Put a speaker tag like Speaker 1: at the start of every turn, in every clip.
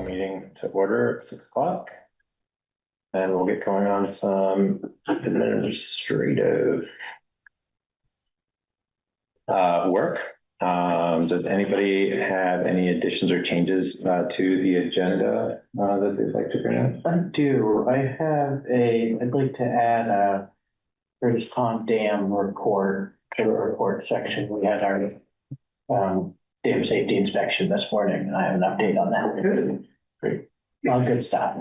Speaker 1: meeting to order at 6 o'clock. And we'll get going on some administrative work. Does anybody have any additions or changes to the agenda that they'd like to bring up?
Speaker 2: I do. I'd like to add a British Pond Dam report to the report section. We had our dam safety inspection this morning, and I have an update on that.
Speaker 1: Good. Great.
Speaker 2: All good stuff.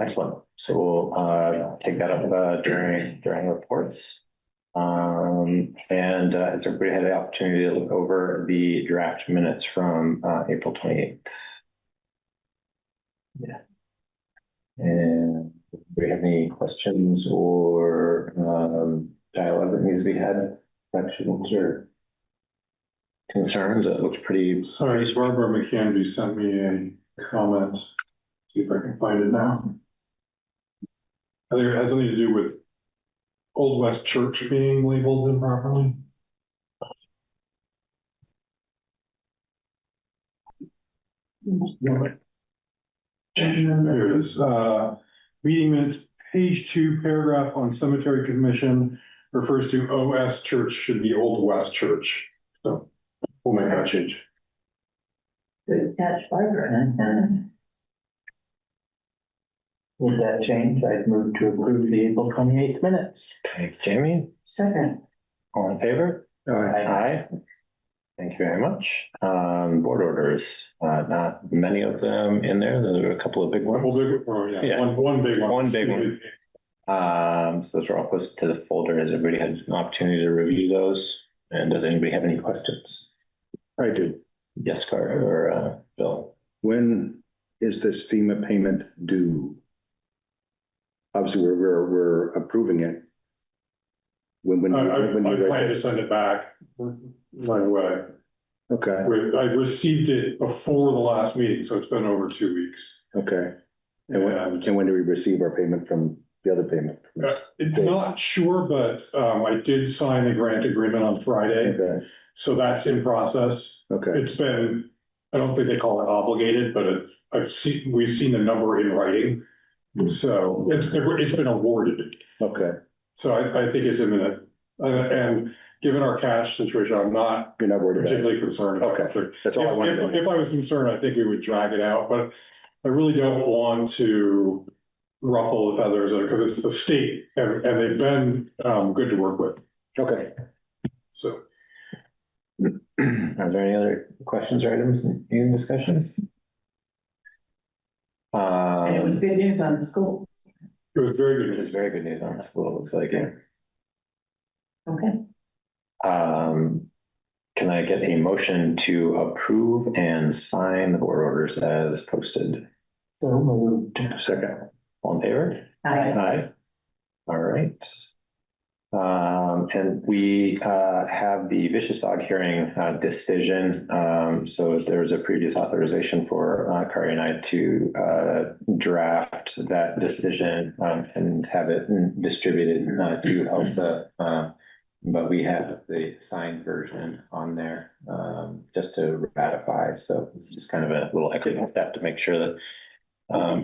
Speaker 1: Excellent. So we'll take that up during reports. Has everybody had the opportunity to look over the draft minutes from April 28th? Yeah. And do we have any questions or dialogue that needs to be had, questions or concerns? It looks pretty.
Speaker 3: Sorry, Barbara McCandy sent me a comment. See if I can find it now. I think it has something to do with Old West Church being labeled improperly. Here it is. Meeting minutes, page 2, paragraph on cemetery commission refers to OS Church, should be Old West Church. So we'll make that change.
Speaker 2: Good catch, Barbara. With that change, I'd move to approve the April 28th minutes.
Speaker 1: Thank you, Jamie.
Speaker 2: Second.
Speaker 1: All in favor? Aye. Thank you very much. Board orders, not many of them in there. There are a couple of big ones.
Speaker 3: Yeah. One big one.
Speaker 1: One big one. So those are all posted to the folder. Has everybody had an opportunity to review those? And does anybody have any questions?
Speaker 4: I do.
Speaker 1: Yes, Carter or Bill?
Speaker 4: When is this FEMA payment due? Obviously, we're approving it.
Speaker 3: I plan to send it back right away.
Speaker 4: Okay.
Speaker 3: I received it before the last meeting, so it's been over 2 weeks.
Speaker 4: Okay. And when do we receive our payment from the other payment?
Speaker 3: Not sure, but I did sign the grant agreement on Friday.
Speaker 4: Okay.
Speaker 3: So that's in process.
Speaker 4: Okay.
Speaker 3: It's been, I don't think they call it obligated, but we've seen the number in writing. So it's been awarded.
Speaker 4: Okay.
Speaker 3: So I think it's imminent. And given our cash situation, you're not
Speaker 4: worried
Speaker 3: particularly concerned about it.
Speaker 4: Okay. That's all I wanted to know.
Speaker 3: If I was concerned, I think we would drag it out, but I really don't want to ruffle the feathers because it's the state and they've been good to work with.
Speaker 4: Okay.
Speaker 3: So.
Speaker 1: Are there any other questions or items in discussion?
Speaker 2: And it was good news on the school.
Speaker 3: It was very good.
Speaker 1: It was very good news on the school, it looks like, yeah.
Speaker 2: Okay.
Speaker 1: Can I get a motion to approve and sign the board orders as posted?
Speaker 2: So moved.
Speaker 4: Second.
Speaker 1: All in favor?
Speaker 2: Aye.
Speaker 1: Aye. All right. And we have the vicious dog hearing decision. So there's a previous authorization for Kari and I to draft that decision and have it distributed to Elsa. But we have the signed version on there just to ratify. So it's just kind of a little extra step to make sure that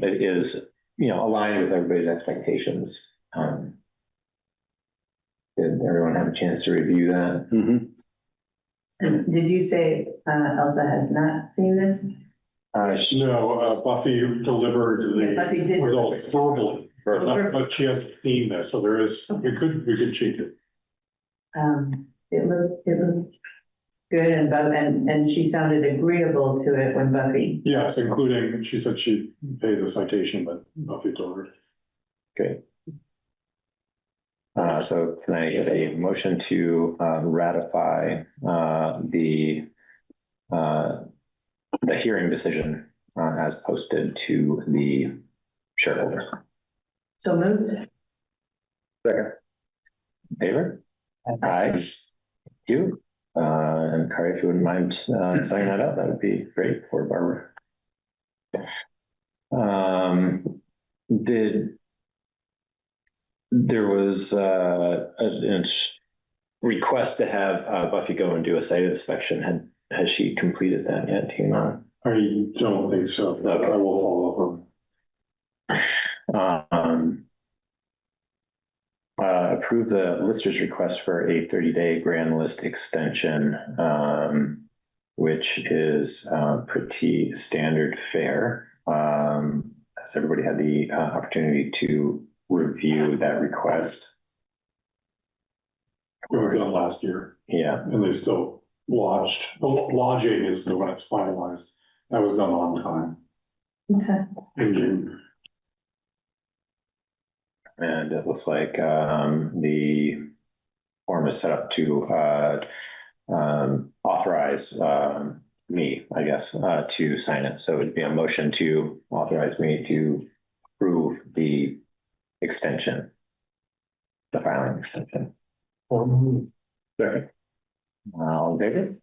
Speaker 1: it is, aligned with everybody's expectations. Did everyone have a chance to review that?
Speaker 4: Mm-hmm.
Speaker 5: Did you say Elsa has not seen this?
Speaker 3: No, Buffy delivered
Speaker 5: Buffy did.
Speaker 3: the results verbally, but she hasn't seen this, so there is, we could cheat it.
Speaker 5: It looked good and she sounded agreeable to it when Buffy.
Speaker 3: Yes, including, she said she'd pay the citation, but Buffy told her.
Speaker 1: Okay. So can I get a motion to ratify the hearing decision as posted to the shareholders?
Speaker 5: So moved.
Speaker 4: Second.
Speaker 1: In favor? Aye. Thank you. And Kari, if you wouldn't mind signing that up, that would be great for Barbara. There was a request to have Buffy go and do a site inspection. Has she completed that yet? Do you know?
Speaker 3: I don't think so.
Speaker 1: Okay.
Speaker 3: I will follow up on.
Speaker 1: Approve the lister's request for a 30-day grand list extension, which is pretty standard fare. Has everybody had the opportunity to review that request?
Speaker 3: We were done last year
Speaker 1: Yeah,
Speaker 3: and they still lodged. Well, lodging is the one that's finalized. That was done on time
Speaker 5: Okay.
Speaker 3: in June.
Speaker 1: and it looks like the form is set up to authorize me, I guess, to sign it. So it'd be a motion to authorize me to approve the extension, the filing extension. Second. All in favor?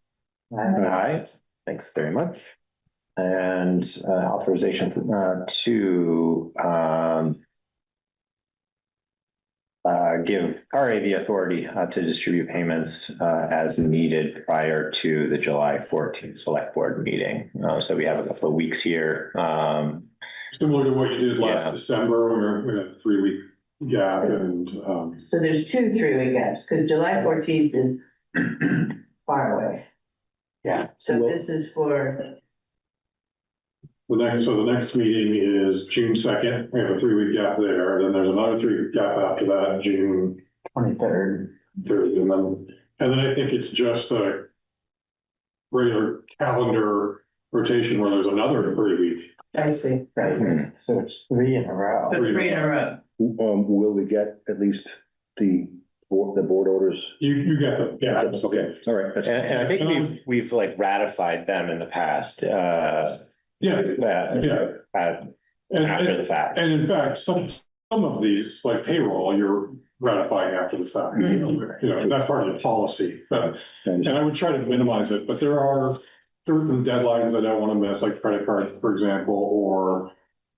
Speaker 1: Aye. Thanks very much. And authorization to give RA the authority to distribute payments as needed prior to the July 14th Select Board meeting. So we have a couple of weeks here.
Speaker 3: Similar to what you did last
Speaker 1: Yeah.
Speaker 3: December, we had a 3-week gap and,
Speaker 5: So there's 2 3-week gaps, because July 14th is far away.
Speaker 2: Yeah.
Speaker 5: So
Speaker 4: Well-
Speaker 5: this is for,
Speaker 3: the next meeting is June 2nd. We have a 3-week gap there. Then there's another 3-week gap after that, June
Speaker 2: 23rd.
Speaker 3: 3rd. And then I think it's just a regular calendar rotation where there's another 3-week.
Speaker 2: I see, right. So it's 3 in a row.
Speaker 5: for 3 in a row.
Speaker 4: Will we get at least the board orders?
Speaker 3: You get them, yeah.
Speaker 4: Okay, all right. That's
Speaker 1: And I think we've like ratified them in the past.
Speaker 3: Yeah,
Speaker 1: After
Speaker 3: and
Speaker 1: the fact.
Speaker 3: in fact, some of these, like payroll, you're ratifying after the fact.
Speaker 5: Mhm.
Speaker 3: You know, that's part of the policy, but, and I would try to minimize it, but there are certain deadlines I don't want to miss, like credit cards, for example, or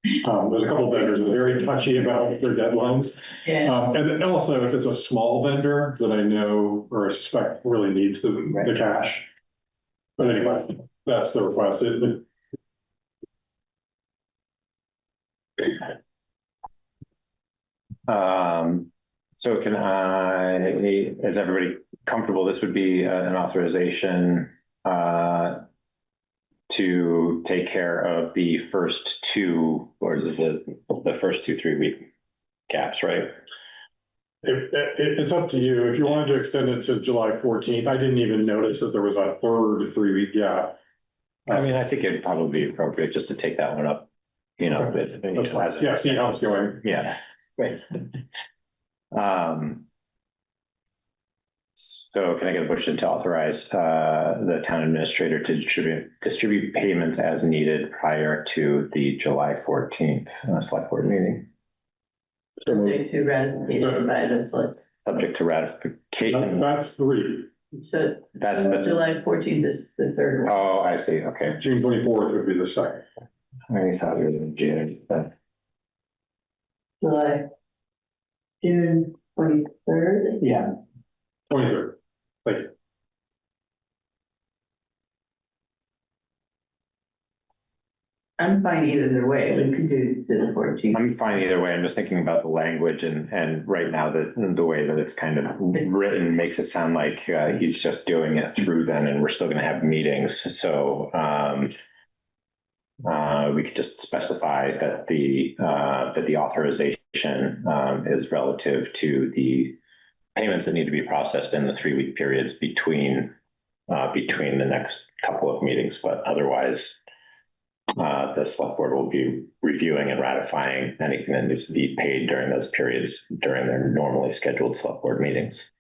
Speaker 3: there's a couple of vendors that are very touchy about their deadlines.
Speaker 5: Yeah.
Speaker 3: And then also, if it's a small vendor that I know or I suspect really needs the cash. But anyway, that's the request.
Speaker 1: So is everybody comfortable? This would be an authorization to take care of the first 2 or the first 2 3-week gaps, right?
Speaker 3: It's up to you. If you wanted to extend it to July 14th, I didn't even notice that there was a third 3-week gap.
Speaker 1: I mean, I think it'd probably be appropriate just to take that one up, you know.
Speaker 3: That's fine. Yeah, see how it's going.
Speaker 1: Yeah.
Speaker 2: Right.
Speaker 1: So can I get a motion to authorize the town administrator to distribute payments as needed prior to the July 14th select board meeting?
Speaker 5: Subject to ratification by the select.
Speaker 1: Subject to ratification.
Speaker 3: That's 3.
Speaker 5: So
Speaker 1: That's the,
Speaker 5: July 14th is the 3rd one.
Speaker 1: oh, I see. Okay.
Speaker 3: June 24th would be the second.
Speaker 1: I thought we were in June, but
Speaker 5: June 23rd.
Speaker 2: Yeah.
Speaker 3: 23rd. Thank you.
Speaker 5: I'm fine either way. We could do the 14th.
Speaker 1: I'm fine either way. I'm just thinking about the language and right now the way that it's kind of written makes it sound like he's just doing it through then and we're still going to have meetings. So we could just specify that the authorization is relative to the payments that need to be processed in the 3-week periods between the next couple of meetings, but otherwise the select board will be reviewing and ratifying anything that needs to be paid during those periods during their normally scheduled select board meetings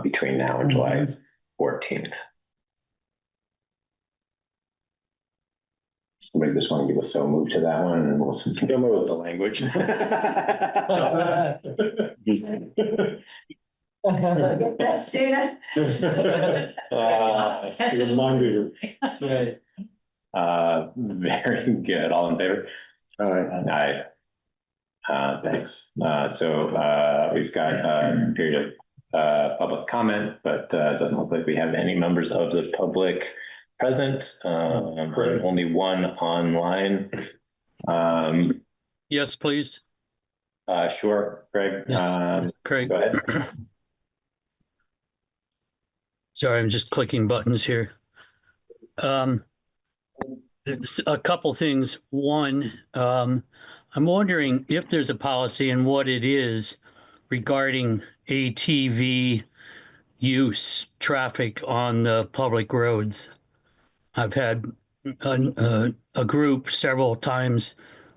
Speaker 1: between now and July 14th. Somebody just want to give a so move to that one and we'll deal with the language.
Speaker 5: Get that, Stina?
Speaker 3: He's a mind reader.
Speaker 2: Right.
Speaker 1: Very good. All in favor? Aye. Thanks. So we've got a period of public comment, but it doesn't look like we have any members of the public present, and only one online.
Speaker 6: Yes, please.
Speaker 1: Sure, Greg.
Speaker 6: Yes, Craig.
Speaker 1: Go ahead.
Speaker 6: Sorry, I'm just clicking buttons here. There's a couple things. One, I'm wondering if there's a policy and what it is regarding ATV use traffic on the public roads. I've had a group several times,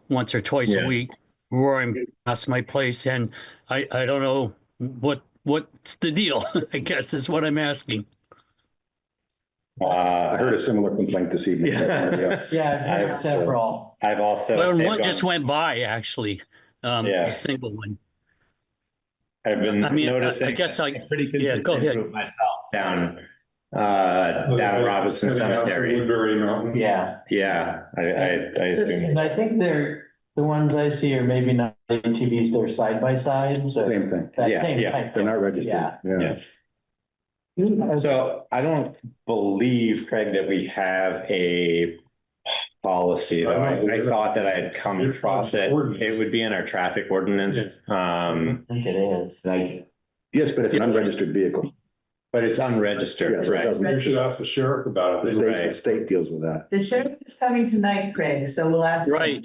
Speaker 6: once or twice a week, roaring past my place, and I don't know what's the deal. I guess is what I'm asking.
Speaker 4: I heard a similar complaint this evening.
Speaker 1: Yeah.
Speaker 2: Yeah, I've heard
Speaker 1: I've-
Speaker 2: several.
Speaker 1: I've also.
Speaker 6: Well,
Speaker 1: they've
Speaker 6: one just
Speaker 1: gone-
Speaker 6: went by actually,
Speaker 1: Yeah.
Speaker 6: a single one.
Speaker 1: I've been
Speaker 6: I mean,
Speaker 1: noticing.
Speaker 6: I guess
Speaker 1: a pretty consistent
Speaker 6: go ahead.
Speaker 1: group myself down Robinson Cemetery.
Speaker 3: Woodbury Mountain.
Speaker 2: Yeah.
Speaker 1: Yeah, I assume.
Speaker 2: And I think the ones I see are maybe not ATVs, they're side by sides or.
Speaker 4: Same thing.
Speaker 2: that
Speaker 1: Yeah,
Speaker 2: same
Speaker 1: yeah.
Speaker 2: type
Speaker 4: They're
Speaker 2: thing.
Speaker 4: not registered.
Speaker 2: Yeah.
Speaker 1: Yeah. So I don't believe, Craig, that we have a policy. Though. I thought that I had come across it. It would be in our traffic ordinance.
Speaker 2: I think it is.
Speaker 4: Yes, but it's an unregistered vehicle.
Speaker 1: But it's unregistered,
Speaker 4: Yes, it
Speaker 1: right?
Speaker 4: doesn't-
Speaker 3: You should ask the sheriff about
Speaker 4: The
Speaker 3: it.
Speaker 4: state, the state deals with that.
Speaker 5: The sheriff is coming tonight, Craig, so we'll ask. him.
Speaker 6: Right.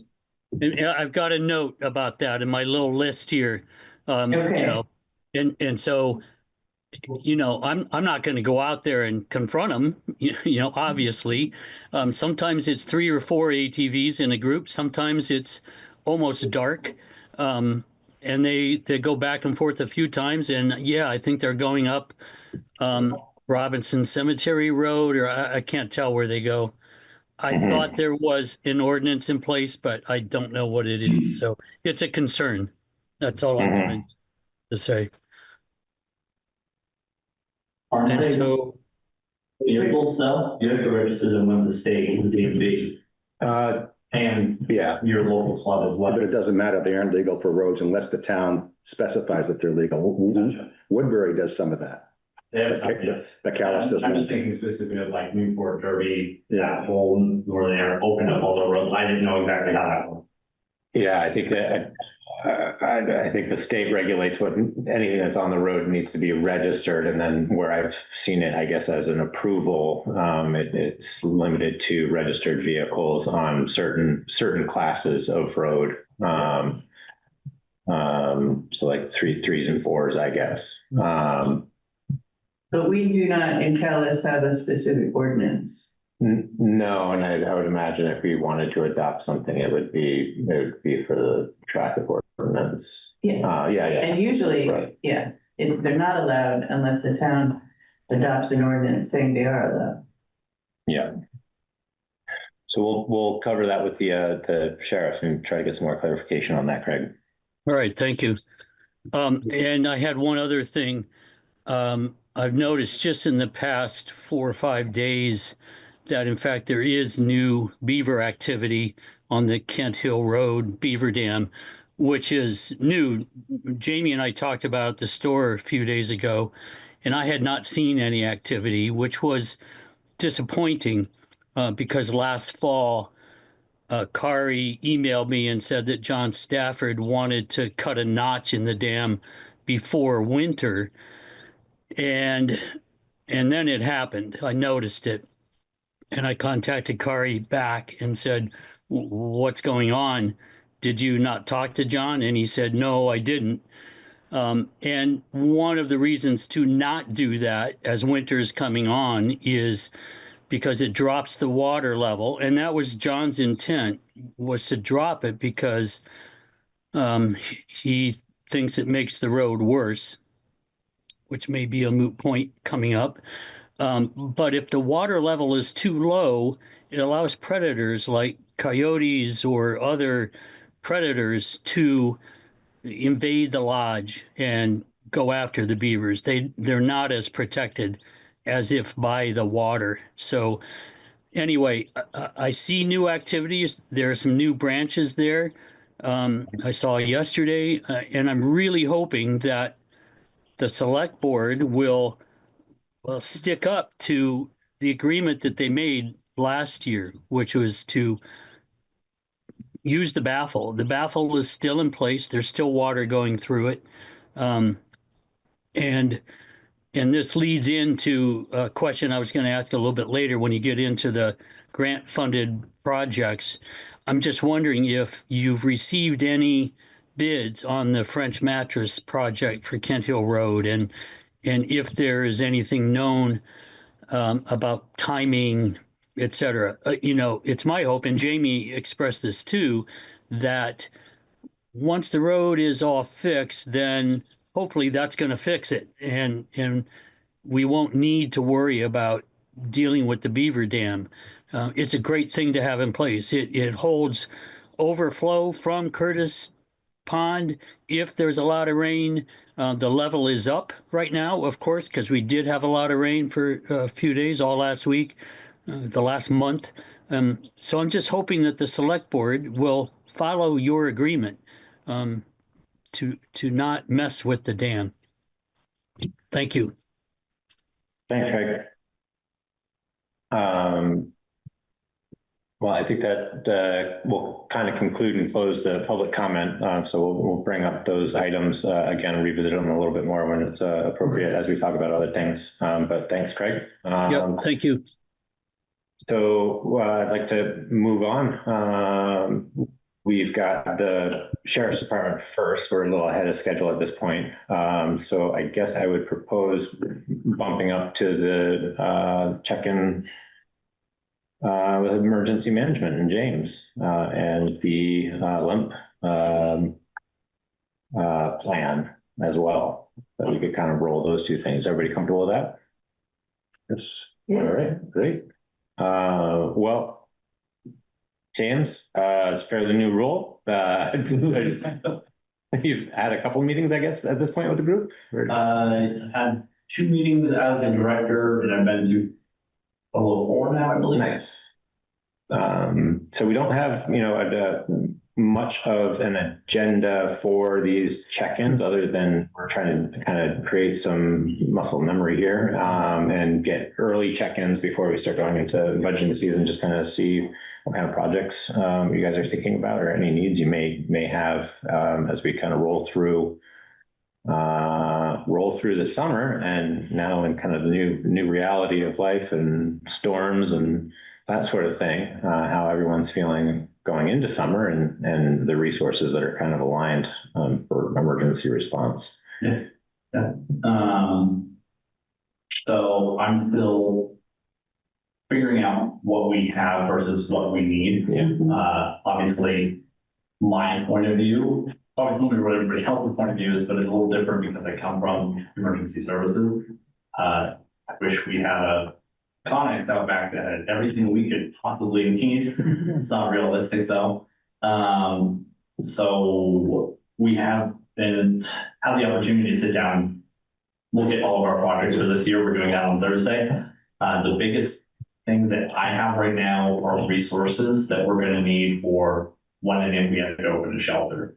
Speaker 6: And I've got a note about that in my little list here.
Speaker 5: Okay.
Speaker 6: You know, and so, you know, I'm not going to go out there and confront them. You know, obviously, sometimes it's 3 or 4 ATVs in a group. Sometimes it's almost dark, and they go back and forth a few times. And yeah, I think they're going up Robinson Cemetery Road, or I can't tell where they go. I thought there was an ordinance in place, but I don't know what it is. So it's a concern. That's all I'm going to say.
Speaker 7: Aren't
Speaker 6: And
Speaker 7: they
Speaker 6: so,
Speaker 7: vehicles though? You have to register them with the state, with DMV, and
Speaker 1: Yeah.
Speaker 7: your local club as well.
Speaker 4: But it doesn't matter. They aren't legal for roads unless the town specifies that they're legal. Woodbury does some of that.
Speaker 7: They have something, yes.
Speaker 4: The Calais does
Speaker 7: I'm
Speaker 4: not.
Speaker 7: just thinking specifically of like Newport, Derby, that whole northern area, open up all the roads. I didn't know exactly how that went.
Speaker 1: Yeah, I think that I think the state regulates what anything that's on the road needs to be registered, and then where I've seen it, I guess as an approval, it's limited to registered vehicles on certain classes of road. So like 3s and 4s, I guess.
Speaker 5: But we do not in Calais have a specific ordinance.
Speaker 1: No, and I would imagine if we wanted to adopt something, it would be for the traffic ordinance.
Speaker 5: Yeah,
Speaker 1: Yeah.
Speaker 5: and usually,
Speaker 1: Right.
Speaker 5: yeah, they're not allowed unless the town adopts an ordinance saying they are allowed.
Speaker 1: Yeah. So we'll cover that with the sheriff and try to get some more clarification on that, Craig.
Speaker 6: all right, thank you. And I had one other thing. I've noticed just in the past 4 or 5 days that in fact there is new beaver activity on the Kent Hill Road Beaver Dam, which is new. Jamie and I talked about it at the store a few days ago, and I had not seen any activity, which was disappointing because last fall, Kari emailed me and said that John Stafford wanted to cut a notch in the dam before winter. And then it happened. I noticed it. And I contacted Kari back and said, what's going on? Did you not talk to John? And he said, no, I didn't. And one of the reasons to not do that as winter is coming on is because it drops the water level. And that was John's intent, was to drop it because he thinks it makes the road worse, which may be a moot point coming up. But if the water level is too low, it allows predators like coyotes or other predators to invade the lodge and go after the beavers. They're not as protected as if by the water. So anyway, I see new activities. There are some new branches there. I saw yesterday, and I'm really hoping that the select board will stick up to the agreement that they made last year, which was to use the baffle. The baffle is still in place. There's still water going through it. And this leads into a question I was going to ask a little bit later when you get into the grant-funded projects. I'm just wondering if you've received any bids on the French mattress project for Kent Hill Road, and if there is anything known about timing, et cetera. It's my hope, and Jamie expressed this too, that once the road is all fixed, then hopefully that's going to fix it, and we won't need to worry about dealing with the beaver dam. It's a great thing to have in place. It holds overflow from Curtis Pond if there's a lot of rain. The level is up right now, of course, because we did have a lot of rain for a few days all last week, the last month. So I'm just hoping that the select board will follow your agreement to not mess with the dam. Thank you.
Speaker 1: Thanks, Craig. Well, I think that we'll kind of conclude and close the public comment. So we'll bring up those items again, revisit them a little bit more when it's appropriate as we talk about other things. But thanks, Craig.
Speaker 6: Yep, thank you.
Speaker 1: So I'd like to move on. We've got the Sheriff's Department first. We're a little ahead of schedule at this point. So I guess I would propose bumping up to the check-in with emergency management and James and the LIMP plan as well. That we could kind of roll those two things. Everybody comfortable with that?
Speaker 4: Yes.
Speaker 1: All right, great. Well, James, it's a fairly new role. You've had a couple of meetings, I guess, at this point with the group?
Speaker 7: I had 2 meetings as the director, and I've been to a little 4 now, I believe.
Speaker 1: Nice. So we don't have, much of an agenda for these check-ins other than we're trying to kind of create some muscle memory here and get early check-ins before we start going into budgeting season, just kind of see what kind of projects you guys are thinking about or any needs you may have as we kind of roll through the summer and now in kind of the new reality of life and storms and that sort of thing, how everyone's feeling going into summer and the resources that are kind of aligned for emergency response.
Speaker 7: Yeah. So I'm still figuring out what we have versus what we need.
Speaker 1: Yeah.
Speaker 7: Obviously, my point of view, obviously what everybody else's point of view is, but it's a little different because I come from emergency services. I wish we had a Connex out back that had everything we could possibly need. It's not realistic though. So we have had the opportunity to sit down, look at all of our projects for this year. We're doing that on Thursday. The biggest thing that I have right now are resources that we're going to need for when and if we have to open a shelter.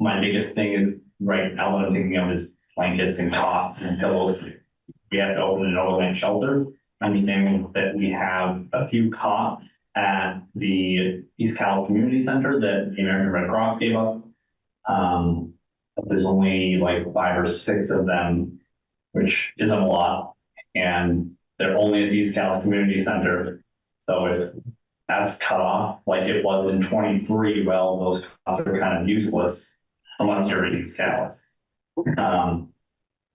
Speaker 7: My biggest thing is right now what I'm thinking of is blankets and cots and pillows. We have to open an overnight shelter, understanding that we have a few cots at the East Calais Community Center that the American Red Cross gave up. There's only like 5 or 6 of them, which isn't a lot. And they're only at the East Calais Community Center. So if that's cut off like it was in 23, well, those cots are kind of useless unless you're at East Calais.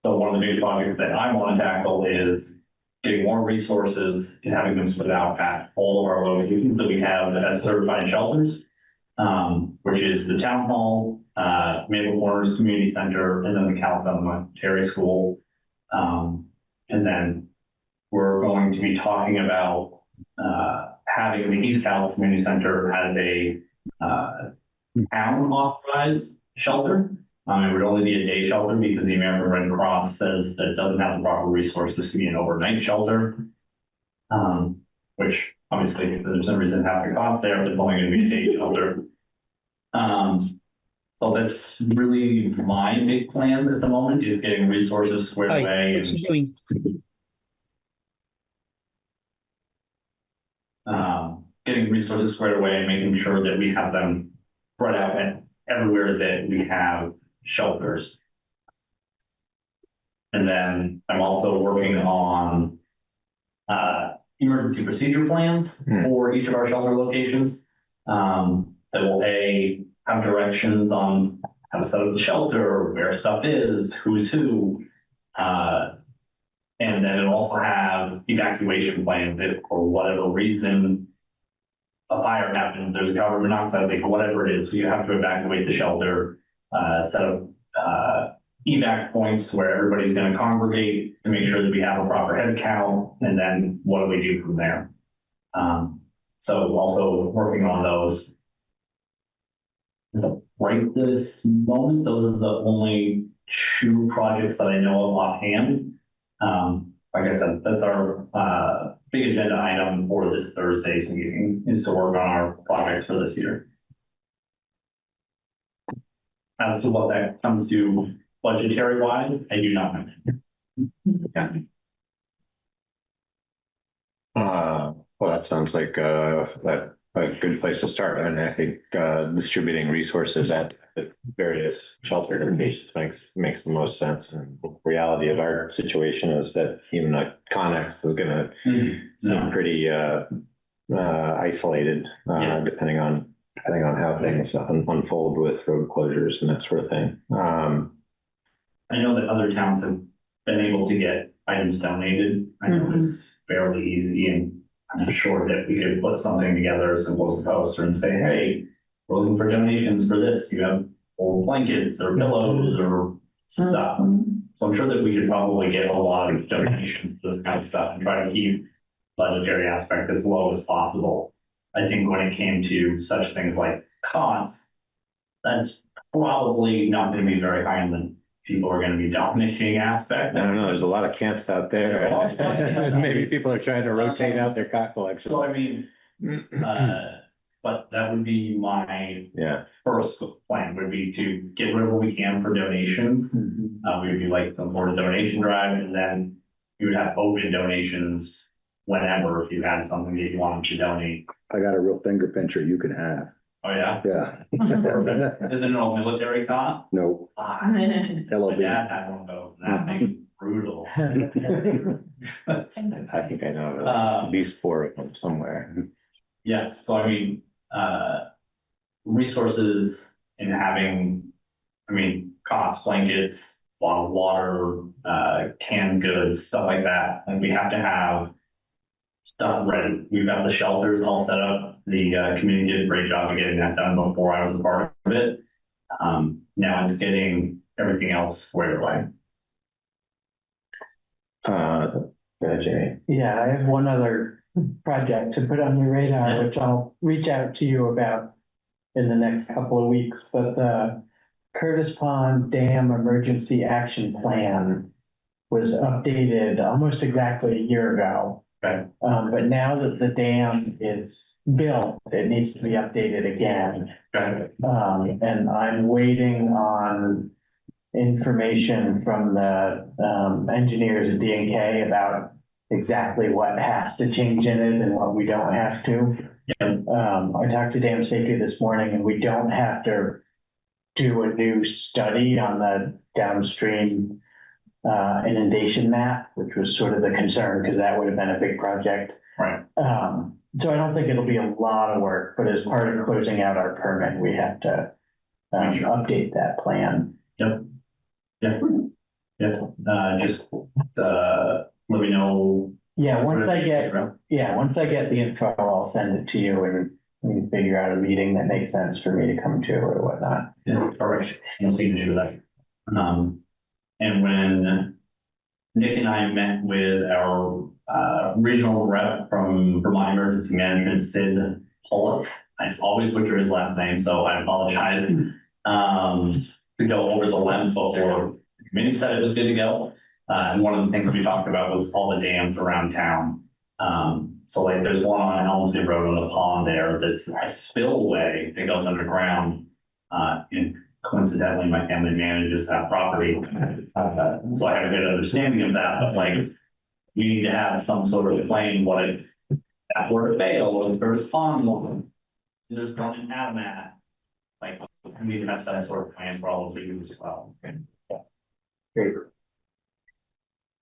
Speaker 7: So one of the big projects that I want to tackle is getting more resources and having them spread out at all of our locations that we have as certified shelters, which is the town hall, Maple Corners Community Center, and then the Calais Elementary School. And then we're going to be talking about having the East Calais Community Center as a town authorized shelter. It would only be a day shelter because the American Red Cross says that it doesn't have the proper resources to be an overnight shelter, which obviously there's no reason to have to cost there, but it's only going to be a day shelter. So that's really my big plan at the moment is getting resources squared away.
Speaker 6: What's he doing?
Speaker 7: getting resources squared away and making sure that we have them spread out and everywhere that we have shelters. And then I'm also working on emergency procedure plans for each of our shelter locations. That will have directions on how to set up the shelter, where stuff is, who's who. And then it'll also have evacuation plans if for whatever reason a fire happens, there's a carbon monoxide leak, whatever it is, you have to evacuate the shelter, set up evac points where everybody's going to congregate to make sure that we have a proper head count, and then what do we do from there? So also working on those. So right this moment, those are the only 2 projects that I know of offhand. Like I said, that's our big agenda item for this Thursday's meeting, is to work on our projects for this year. As to what that comes to budgetary wise, I do not know.
Speaker 1: Well, that sounds like a good place to start. And I think distributing resources at the various shelter locations makes the most sense. And the reality of our situation is that even a Connex is going to seem pretty isolated, depending on how things unfold with road closures and that sort of thing.
Speaker 7: I know that other towns have been able to get items donated. I know it's fairly easy, and I'm sure that we could put something together as simple as a poster and say, hey, we're looking for donations for this. You have old blankets or pillows or stuff. So I'm sure that we could probably get a lot of donations for this kind of stuff and try to keep budgetary aspect as low as possible. I think when it came to such things like costs, that's probably not going to be very high in the people are going to be dominating aspect.
Speaker 1: I don't know. There's a lot of camps out there. Maybe people are trying to rotate out their cot collection.
Speaker 7: So I mean, but that would be my first plan, would be to get rid of what we can for donations. We would do like some sort of donation drive, and then you would have open donations whenever if you had something that you wanted to donate.
Speaker 4: I got a real finger pincher you can have.
Speaker 7: Oh yeah.
Speaker 4: Yeah.
Speaker 7: Is it an old military cot?
Speaker 4: No.
Speaker 7: My
Speaker 4: LOB.
Speaker 7: dad had one of those. That thing's brutal.
Speaker 1: I think I know at least 4 of them somewhere.
Speaker 7: Yeah, so I mean, resources in having, cots, blankets, bottled water, canned goods, stuff like that. And we have to have stuff ready. We've got the shelters all set up. The community did a great job of getting that done before I was a part of it. Now it's getting everything else squared away.
Speaker 1: Jay.
Speaker 2: Yeah, I have one other project to put on your radar, which I'll reach out to you about in the next couple of weeks, but the Curtis Pond Dam Emergency Action Plan was updated almost exactly a year ago.
Speaker 7: Okay.
Speaker 2: But now that the dam is built, it needs to be updated again.
Speaker 7: Okay.
Speaker 2: And I'm waiting on information from the engineers at D&K about exactly what has to change in it and what we don't have to. I talked to Dam Safety this morning, and we don't have to do a new study on the downstream inundation map, which was sort of the concern because that would have been a big project.
Speaker 7: Right.
Speaker 2: So I don't think it'll be a lot of work, but as part of closing out our permit, we have to update that plan.
Speaker 7: Yep. Just let me know.
Speaker 2: Yeah, once I get the info, I'll send it to you, and we can figure out a meeting that makes sense for me to come to or whatnot.
Speaker 7: Yeah, all right. We'll see you do that. And when Nick and I met with our regional rep from Vermont Emergency Management, Sid Pollock, I always butcher his last name, so I apologize. To go over the length before the committee said it was good to go. And one of the things we talked about was all the dams around town. So like there's one on Elmslie Road on the pond there that's a spillway that goes underground. And coincidentally, my family manages that property. So I have a good understanding of that, but like we need to have some sort of plan what That were to fail, was first pond one. There's one in Adamat. Like, we need to have some sort of plan for all of these as well.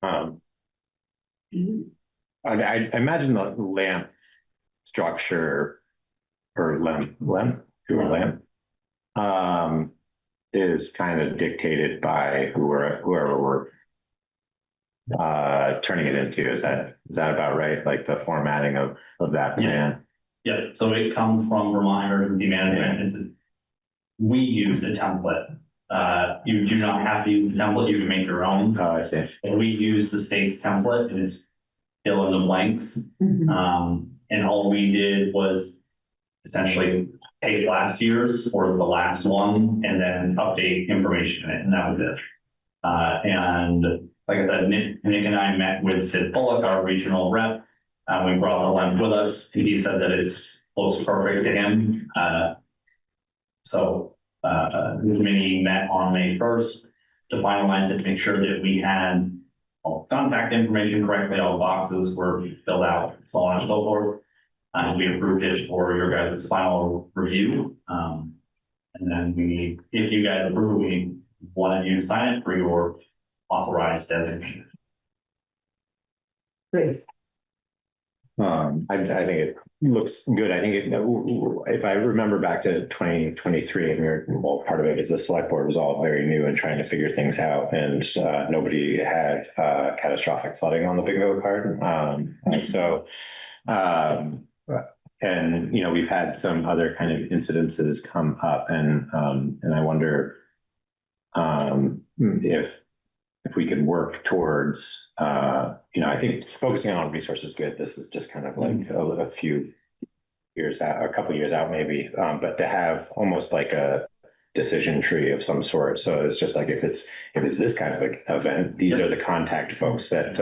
Speaker 1: Um, I imagine the lamp structure or lamp is kind of dictated by whoever we're turning it into. Is that about right? Like the formatting of that plan?
Speaker 7: Yeah, so it comes from Vermont Emergency Management. We use a template. You do not have to use the template, you can make your own.
Speaker 1: Oh, I see.
Speaker 7: And we use the state's template and it's fill in the blanks. And all we did was essentially take last year's or the last one and then update information in it, and that was it. And like I said, Nick and I met with Sid Bullock, our regional rep. We brought the lamp with us. He said that it's looks perfect to him. So the committee met on May 1st to finalize it, to make sure that we had all contact information correctly, all boxes were filled out, so on and so forth. We approved it for your guys' final review. And then if you guys approve, we wanted you to sign it for your authorized designation.
Speaker 5: Great.
Speaker 1: I think it looks good. I think if I remember back to 2023, and well, part of it is the select board was all very new and trying to figure things out, and nobody had catastrophic flooding on the bingo card. And we've had some other kind of incidences come up, and I wonder if we could work towards, I think focusing on resources is good. This is just kind of like a few years out, a couple years out maybe, but to have almost like a decision tree of some sort. So it's just like, if it's this kind of event, these are the contact folks that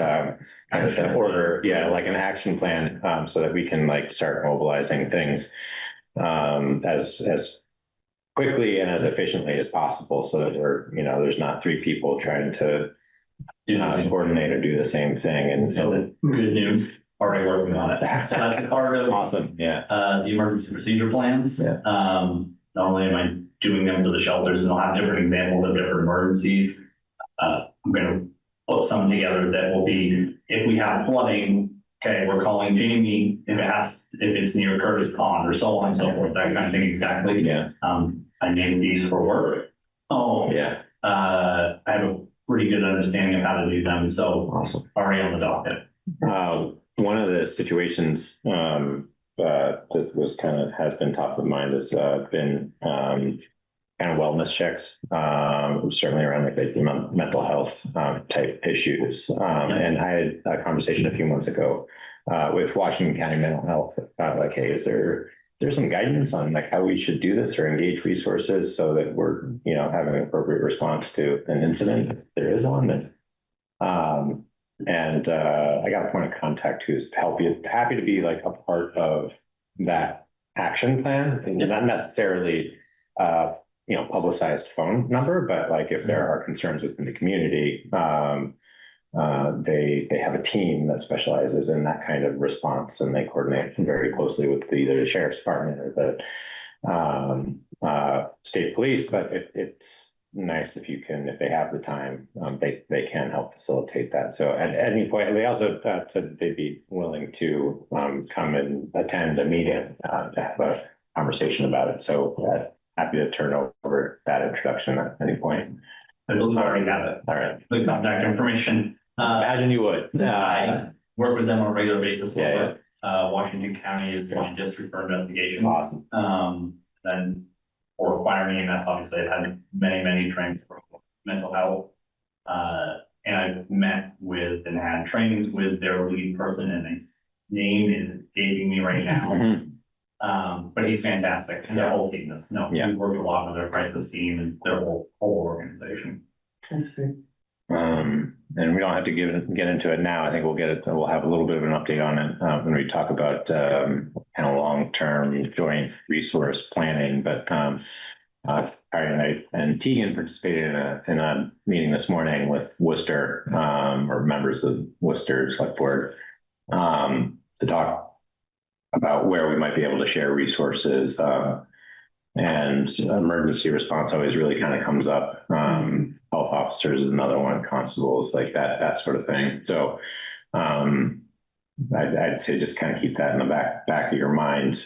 Speaker 1: order, like an action plan, so that we can like start mobilizing things as quickly and as efficiently as possible, so that there's not three people trying to coordinate or do the same thing. And
Speaker 7: So good news, already working on it. So that's a part of
Speaker 1: awesome. Yeah.
Speaker 7: The emergency procedure plans.
Speaker 1: Yeah.
Speaker 7: Not only am I doing them for the shelters, and I'll have different examples of different emergencies. I'm going to put some together that will be, if we have flooding, okay, we're calling Jamie if it's near Curtis Pond or so on and so forth, that kind of thing. Exactly.
Speaker 1: Yeah.
Speaker 7: I named these for work. Oh
Speaker 1: Yeah.
Speaker 7: I have a pretty good understanding of how to do them. So
Speaker 1: Awesome.
Speaker 7: already on the docket.
Speaker 1: One of the situations that has been top of mind has been kind of wellness checks, certainly around like mental health type issues. And I had a conversation a few months ago with Washington County Mental Health, like, hey, is there's some guidance on like how we should do this or engage resources so that we're, having an appropriate response to an incident, if there is one. And I got a point of contact who's happy to be like a part of that action plan, and not necessarily, publicized phone number, but like if there are concerns within the community, they have a team that specializes in that kind of response, and they coordinate very closely with either the sheriff's department or the state police. But it's nice if they have the time, they can help facilitate that. So at any point, they also said they'd be willing to come and attend a meeting to have a conversation about it. So happy to turn over that introduction at any point.
Speaker 7: I believe I already have it.
Speaker 1: All right.
Speaker 7: The contact information.
Speaker 1: Imagine you would.
Speaker 7: I work with them on a regular basis.
Speaker 1: Yeah.
Speaker 7: Washington County is my district for investigation.
Speaker 1: Awesome.
Speaker 7: Then for fire and EMS, obviously I've had many trainings for mental health. And I've met with and had trainings with their lead person, and his name is escaping me right now.
Speaker 1: Mm-hmm.
Speaker 7: But he's fantastic, and their whole team is. We've worked a lot with their crisis team and their whole organization.
Speaker 5: That's great.
Speaker 1: And we don't have to get into it now. I think we'll have a little bit of an update on it when we talk about kind of long-term joint resource planning. But and Tegan participated in a meeting this morning with Worcester, or members of Worcester Select Board, to talk about where we might be able to share resources. And emergency response always really kind of comes up. Health officers is another one, constables, like that sort of thing. So I'd say just kind of keep that in the back of your mind.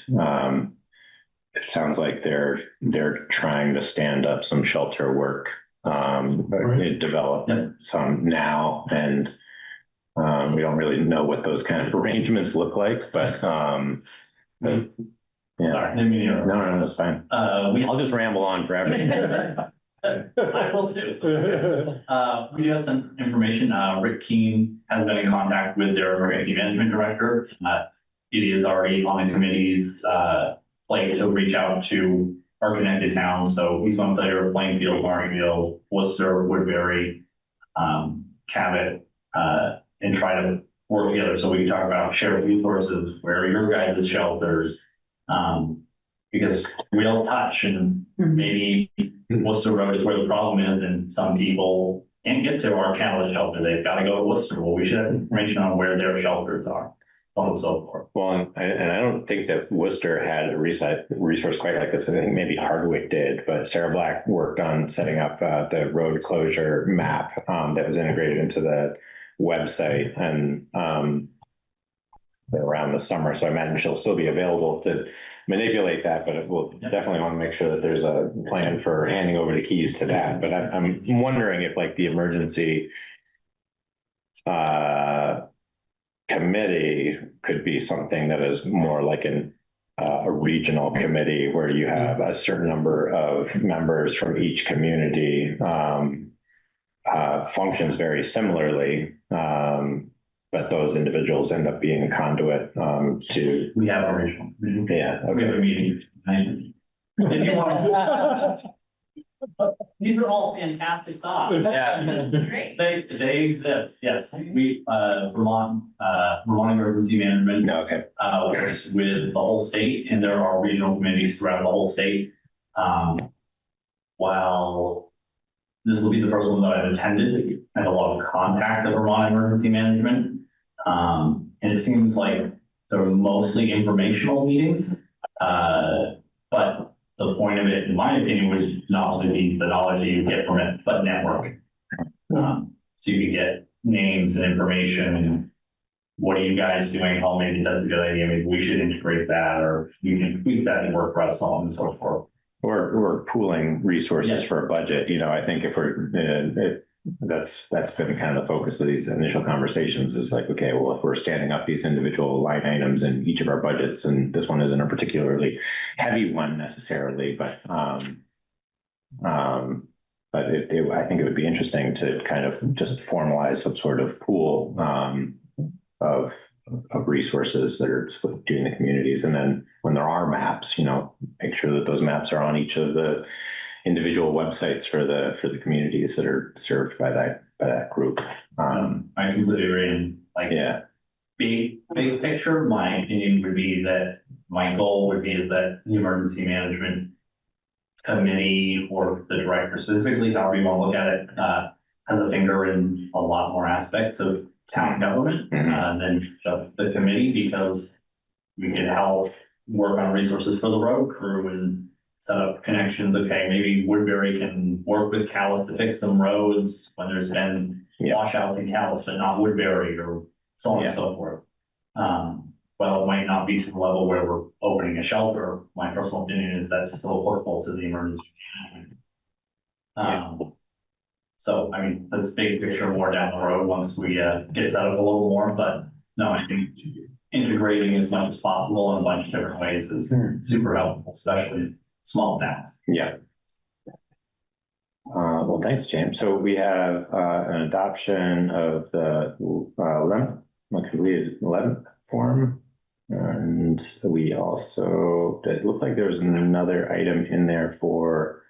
Speaker 1: It sounds like they're trying to stand up some shelter work, develop some now, and we don't really know what those kind of arrangements look like, but yeah.
Speaker 7: Sorry, didn't mean to interrupt.
Speaker 1: No, it's fine. I'll just ramble on forever.
Speaker 7: I will too. We do have some information. Rick Keene has been in contact with their emergency management director. It is already on the committee's plate to reach out to our connected towns. So he's going to play Plainfield, Martinville, Worcester, Woodbury, Cabot, and try to work together so we can talk about shared resources, where are your guys' shelters, because we don't touch, and maybe Worcester Road is where the problem is, and some people can't get to our Calais shelter. They've got to go to Worcester. Well, we should have information on where their shelters are, so on and so forth.
Speaker 1: Well, and I don't think that Worcester had a resource quite like this. I think maybe Hardwick did, but Sarah Black worked on setting up the road closure map that was integrated into the website and around the summer. So I imagine she'll still be available to manipulate that, but we'll definitely want to make sure that there's a plan for handing over the keys to that. But I'm wondering if like the emergency committee could be something that is more like a regional committee where you have a certain number of members from each community, functions very similarly, but those individuals end up being a conduit to.
Speaker 7: We have a regional.
Speaker 1: Yeah.
Speaker 7: We have a meeting. If you want. These are all fantastic thoughts.
Speaker 1: Yeah.
Speaker 5: Great.
Speaker 7: They exist. Yes, we Vermont Emergency Management.
Speaker 1: Okay.
Speaker 7: Works with the whole state, and there are regional committees throughout the whole state. While this will be the first one that I've attended, I have a lot of contacts at Vermont Emergency Management, and it seems like they're mostly informational meetings, but the point of it, in my opinion, would not only be the knowledge that you get from it, but network. So you can get names and information and what are you guys doing? Oh, maybe that's a good idea. Maybe we should integrate that, or you can tweak that and work for us, so on and so forth.
Speaker 1: We're pooling resources
Speaker 7: Yeah.
Speaker 1: for a budget. You know, I think if that's been kind of the focus of these initial conversations is like, okay, well, if we're standing up these individual line items in each of our budgets, and this one isn't a particularly heavy one necessarily, but I think it would be interesting to kind of just formalize some sort of pool of resources that are split between the communities. And then when there are maps, you know, make sure that those maps are on each of the individual websites for the communities that are served by that group.
Speaker 7: I completely agree. And like,
Speaker 1: Yeah.
Speaker 7: big picture, my opinion would be that my goal would be that the emergency management committee, or the director specifically, however you want to look at it, has a finger in a lot more aspects of town government than just the committee, because we can help work on resources for the road crew and set up connections. Okay, maybe Woodbury can work with Calais to fix some roads when there's been washouts in Calais, but not Woodbury, or so on and so forth. Well, it might not be to the level where we're opening a shelter. My personal opinion is that's still applicable to the emergency management. So, I mean, that's big picture more down the road once we get set up a little more. But no, I think integrating as much as possible in a bunch of different ways is super helpful, especially in small towns.
Speaker 1: Yeah. Well, thanks, James. So we have an adoption of the 11th form. And we also, it looked like there was another item in there for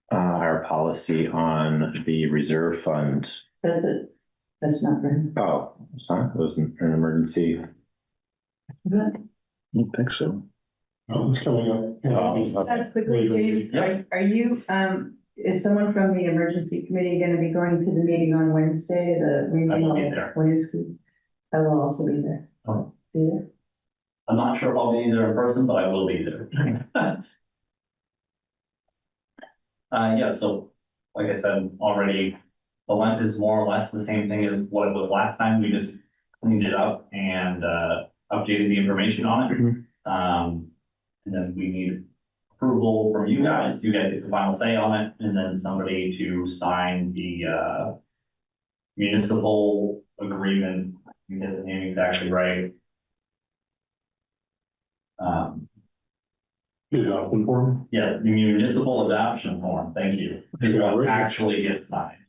Speaker 1: our policy on the reserve fund.
Speaker 5: That's it. That's not right.
Speaker 1: Oh, it's not, it was an emergency.
Speaker 4: I don't think so.
Speaker 3: Oh, it's coming up.
Speaker 5: Just ask quickly, James,
Speaker 7: Yeah.
Speaker 5: are you, is someone from the emergency committee going to be going to the meeting on Wednesday?
Speaker 7: I will be there.
Speaker 5: Wednesday? I will also be there.
Speaker 7: Oh.
Speaker 5: Be there?
Speaker 7: I'm not sure if I'll be there in person, but I will be there. Yeah, so like I said already, the length is more or less the same thing as what it was last time. We just cleaned it up and updated the information on it. And then we need approval from you guys. You guys get the final say on it, and then somebody to sign the municipal agreement. You get the name exactly right.
Speaker 3: The adoption form.
Speaker 7: Yeah, the municipal adoption form. Thank you. It will actually get signed.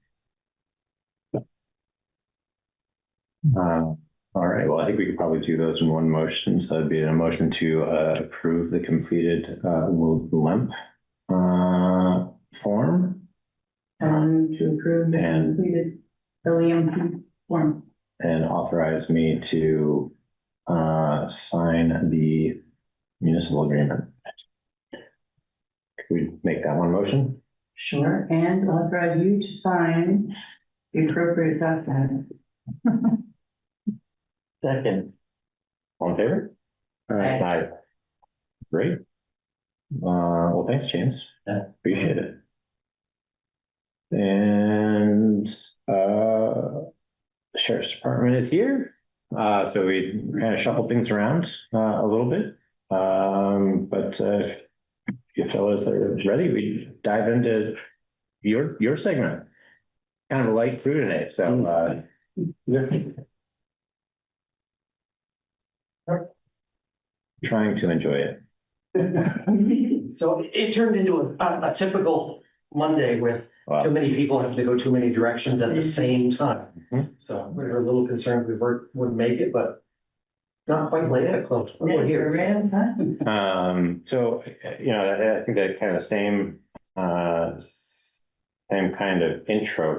Speaker 1: All right, well, I think we could probably do those in one motion. So that'd be a motion to approve the completed LEMP form
Speaker 5: And to approve the
Speaker 1: And-
Speaker 5: completed LEMP form.
Speaker 1: and authorize me to sign the municipal agreement. Could we make that one motion?
Speaker 5: Sure, and authorize you to sign the appropriate document.
Speaker 2: Second.
Speaker 1: All in favor?
Speaker 5: Aye.
Speaker 1: Aye. Great. Well, thanks, James.
Speaker 7: Yeah.
Speaker 1: Appreciate it. And the Sheriff's Department is here. So we kind of shuffled things around a little bit. But if you fellows are ready, we dive into your segment. Kind of a light crew today, so trying to enjoy it.
Speaker 8: So it turned into a typical Monday with
Speaker 1: Wow.
Speaker 8: too many people having to go too many directions at the same time.
Speaker 1: Mhm.
Speaker 8: So we were a little concerned we wouldn't make it, but not quite late at close. We're here.
Speaker 1: So, I think that kind of same kind of intro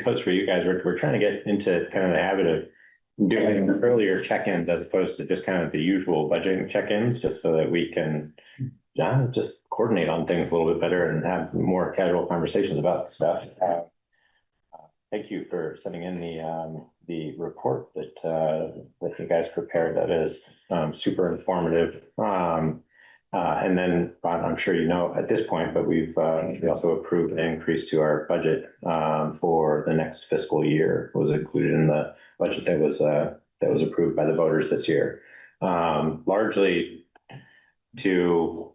Speaker 1: goes for you guys. We're trying to get into kind of the habit of doing earlier check-ins as opposed to just kind of the usual budgeting check-ins, just so that we can just coordinate on things a little bit better and have more casual conversations about stuff. Thank you for sending in the report that you guys prepared. That is super informative. And then I'm sure you know at this point, but we also approved an increase to our budget for the next fiscal year. It was included in the budget that was approved by the voters this year, largely to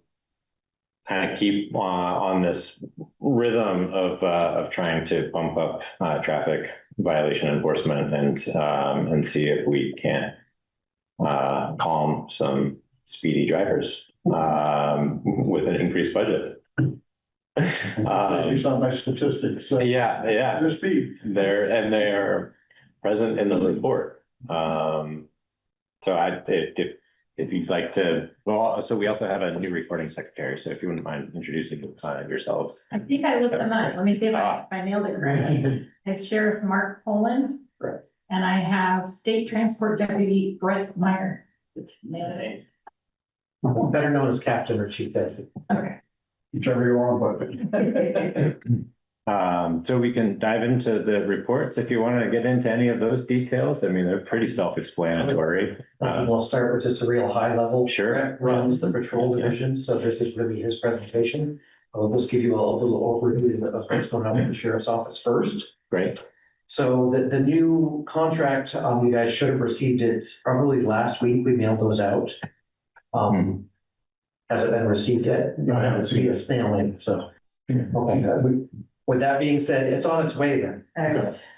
Speaker 1: kind of keep on this rhythm of trying to bump up traffic violation enforcement and see if we can calm some speedy drivers with an increased budget.
Speaker 3: Based on my statistics. So
Speaker 1: Yeah.
Speaker 3: the speed.
Speaker 1: They are present in the report. So if you'd like to, so we also have a new recording secretary. So if you wouldn't mind introducing yourselves.
Speaker 9: I think I looked them up. Let me see if I nailed it correctly. I have Sheriff Mark Poland.
Speaker 8: Correct.
Speaker 9: And I have State Transport Deputy Brett Meyer.
Speaker 8: Better known as Captain or Chief Deputy.
Speaker 9: Okay.
Speaker 3: Whichever you want, but.
Speaker 1: So we can dive into the reports if you want to get into any of those details. I mean, they're pretty self-explanatory.
Speaker 8: We'll start with just a real high level.
Speaker 1: Sure.
Speaker 8: Brett runs the patrol division, so this is really his presentation. I'll just give you a little overview of what's going on in the sheriff's office first.
Speaker 1: Great.
Speaker 8: So the new contract, you guys should have received it probably last week. We mailed those out. Has it been received yet?
Speaker 3: No, I haven't seen it.
Speaker 8: A snail in, so. Okay, with that being said, it's on its way then.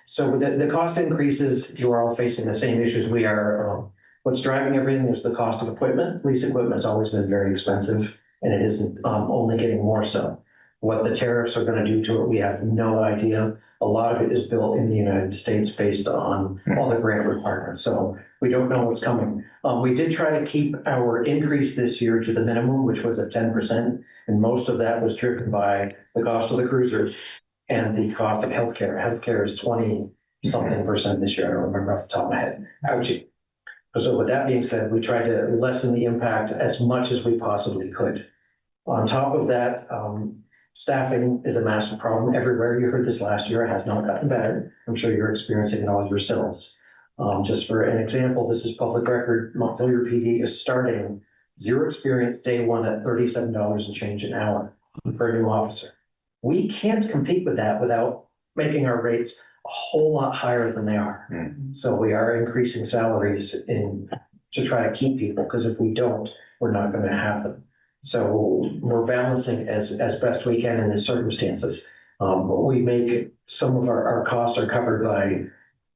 Speaker 8: So with the cost increases, you are all facing the same issues we are. What's driving everything is the cost of equipment. Police equipment has always been very expensive, and it isn't only getting more so. What the tariffs are going to do to it, we have no idea. A lot of it is built in the United States based on all the grant requirements, so we don't know what's coming. We did try to keep our increase this year to the minimum, which was at 10%, and most of that was driven by the cost of the cruiser and the cost of healthcare. Healthcare is 20-something% this year. I don't remember off the top of my head. Ouchie. So with that being said, we tried to lessen the impact as much as we possibly could. On top of that, staffing is a massive problem everywhere. You heard this last year. It has not gotten better. I'm sure you're experiencing it all yourselves. Just for an example, this is public record, Montpelier PD is starting zero experience day one at $37 and change an hour for a new officer. We can't compete with that without making our rates a whole lot higher than they are. So we are increasing salaries to try to keep people, because if we don't, we're not going to have them. So we're balancing as best we can in the circumstances. We make some of our costs are covered by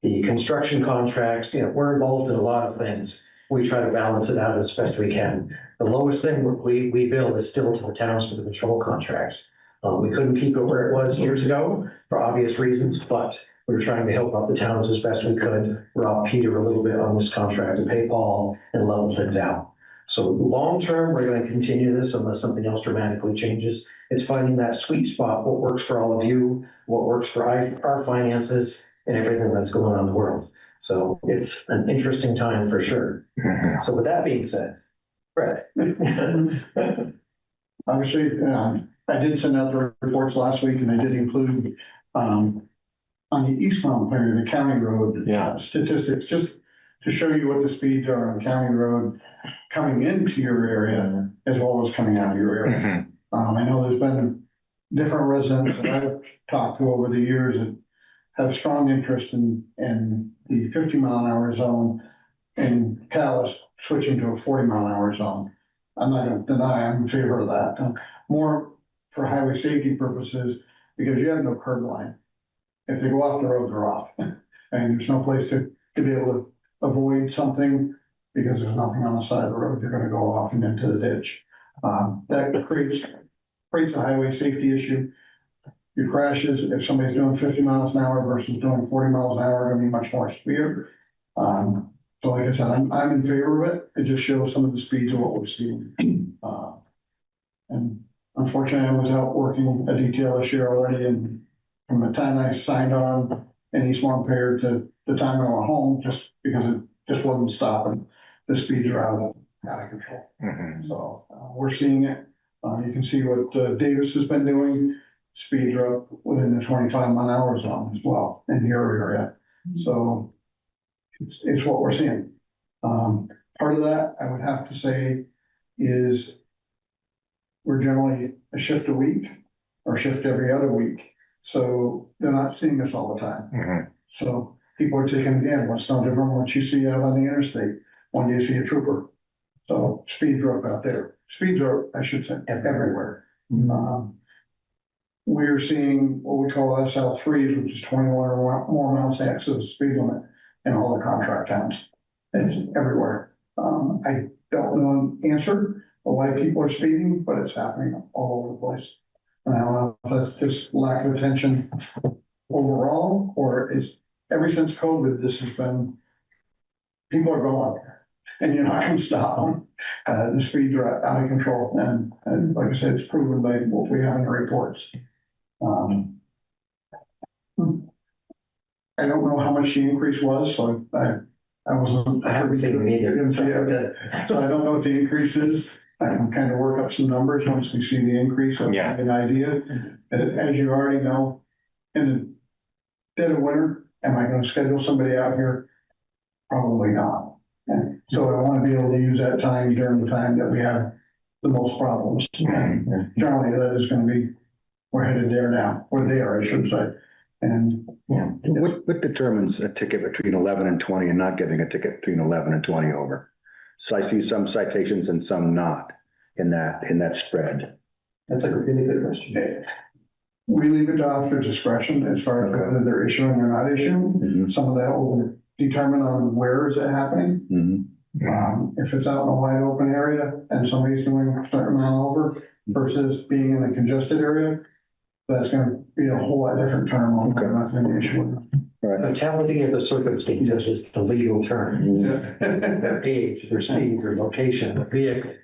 Speaker 8: the construction contracts. We're involved in a lot of things. We try to balance it out as best we can. The lowest thing we bill is still to the towns for the patrol contracts. We couldn't keep it where it was years ago for obvious reasons, but we were trying to help out the towns as best we could, rob Peter a little bit on this contract and pay Paul and level things out. So long-term, we're going to continue this unless something else dramatically changes. It's finding that sweet spot, what works for all of you, what works for our finances, and everything that's going on in the world. So it's an interesting time for sure. So with that being said, Brett.
Speaker 10: Obviously, I did send out the reports last week, and I did include on the eastbound part of the county road statistics, just to show you what the speeds are on county road coming into your area as well as coming out of your area. I know there's been different residents that I've talked to over the years that have strong interest in the 50-mile-an-hour zone in Calais switching to a 40-mile-an-hour zone. I'm not going to deny I'm in favor of that. More for highway safety purposes, because you have no curb line. If they go off the road, they're off. And there's no place to be able to avoid something because there's nothing on the side of the road. They're going to go off and into the ditch. That creates a highway safety issue. Your crashes, if somebody's doing 50 miles an hour versus doing 40 miles an hour, are going to be much more severe. So like I said, I'm in favor of it. It just shows some of the speeds of what we're seeing. And unfortunately, I was out working a detail this year already, and from the time I signed on in East Montpelier to the time I went home, just because it just wasn't stopping, the speeds are out of control. So we're seeing it. You can see what Davis has been doing. Speeds are up within the 25-mile-an-hour zone as well in your area. So it's what we're seeing. Part of that, I would have to say, is we're generally a shift a week or shift every other week. So they're not seeing us all the time. So people are taking, again, what's no different from what you see out on the interstate when you see a trooper. So speeds are up out there. Speeds are, I should say, everywhere. We're seeing what we call SL3s, which is 21 or more miles to exceed the speed limit in all the contract towns. It's everywhere. I don't know an answer of why people are speeding, but it's happening all over the place. And I don't know if that's just lack of attention overall, or is ever since COVID, this has been, people are going, and you're not going to stop them. The speeds are out of control. And like I said, it's proven by what we have in the reports. I don't know how much the increase was, so I wasn't.
Speaker 8: I haven't seen it either.
Speaker 10: So I don't know what the increase is. I can kind of work up some numbers once we see the increase. I'll have an idea. As you already know, in the dead of winter, am I going to schedule somebody out here? Probably not. And so I want to be able to use that time during the time that we have the most problems. And generally, that is going to be, we're headed there now, or there, I should say. And
Speaker 4: What determines a ticket between 11 and 20 and not getting a ticket between 11 and 20 over? So I see some citations and some not in that spread.
Speaker 8: That's a really good question.
Speaker 10: we leave it to officer's discretion as far as whether they're issuing or not issuing. Some of that will determine on where is it happening. If it's out in a wide open area and somebody's doing a certain amount over versus being in a congested area, that's going to be a whole lot different term on whether or not going to issue it.
Speaker 8: Totality of the circumstances is the legal term. Their age, their speed, their location, the vehicle.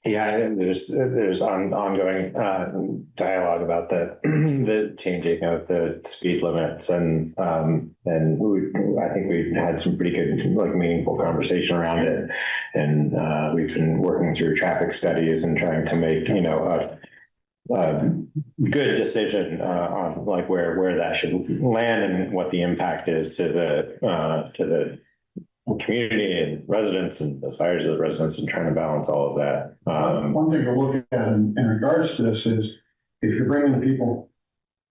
Speaker 1: Yeah, there's ongoing dialogue about the changing of the speed limits, and I think we've had some pretty good, meaningful conversation around it, and we've been working through traffic studies and trying to make good decision on like where that should land and what the impact is to the community and residents and desires of the residents, and trying to balance all of that.
Speaker 10: One thing to look at in regards to this is if you're bringing people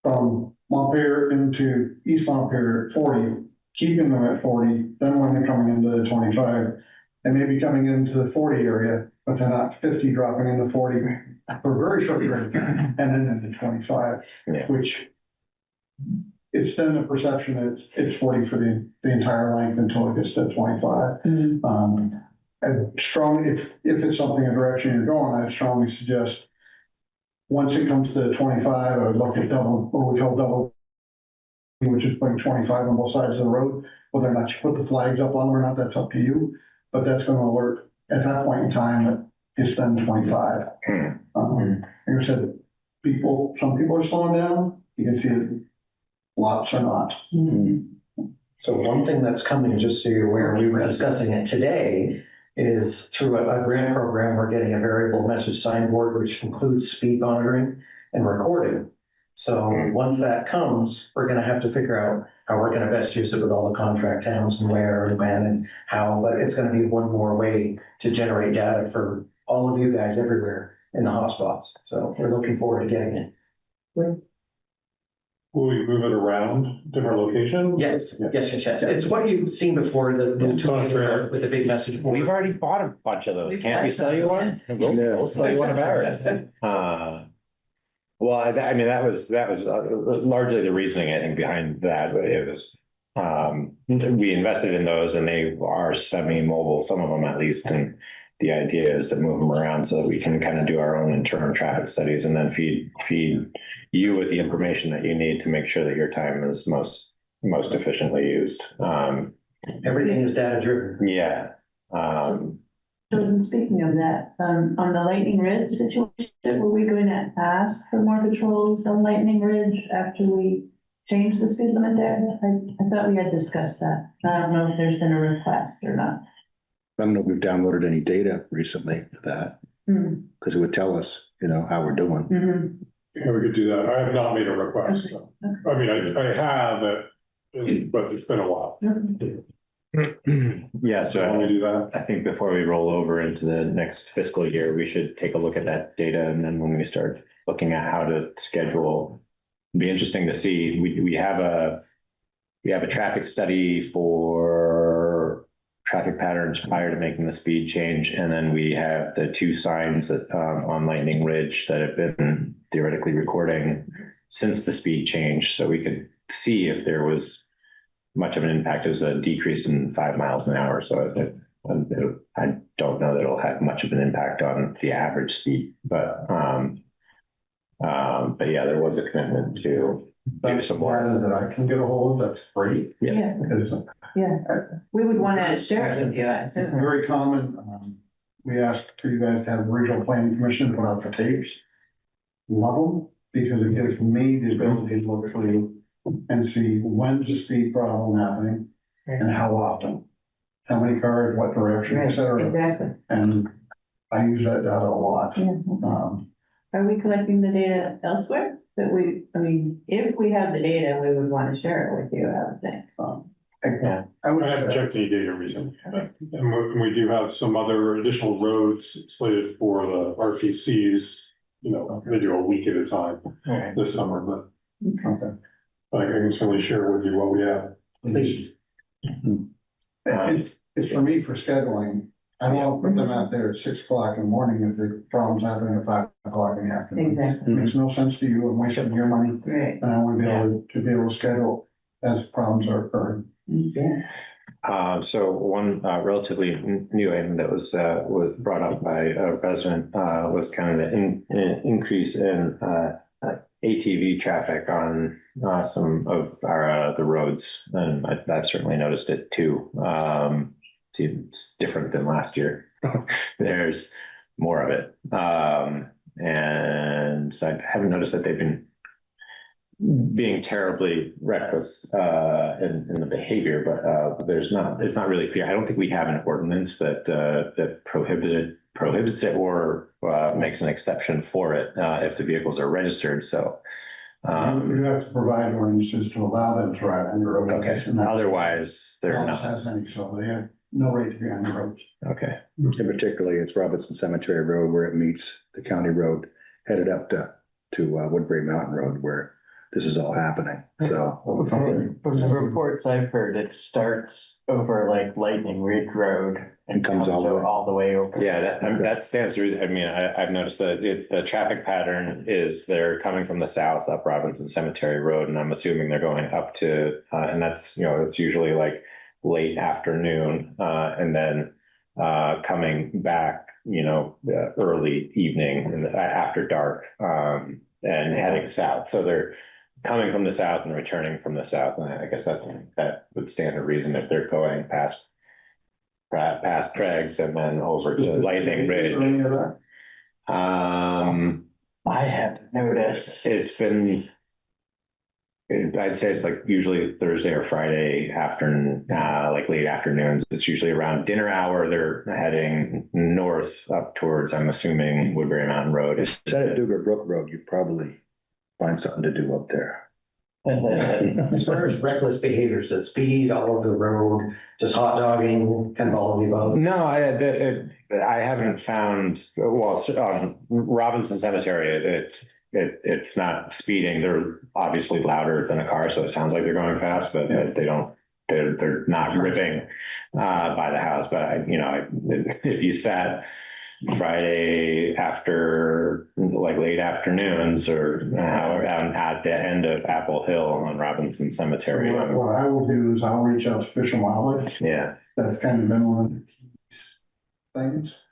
Speaker 10: from Montpelier into East Montpelier at 40, keeping them at 40, then when they're coming into the 25, they may be coming into the 40 area, but they're not 50 dropping into 40 for a very short period of time, and then into 25, which it's then the perception that it's 40 for the entire length until it gets to 25. And strongly, if it's something in the direction you're going, I'd strongly suggest once it comes to 25, I would look at double, what we call double, which is putting 25 on both sides of the road. Whether or not you put the flags up on them or not, that's up to you. But that's going to alert at that point in time that it's then 25. Like I said, some people are slowing down. You can see it, lots are not.
Speaker 8: So one thing that's coming, just so you're aware, we were discussing it today, is through a grant program, we're getting a variable message signboard, which includes speed monitoring and recording. So once that comes, we're gonna have to figure out how we're gonna best use it with all the contract towns and where and when and how, but it's gonna be one more way to generate data for all of you guys everywhere in the hotspots. So we're looking forward to getting it.
Speaker 3: Will we move it around different locations?
Speaker 8: Yes. It's what you've seen before, the tool with the big message board.
Speaker 1: We've already bought a bunch of those. Can't we sell you one? We'll sell you one of ours. Well, I mean, that was largely the reasoning, I think, behind that. It was, we invested in those and they are semi-mobile, some of them at least. And the idea is to move them around so that we can kind of do our own internal traffic studies and then feed you with the information that you need to make sure that your time is most efficiently used.
Speaker 8: Everything is data driven.
Speaker 1: Yeah.
Speaker 5: So speaking of that, on the Lightning Ridge situation, were we going to ask for more patrols on Lightning Ridge after we changed the speed limit there? I thought we had discussed that. I don't know if there's been a request or not.
Speaker 4: I don't know if we've downloaded any data recently for that, because it would tell us, how we're doing.
Speaker 3: Yeah, we could do that. I have not made a request. So. I mean, I have, but it's been a while.
Speaker 1: Yeah, so
Speaker 3: I want to do that.
Speaker 1: I think before we roll over into the next fiscal year, we should take a look at that data. And then when we start looking at how to schedule, it'd be interesting to see, we have a traffic study for traffic patterns prior to making the speed change. And then we have the two signs that on Lightning Ridge that have been theoretically recording since the speed change. So we could see if there was much of an impact. It was a decrease in 5 miles an hour. So I don't know that it'll have much of an impact on the average speed, but yeah, there was a commitment to do some more.
Speaker 10: That I can get a hold of, that's great.
Speaker 5: Yeah.
Speaker 10: Because
Speaker 5: We would want to share it with you, I
Speaker 10: it's
Speaker 5: assume.
Speaker 10: very common. We asked for you guys to have a regional planning commission put out the tapes. Love them because it gives me the ability to look through and see when's the speed problem happening and how often, how many cars, what direction, et cetera.
Speaker 5: Exactly.
Speaker 10: And I use that data a lot.
Speaker 5: Are we collecting the data elsewhere? If we have the data, we would want to share it with you, I would think.
Speaker 10: I would
Speaker 3: I haven't checked any data recently, and we do have some other additional roads slated for the RPCs. They do a week at a time this summer, but I can certainly share with you what we have.
Speaker 8: Please.
Speaker 10: It's for me for scheduling. I won't put them out there at 6 o'clock in the morning if the problem's happening at 5 o'clock in the afternoon.
Speaker 5: Exactly.
Speaker 10: It makes no sense to you. I'm wasting your money.
Speaker 5: Right.
Speaker 10: And I want to be able to schedule as problems are occurring.
Speaker 1: So one relatively new item that was brought up by a resident was kind of the increase in ATV traffic on some of the roads, and I've certainly noticed it too. Seems different than last year. There's more of it, and so I haven't noticed that they've been being terribly reckless in the behavior, but it's not really clear. I don't think we have an ordinance that prohibits it or makes an exception for it if the vehicles are registered, so.
Speaker 10: You have to provide ordinances to allow them to ride on your road.
Speaker 1: Okay, otherwise they're
Speaker 10: Dallas
Speaker 1: not,
Speaker 10: has any, so they have no right to be on the roads.
Speaker 1: okay.
Speaker 4: And particularly it's Robinson Cemetery Road where it meets the county road headed up to Woodbury Mountain Road where this is all happening, so.
Speaker 2: From the reports I've heard, it starts over like Lightning Ridge Road and
Speaker 4: Comes all the way.
Speaker 2: all the way over.
Speaker 1: Yeah, that stands to reason. I mean, I've noticed that the traffic pattern is they're coming from the south up Robinson Cemetery Road, and I'm assuming they're going up to, and that's, it's usually like late afternoon, and then coming back, early evening and after dark, and heading south. So they're coming from the south and returning from the south, and I guess that would stand to reason if they're going past Craig's and then over to Lightning Ridge.
Speaker 2: I haven't noticed.
Speaker 1: It's been, I'd say it's like usually Thursday or Friday afternoon, like late afternoons. It's usually around dinner hour. They're heading north up towards, I'm assuming, Woodbury Mountain Road.
Speaker 4: If you said at Dugar Brook Road, you'd probably find something to do up there.
Speaker 8: As far as reckless behaviors, the speed all over the road, just hot dogging, kind of all of the above.
Speaker 1: No, I haven't found, Robinson Cemetery, it's not speeding. They're obviously louder than a car, so it sounds like they're going fast, but they're not ripping by the house. But if you sat Friday after like late afternoons or at the end of Apple Hill on Robinson Cemetery.
Speaker 10: What I will do is I'll reach out to Fish and Wildlife.
Speaker 1: Yeah.
Speaker 10: That's kind of been one of the things.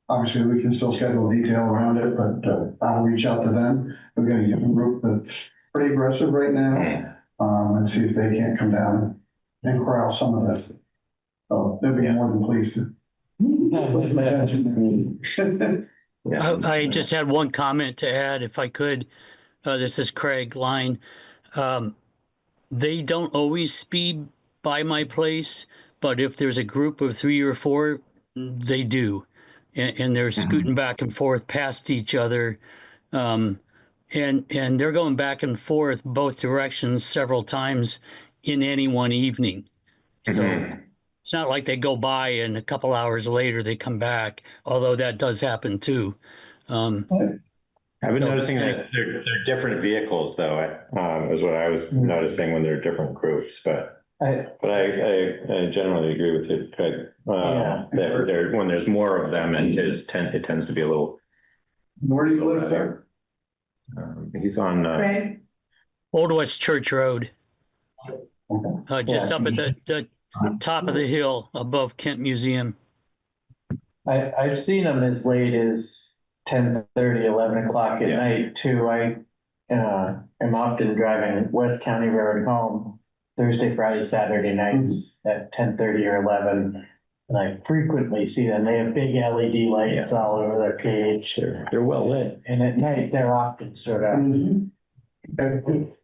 Speaker 10: Obviously, we can still schedule detail around it, but I'll reach out to them. We're going to get a group that's pretty aggressive right now, and see if they can't come down and corral some of this. So they'll be more than pleased to.
Speaker 6: I just had one comment to add, if I could. This is Craig Line. They don't always speed by my place, but if there's a group of 3 or 4, they do. And they're scooting back and forth past each other. And they're going back and forth both directions several times in any one evening. So it's not like they go by and a couple hours later they come back, although that does happen too.
Speaker 1: I've been noticing that they're different vehicles, though, is what I was noticing when they're different groups. But I generally agree with you, Craig. That when there's more of them, it tends to be a little.
Speaker 10: Where do you live there?
Speaker 1: He's on
Speaker 5: Craig?
Speaker 6: Old West Church Road, just up at the top of the hill above Kent Museum.
Speaker 2: I've seen them as late as 10:30, 11 o'clock at night too. I am often driving West County Road home Thursday, Friday, Saturday nights at 10:30 or 11. And I frequently see them. They have big LED lights all over their cage.
Speaker 1: They're well lit.
Speaker 2: And at night, they're often sort of.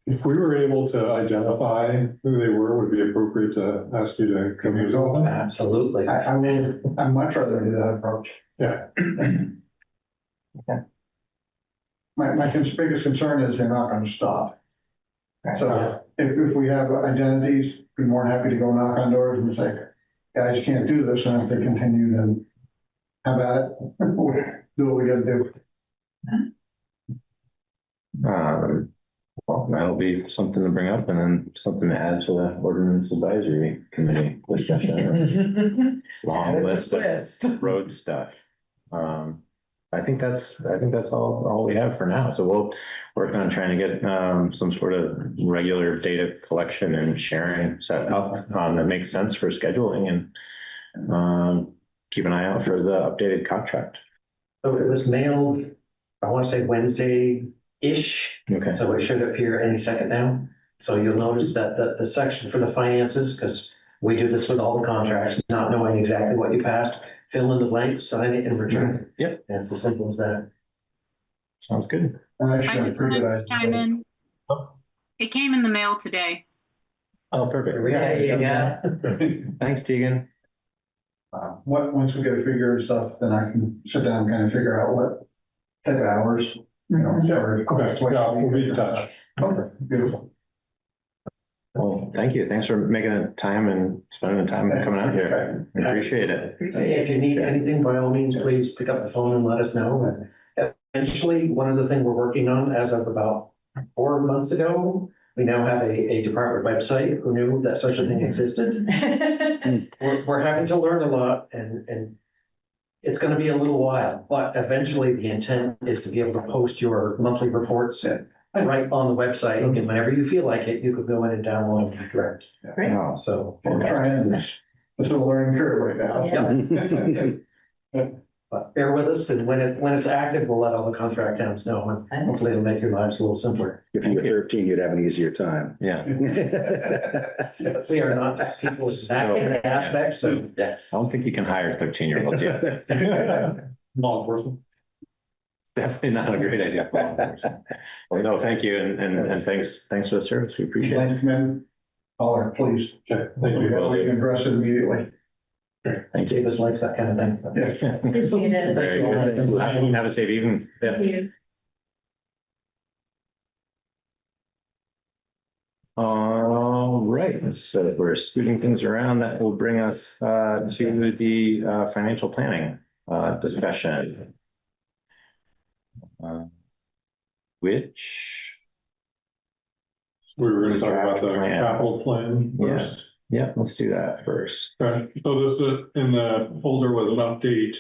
Speaker 3: If we were able to identify who they were, would it be appropriate to ask you to come use all of them?
Speaker 8: Absolutely.
Speaker 10: I'd much rather do that approach.
Speaker 3: Yeah.
Speaker 10: Okay. My biggest concern is they're not going to stop. So if we have identities, be more than happy to go knock on doors and say, guys can't do this, and if they continue, then have at it. Do what we got to do.
Speaker 1: Well, that'll be something to bring up and then something to add to the ordinance advisory committee discussion. Long list of road stuff. I think that's all we have for now. So we'll work on trying to get some sort of regular data collection and sharing set up that makes sense for scheduling, and keep an eye out for the updated contract.
Speaker 8: So it was mailed, I want to say Wednesday-ish.
Speaker 1: Okay.
Speaker 8: So it should appear any second now. So you'll notice that the section for the finances, because we do this with all the contracts, not knowing exactly what you passed, fill in the blanks, sign it, and return it.
Speaker 1: Yep.
Speaker 8: And it's as simple as that.
Speaker 1: Sounds good.
Speaker 9: I just wanted to chime in. It came in the mail today.
Speaker 1: Oh, perfect.
Speaker 8: There we are.
Speaker 2: Yeah.
Speaker 1: Thanks, Tegan.
Speaker 10: once we get a figure and stuff, then I can sit down and kind of figure out what type of hours, you know. for-
Speaker 3: Okay, yeah, we'll be in touch.
Speaker 10: Okay, beautiful.
Speaker 1: Well, thank you. Thanks for making the time and spending the time and coming out here. I appreciate it.
Speaker 8: If you need anything, by all means, please pick up the phone and let us know. And eventually, one of the things we're working on as of about 4 months ago, we now have a department website. Who knew that such a thing existed? We're having to learn a lot and it's gonna be a little while, but eventually the intent is to be able to post your monthly reports right on the website. And whenever you feel like it, you could go in and download them direct.
Speaker 5: Great.
Speaker 8: So.
Speaker 10: We're trying, it's a learning curve right now.
Speaker 8: But bear with us, and when it's active, we'll let all the contract towns know, and hopefully it'll make your lives a little simpler.
Speaker 4: If you were 13, you'd have an easier time.
Speaker 1: Yeah.
Speaker 8: We are not people with that aspect, so.
Speaker 1: I don't think you can hire 13-year-olds yet.
Speaker 3: Law enforcement.
Speaker 1: Definitely not a great idea. Well, no, thank you. And thanks for the service. We appreciate it.
Speaker 10: Thanks, man. Holler, please.
Speaker 3: Okay, thank you.
Speaker 10: We can address it immediately.
Speaker 1: Thank you.
Speaker 8: Davis likes that kind of thing.
Speaker 5: Appreciate it.
Speaker 1: Very good. Have a safe evening. Yeah.
Speaker 5: Thank you.
Speaker 1: All right, so we're scooting things around. That will bring us to the financial planning discussion. Which,
Speaker 3: We were gonna talk about the
Speaker 1: Plan.
Speaker 3: capital plan
Speaker 1: Yeah.
Speaker 3: first.
Speaker 1: yeah, let's do that first.
Speaker 3: Okay, so this, in the folder was an updated,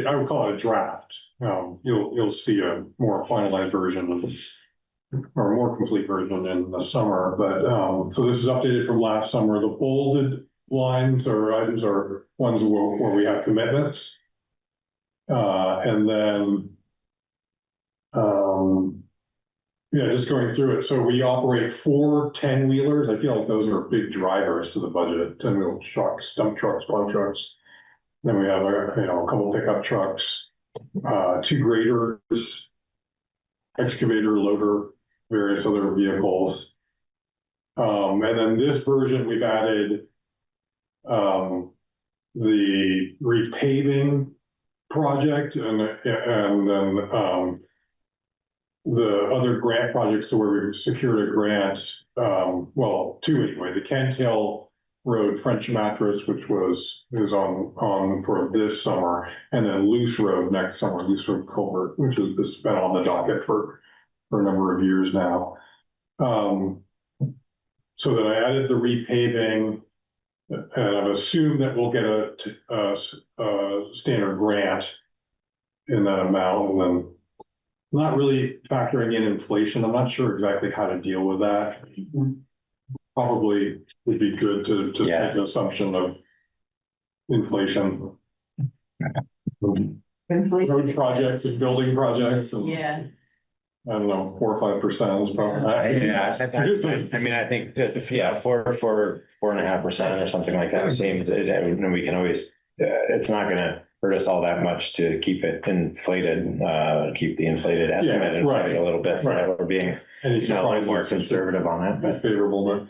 Speaker 3: I would call it a draft. You'll see a more finalized version or more complete version in the summer, but, so this is updated from last summer. The bolded lines or items are ones where we have commitments. And then, yeah, just going through it. So we operate 4 10-wheelers. I feel like those are big drivers to the budget. 10-wheel trucks, dump trucks, plow trucks. Then we have a couple pickup trucks, 2 graders, excavator, loader, various other vehicles. And then this version, we've added the repaving project and then the other grant projects where we've secured a grant, well, 2 anyway, the Kent Hill Road French Mattress, which is on for this summer, and then Loose Road next summer, Loose Road Culvert, which has been on the docket for a number of years now. So then I added the repaving, and I've assumed that we'll get a standard grant in that amount, and then not really factoring in inflation. I'm not sure exactly how to deal with that. Probably would be good to make an assumption of inflation. Road projects and building projects and
Speaker 5: Yeah.
Speaker 1: Uh,
Speaker 3: I don't know, 4 or 5% is probably.
Speaker 1: Yeah, I mean, I think that, yeah, 4.5% or something like that seems, and we can always, it's not gonna hurt us all that much to keep it inflated, keep the inflated estimate inflated a little bit, so that we're being a little more conservative on it, but
Speaker 3: Favorable, but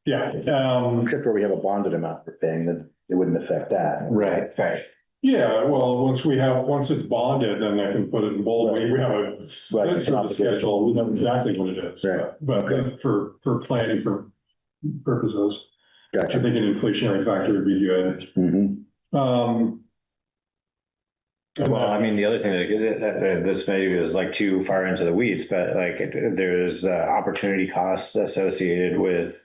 Speaker 3: yeah.
Speaker 4: Except where we have a bonded amount for paying, that it wouldn't affect that.
Speaker 1: Right.
Speaker 3: Yeah, well, once it's bonded, then I can put it in bold. We have a sort of schedule. We know exactly what it is.
Speaker 4: Right.
Speaker 3: But for planning for purposes, I
Speaker 4: Gotcha.
Speaker 3: think an inflationary factor would be good.
Speaker 4: Mhm.
Speaker 1: well, I mean, the other thing that this maybe is like too far into the weeds, but like there's opportunity costs associated with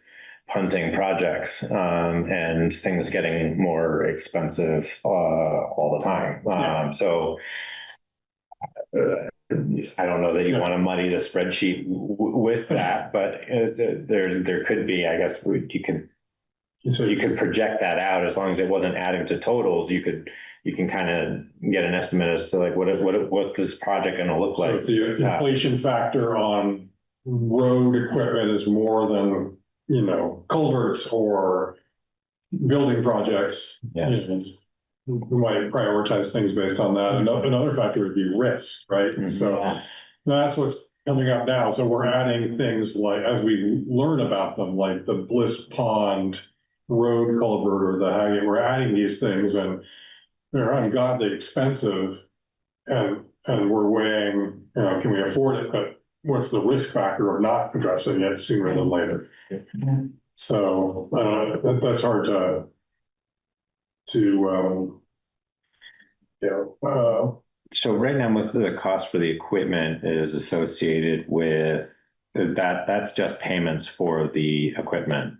Speaker 1: punting projects and things getting more expensive all the time. So I don't know that you want to muddy the spreadsheet with that, but there could be, I guess, you could project that out as long as it wasn't adding to totals. You can kind of get an estimate as to like what's this project going to look
Speaker 3: So
Speaker 1: like.
Speaker 3: if the inflation factor on road equipment is more than, culverts or building projects,
Speaker 1: Yeah.
Speaker 3: we might prioritize things based on that. Another factor would be risk, right? So that's what's coming up now. So we're adding things like, as we learn about them, like the Bliss Pond road culvert or the Haggett, we're adding these things and they're ungodly expensive. And we're weighing, you know, can we afford it, but what's the risk factor of not addressing it sooner than later? So, that's hard to,
Speaker 1: So right now, most of the cost for the equipment is associated with that. That's just payments for the equipment.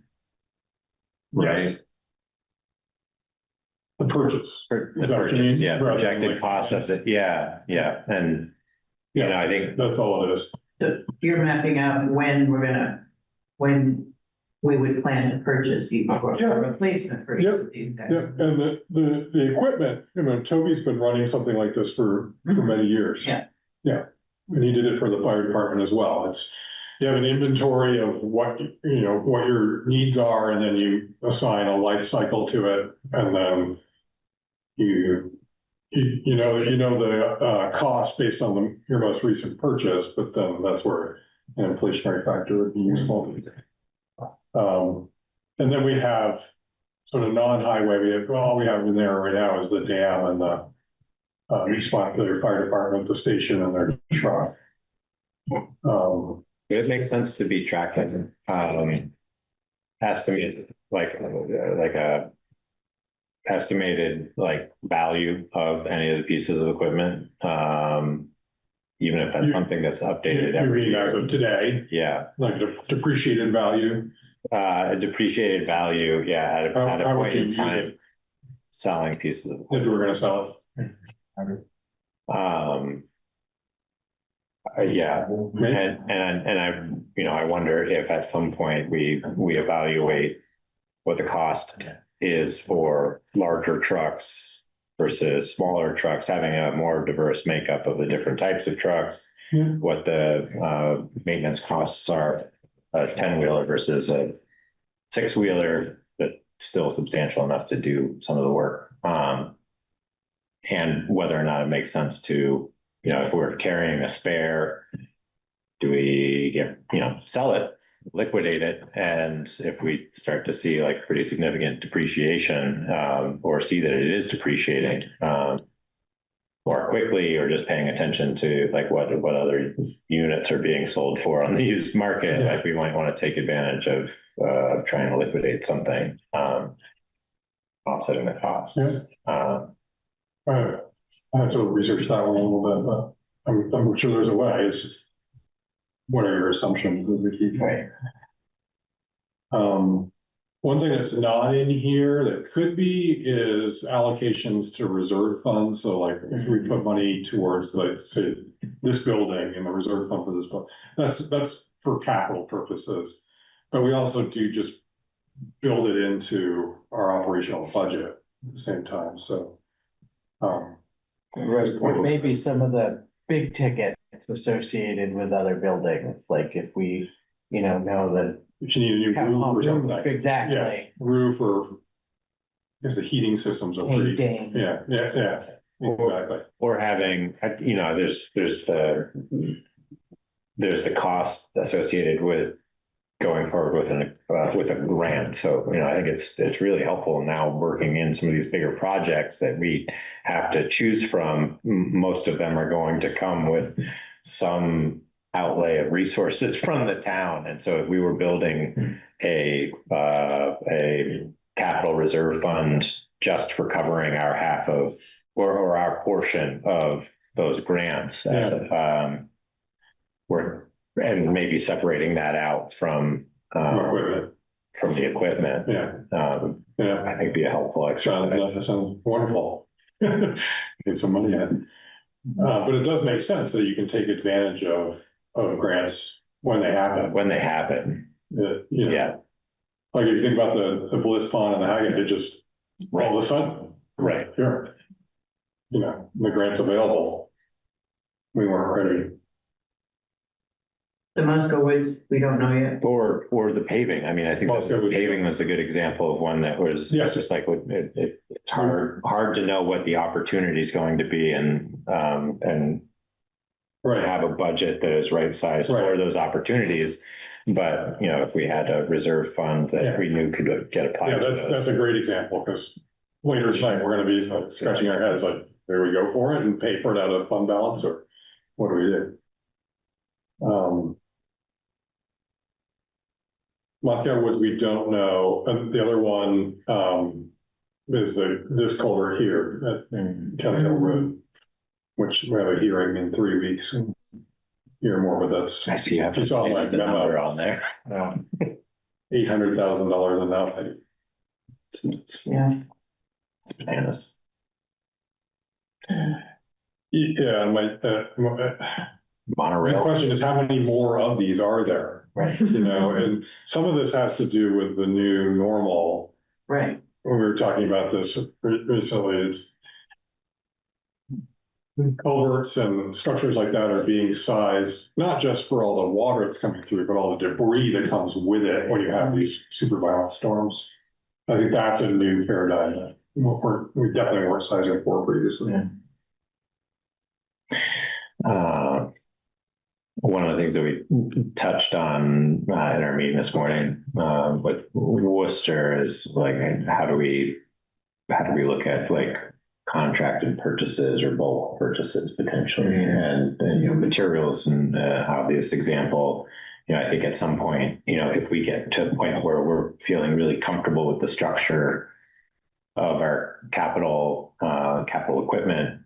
Speaker 1: Right?
Speaker 3: the purchase.
Speaker 1: The
Speaker 3: Is that what you
Speaker 1: purchase,
Speaker 3: mean?
Speaker 1: yeah,
Speaker 3: Rather than
Speaker 1: projected
Speaker 3: like
Speaker 1: cost of
Speaker 3: purchase.
Speaker 1: it, yeah, and, you know, I think,
Speaker 3: That's all it is.
Speaker 5: So you're mapping out when we would plan to purchase even for
Speaker 3: Yeah.
Speaker 5: a replacement for each of these guys.
Speaker 3: Yeah, and the equipment, you know, Toby's been running something like this for many years.
Speaker 5: Yeah.
Speaker 3: Yeah, and he did it for the fire department as well. It's, you have an inventory of what, you know, what your needs are, and then you assign a life cycle to it, and then you know the cost based on your most recent purchase, but then that's where an inflationary factor would be useful. And then we have sort of non-highway, all we have in there right now is the dam and the East Montpelier Fire Department, the station and their truck.
Speaker 1: it makes sense to be tracking, estimated, like a estimated like value of any of the pieces of equipment. Even if that's something that's updated every
Speaker 3: You mean as
Speaker 1: year.
Speaker 3: of today,
Speaker 1: Yeah,
Speaker 3: like depreciated value?
Speaker 1: a depreciated value, yeah, at a
Speaker 3: How would
Speaker 1: point
Speaker 3: you
Speaker 1: in
Speaker 3: use
Speaker 1: time,
Speaker 3: it
Speaker 1: selling pieces of,
Speaker 3: if we were gonna sell it?
Speaker 1: yeah, and I, you know, I wonder if at some point we evaluate what the cost is for larger trucks versus smaller trucks, having a more diverse makeup of the different types of trucks, what the maintenance costs are, a 10-wheeler versus a 6-wheeler, but still substantial enough to do some of the work. And whether or not it makes sense to, you know, if we're carrying a spare, do we sell it, liquidate it? And if we start to see like pretty significant depreciation, or see that it is depreciating, more quickly, or just paying attention to like what other units are being sold for on the used market, like we might want to take advantage of trying to liquidate something, offsetting the costs.
Speaker 3: I have to research that one a little bit, but I'm sure there's a way. It's just, what are your assumptions as the key point? One thing that's not in here that could be is allocations to reserve funds. So like if we put money towards, like, say, this building in the reserve fund for this building, that's for capital purposes. But we also do just build it into our operational budget at the same time, so.
Speaker 2: Maybe some of the big tickets associated with other buildings, like if we, know that.
Speaker 3: If you need a new roof or something.
Speaker 2: Exactly.
Speaker 3: Yeah, roof, or because the heating systems are pretty.
Speaker 2: Painting.
Speaker 3: Yeah, exactly.
Speaker 1: Or having, you know, there's the cost associated with going forward with a grant. So, you know, I think it's really helpful now working in some of these bigger projects that we have to choose from. Most of them are going to come with some outlay of resources from the town. And so if we were building a capital reserve fund just for covering our half of, or our portion of those grants, and maybe separating that out from the equipment. I think be a helpful exercise.
Speaker 3: That sounds wonderful. Get some money in. But it does make sense that you can take advantage of grants when they happen.
Speaker 1: Yeah.
Speaker 3: Like if you think about the Bliss Pond and the Haggett, it just all of a sudden,
Speaker 1: Right.
Speaker 3: Here, the grant's available. We weren't ready.
Speaker 5: The Musco Woods, we don't know yet.
Speaker 1: Or the paving. I mean, I think the paving was a good example of one that was just like it's hard to know what the opportunity is going to be, and have a budget that is right sized for those opportunities. But, you know, if we had a reserve fund that we knew could get applied
Speaker 3: Yeah,
Speaker 1: to
Speaker 3: that's
Speaker 1: those.
Speaker 3: a great example, because later tonight, we're gonna be like scratching our heads like, there we go for it and pay for it out of fund balance, or what do we do? Moscow Woods, we don't know, and the other one, is this culvert here at County Hill Road, which we have a hearing in 3 weeks and hear more, but that's.
Speaker 1: I see you have
Speaker 3: You saw my
Speaker 1: the number
Speaker 3: memo,
Speaker 1: on there.
Speaker 3: $800,000 an outlay.
Speaker 5: Yeah.
Speaker 1: It's bananas.
Speaker 3: Yeah, the
Speaker 1: Monorail.
Speaker 3: question is, how many more of these are there?
Speaker 5: Right.
Speaker 3: You know, and some of this has to do with the new normal.
Speaker 5: Right.
Speaker 3: When we were talking about this recently, it's culverts and structures like that are being sized, not just for all the water that's coming through, but all the debris that comes with it when you have these super violent storms. I think that's a new paradigm that we definitely weren't sizing for previously.
Speaker 1: One of the things that we touched on in our meeting this morning with Worcester is like, how do we look at like contracted purchases or bulk purchases potentially, and you know, materials, and obvious example. You know, I think at some point, you know, if we get to a point where we're feeling really comfortable with the structure of our capital equipment,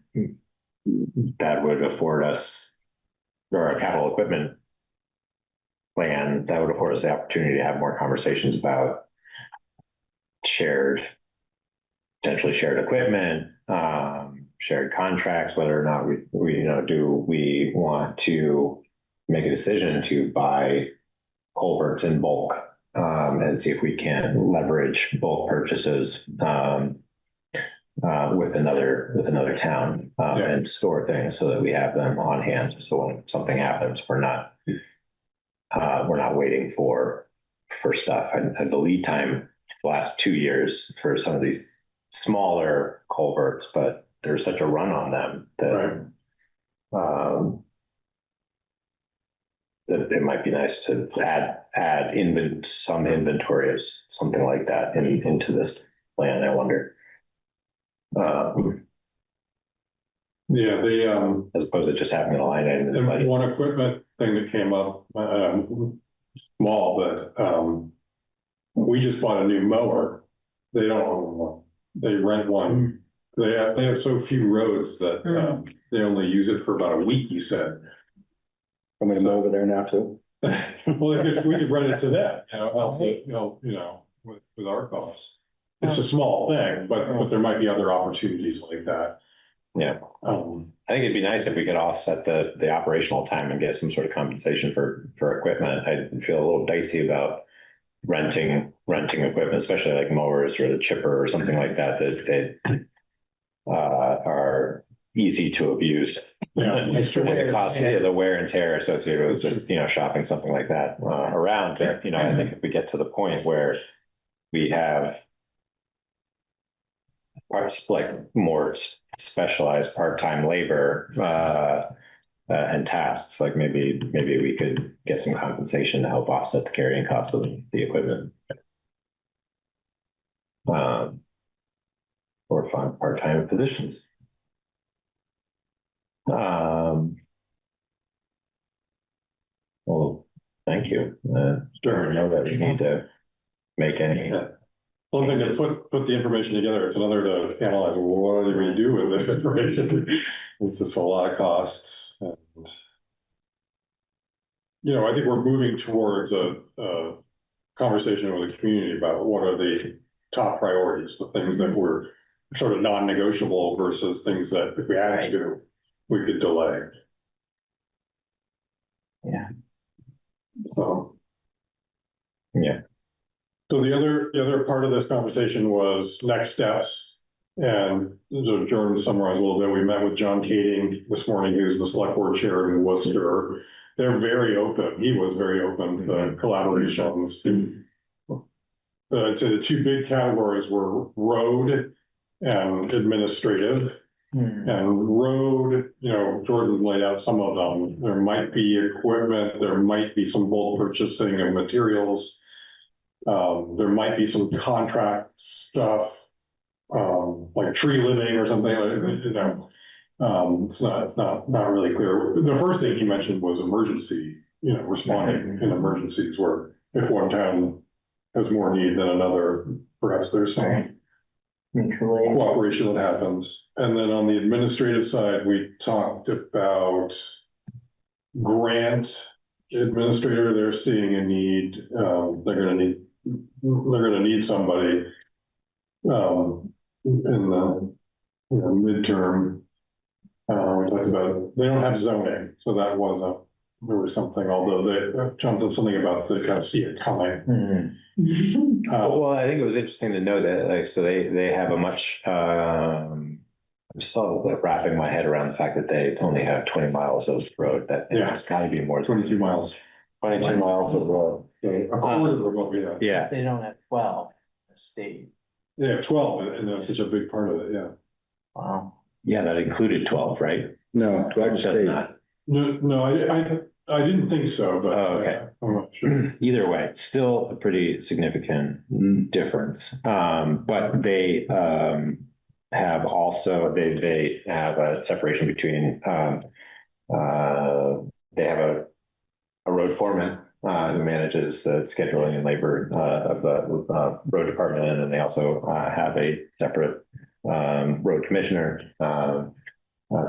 Speaker 1: that would afford us, or our capital equipment plan, that would afford us the opportunity to have more conversations about potentially shared equipment, shared contracts, whether or not we you know, do we want to make a decision to buy culverts in bulk, and see if we can leverage bulk purchases with another town, and store things so that we have them on hand. So when something happens, we're not waiting for stuff. And the lead time the last 2 years for some of these smaller culverts, but there's such a run on them that that it might be nice to add some inventory of something like that into this plan. I wonder.
Speaker 3: Yeah,
Speaker 1: As opposed to just having a line item in the budget.
Speaker 3: one equipment thing that came up, small, but we just bought a new mower. They don't own one. They rent one. They have so few roads that they only use it for about a week, you said.
Speaker 4: I'm gonna mow over there now too.
Speaker 3: Well, we could rent it to them, you know, help, with our costs. It's a small thing, but there might be other opportunities like that.
Speaker 1: Yeah. I think it'd be nice if we could offset the operational time and get some sort of compensation for equipment. I feel a little dicey about renting equipment, especially like mowers or the chipper or something like that are easy to abuse.
Speaker 3: Yeah,
Speaker 1: And the cost, the wear and tear associated with just, you know, shopping something like that around. But, you know, I think if we get to the point where we have like more specialized part-time labor and tasks, like maybe we could get some compensation to help offset the carrying costs of the equipment. Or find part-time positions. Well, thank you. Sure. I know that we need to make any.
Speaker 3: One thing to put the information together, it's another to analyze, well, what do we do with this information? It's just a lot of costs. And, you know, I think we're moving towards a conversation with the community about what are the top priorities, the things that were sort of non-negotiable versus things that if we had to do, we could delay.
Speaker 1: Yeah.
Speaker 3: So.
Speaker 1: Yeah.
Speaker 3: So the other part of this conversation was next steps. And so Jordan summarized a little bit. We met with John Kading this morning, who's the select board chair in Worcester. They're very open. He was very open to collaborations. The two big categories were road and administrative. And road, Jordan laid out some of them. There might be equipment, there might be some bulk purchasing of materials. There might be some contract stuff, like tree living or something, it's not really clear. The first thing he mentioned was emergency, responding in emergencies where if one town has more need than another, perhaps there's some
Speaker 2: Mutually.
Speaker 3: cooperation that happens. And then on the administrative side, we talked about grant administrator. They're seeing a need. They're gonna need somebody in the midterm. We talked about, they don't have zoning, so that wasn't really something, although they jumped on something about they kind of see it coming.
Speaker 1: Well, I think it was interesting to know that, like, so they have a much, I'm still wrapping my head around the fact that they only have 20 miles of road. That it's got to be more than
Speaker 3: 22 miles.
Speaker 1: 22 miles of road.
Speaker 3: A quarter of what we have.
Speaker 1: Yeah.
Speaker 2: They don't have 12, the state.
Speaker 3: They have 12, and that's such a big part of it, yeah.
Speaker 2: Wow.
Speaker 1: Yeah, that included 12, right?
Speaker 4: No, 12
Speaker 1: Does
Speaker 4: state.
Speaker 1: not.
Speaker 3: No, I didn't think so, but.
Speaker 1: Oh, okay.
Speaker 3: I'm not sure.
Speaker 1: Either way, it's still a pretty significant difference. But they have also, they have a separation between, they have a road foreman who manages the scheduling and labor of the road department, and then they also have a separate road commissioner.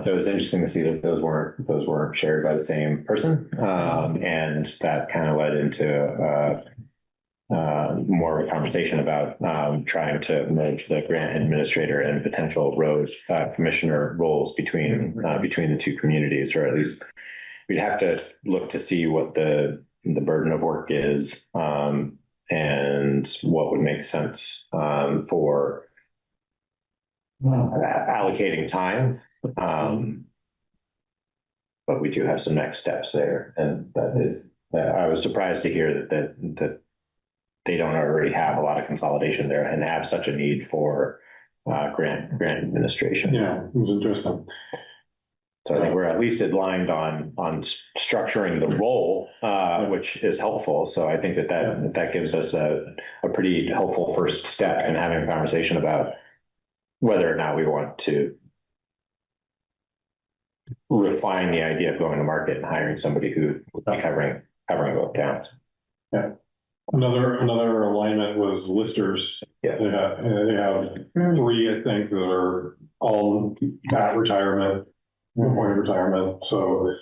Speaker 1: So it's interesting to see that those weren't shared by the same person, and that kind of led into more of a conversation about trying to merge the grant administrator and potential road commissioner roles between the two communities, or at least we'd have to look to see what the burden of work is, and what would make sense for allocating time. But we do have some next steps there, and that is, I was surprised to hear that they don't already have a lot of consolidation there and have such a need for grant administration.
Speaker 3: Yeah, it was interesting.
Speaker 1: So I think we're at least aligned on structuring the role, which is helpful. So I think that gives us a pretty helpful first step in having a conversation about whether or not we want to refine the idea of going to market and hiring somebody who would be covering both towns.
Speaker 3: Yeah. Another alignment was listers.
Speaker 1: Yeah.
Speaker 3: They have 3, I think, that are all at retirement, point of retirement. So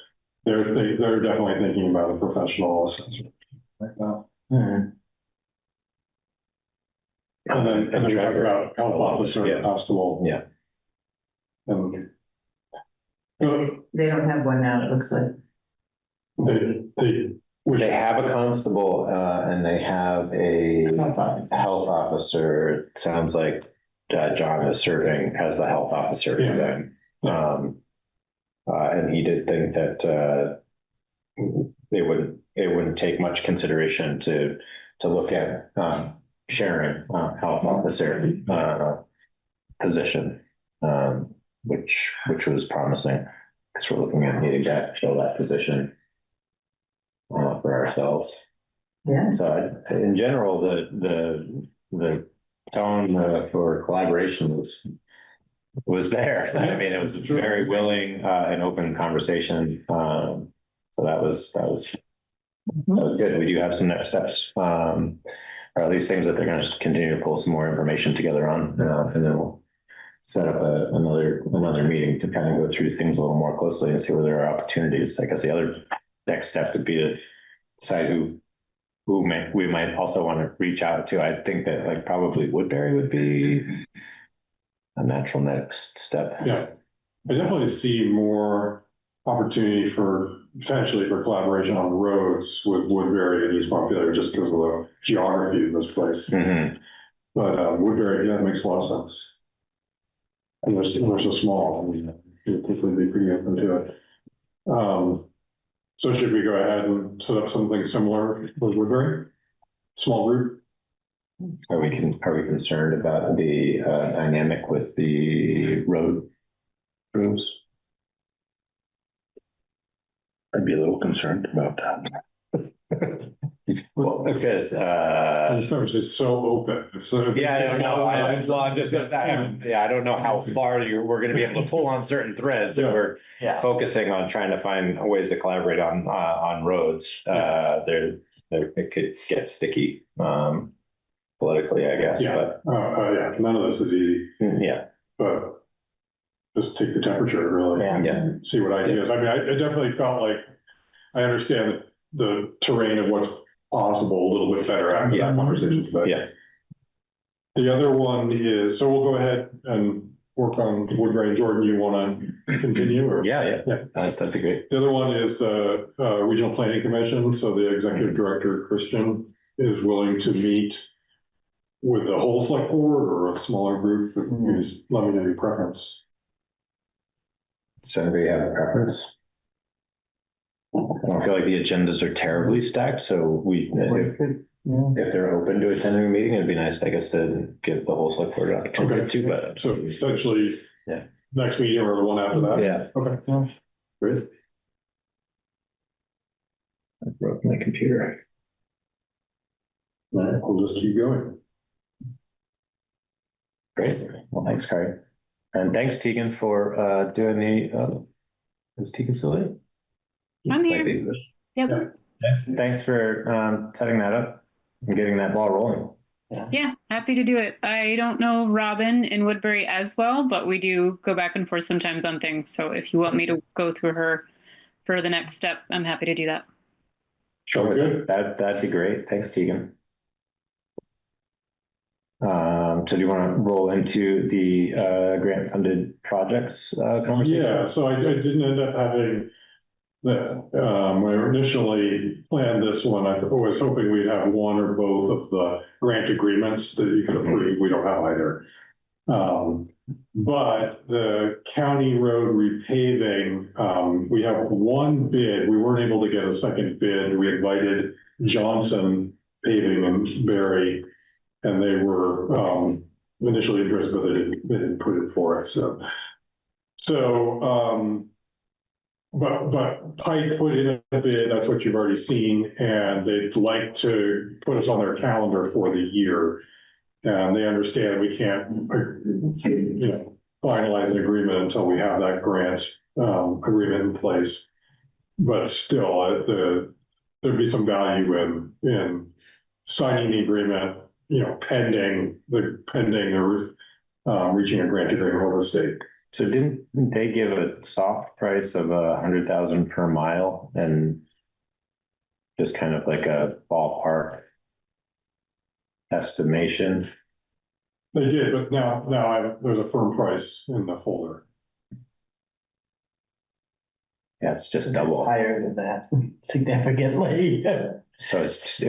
Speaker 3: they're definitely thinking about a professional assessment like that. And then we talked about health officer, constable.
Speaker 1: Yeah.
Speaker 3: And
Speaker 5: They don't have one now, it looks like.
Speaker 1: They have a constable, and they have a health officer. It sounds like John is serving as the health officer for them. And he did think that it wouldn't take much consideration to look at sharing health officer position, which was promising, because we're looking at needing to fill that position for ourselves.
Speaker 5: Yeah.
Speaker 1: So in general, the tone for collaboration was there. I mean, it was a very willing and open conversation. So that was good. We do have some next steps, or at least things that they're going to continue to pull some more information together on, and then we'll set up another meeting to kind of go through things a little more closely and see where there are opportunities. I guess the other next step would be to decide who we might also want to reach out to. I think that like probably Woodbury would be a natural next step.
Speaker 3: Yeah, I definitely see more opportunity potentially for collaboration on roads with Woodbury and East Montpelier, just because of the geography of this place.
Speaker 1: Mm-hmm.
Speaker 3: But Woodbury, yeah, it makes a lot of sense. And we're so small, I mean, you'd quickly be pretty open to it. So should we go ahead and set up something similar with Woodbury? Small group?
Speaker 1: Are we concerned about the dynamic with the road Bruce?
Speaker 4: I'd be a little concerned about that.
Speaker 1: Well, because,
Speaker 3: I just know it's just so open.
Speaker 1: yeah, I don't know. I'm just, I don't know how far we're gonna be able to pull on certain threads if we're
Speaker 2: Yeah.
Speaker 1: focusing on trying to find ways to collaborate on roads. It could get sticky, politically, I guess,
Speaker 3: Yeah.
Speaker 1: but,
Speaker 3: Yeah, none of this is easy,
Speaker 1: yeah,
Speaker 3: but just take the temperature, really.
Speaker 1: yeah.
Speaker 3: See what ideas. I mean, I definitely felt like I understand the terrain of what's possible a little bit better after that conversation, but.
Speaker 1: Yeah.
Speaker 3: The other one is, so we'll go ahead and work on Woodbury. Jordan, you want to continue or?
Speaker 1: Yeah.
Speaker 3: Yeah.
Speaker 1: That'd be great.
Speaker 3: The other one is the Regional Planning Commission. So the executive director, Christian, is willing to meet with the whole select board or a smaller group. Just let me know your preference.
Speaker 1: Does anybody have a preference? I don't feel like the agendas are terribly stacked, so if they're open to attending a meeting, it'd be nice, I guess, to give the whole select board an opportunity to, but.
Speaker 3: So potentially,
Speaker 1: Yeah.
Speaker 3: next meeting or the one after that?
Speaker 1: Yeah.
Speaker 3: Okay.
Speaker 1: Ruth? I broke my computer.
Speaker 3: All right, we'll just keep going.
Speaker 1: Great. Well, thanks, Kari. And thanks, Tegan, for doing the, is Tegan still there?
Speaker 11: I'm here. Yep.
Speaker 1: Thanks for setting that up and getting that ball rolling.
Speaker 11: Yeah, happy to do it. I don't know Robin in Woodbury as well, but we do go back and forth sometimes on things. So if you want me to go through her for the next step, I'm happy to do that.
Speaker 1: Sure, good. That'd be great. Thanks, Tegan. So do you want to roll into the grant funded projects conversation?
Speaker 3: Yeah, so I didn't end up having when I initially planned this one, I was hoping we'd have one or both of the grant agreements that you could approve. We don't have either. But the county road repaving, we have one bid. We weren't able to get a second bid. We invited Johnson Paving in Barry, and they were initially interested, but they didn't put it for us. But Pike put in a bid, that's what you've already seen, and they'd like to put us on their calendar for the year. And they understand we can't, finalize an agreement until we have that grant agreement in place. But still, there'd be some value in signing the agreement, pending reaching a grant agreement with the state.
Speaker 1: So didn't they give a soft price of 100,000 per mile and just kind of like a ballpark estimation?
Speaker 3: They did, but now there's a firm price in the folder.
Speaker 1: Yeah, it's just double.
Speaker 2: Higher than that, significantly.
Speaker 1: So it's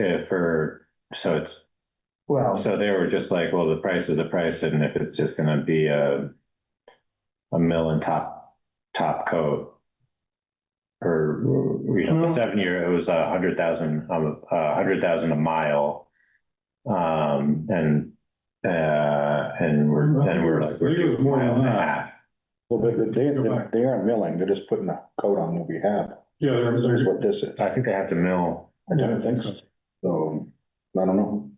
Speaker 2: Well,
Speaker 1: so they were just like, well, the price is the price, and if it's just going to be a mill and top coat, or the 7 year, it was 100,000 a mile, and we're like, we're doing a mile and a half.
Speaker 4: Well, but they aren't milling, they're just putting a coat on what we have.
Speaker 3: Yeah,
Speaker 4: Here's what this is.
Speaker 1: I think they have to mill.
Speaker 4: I don't think so. So, I don't know.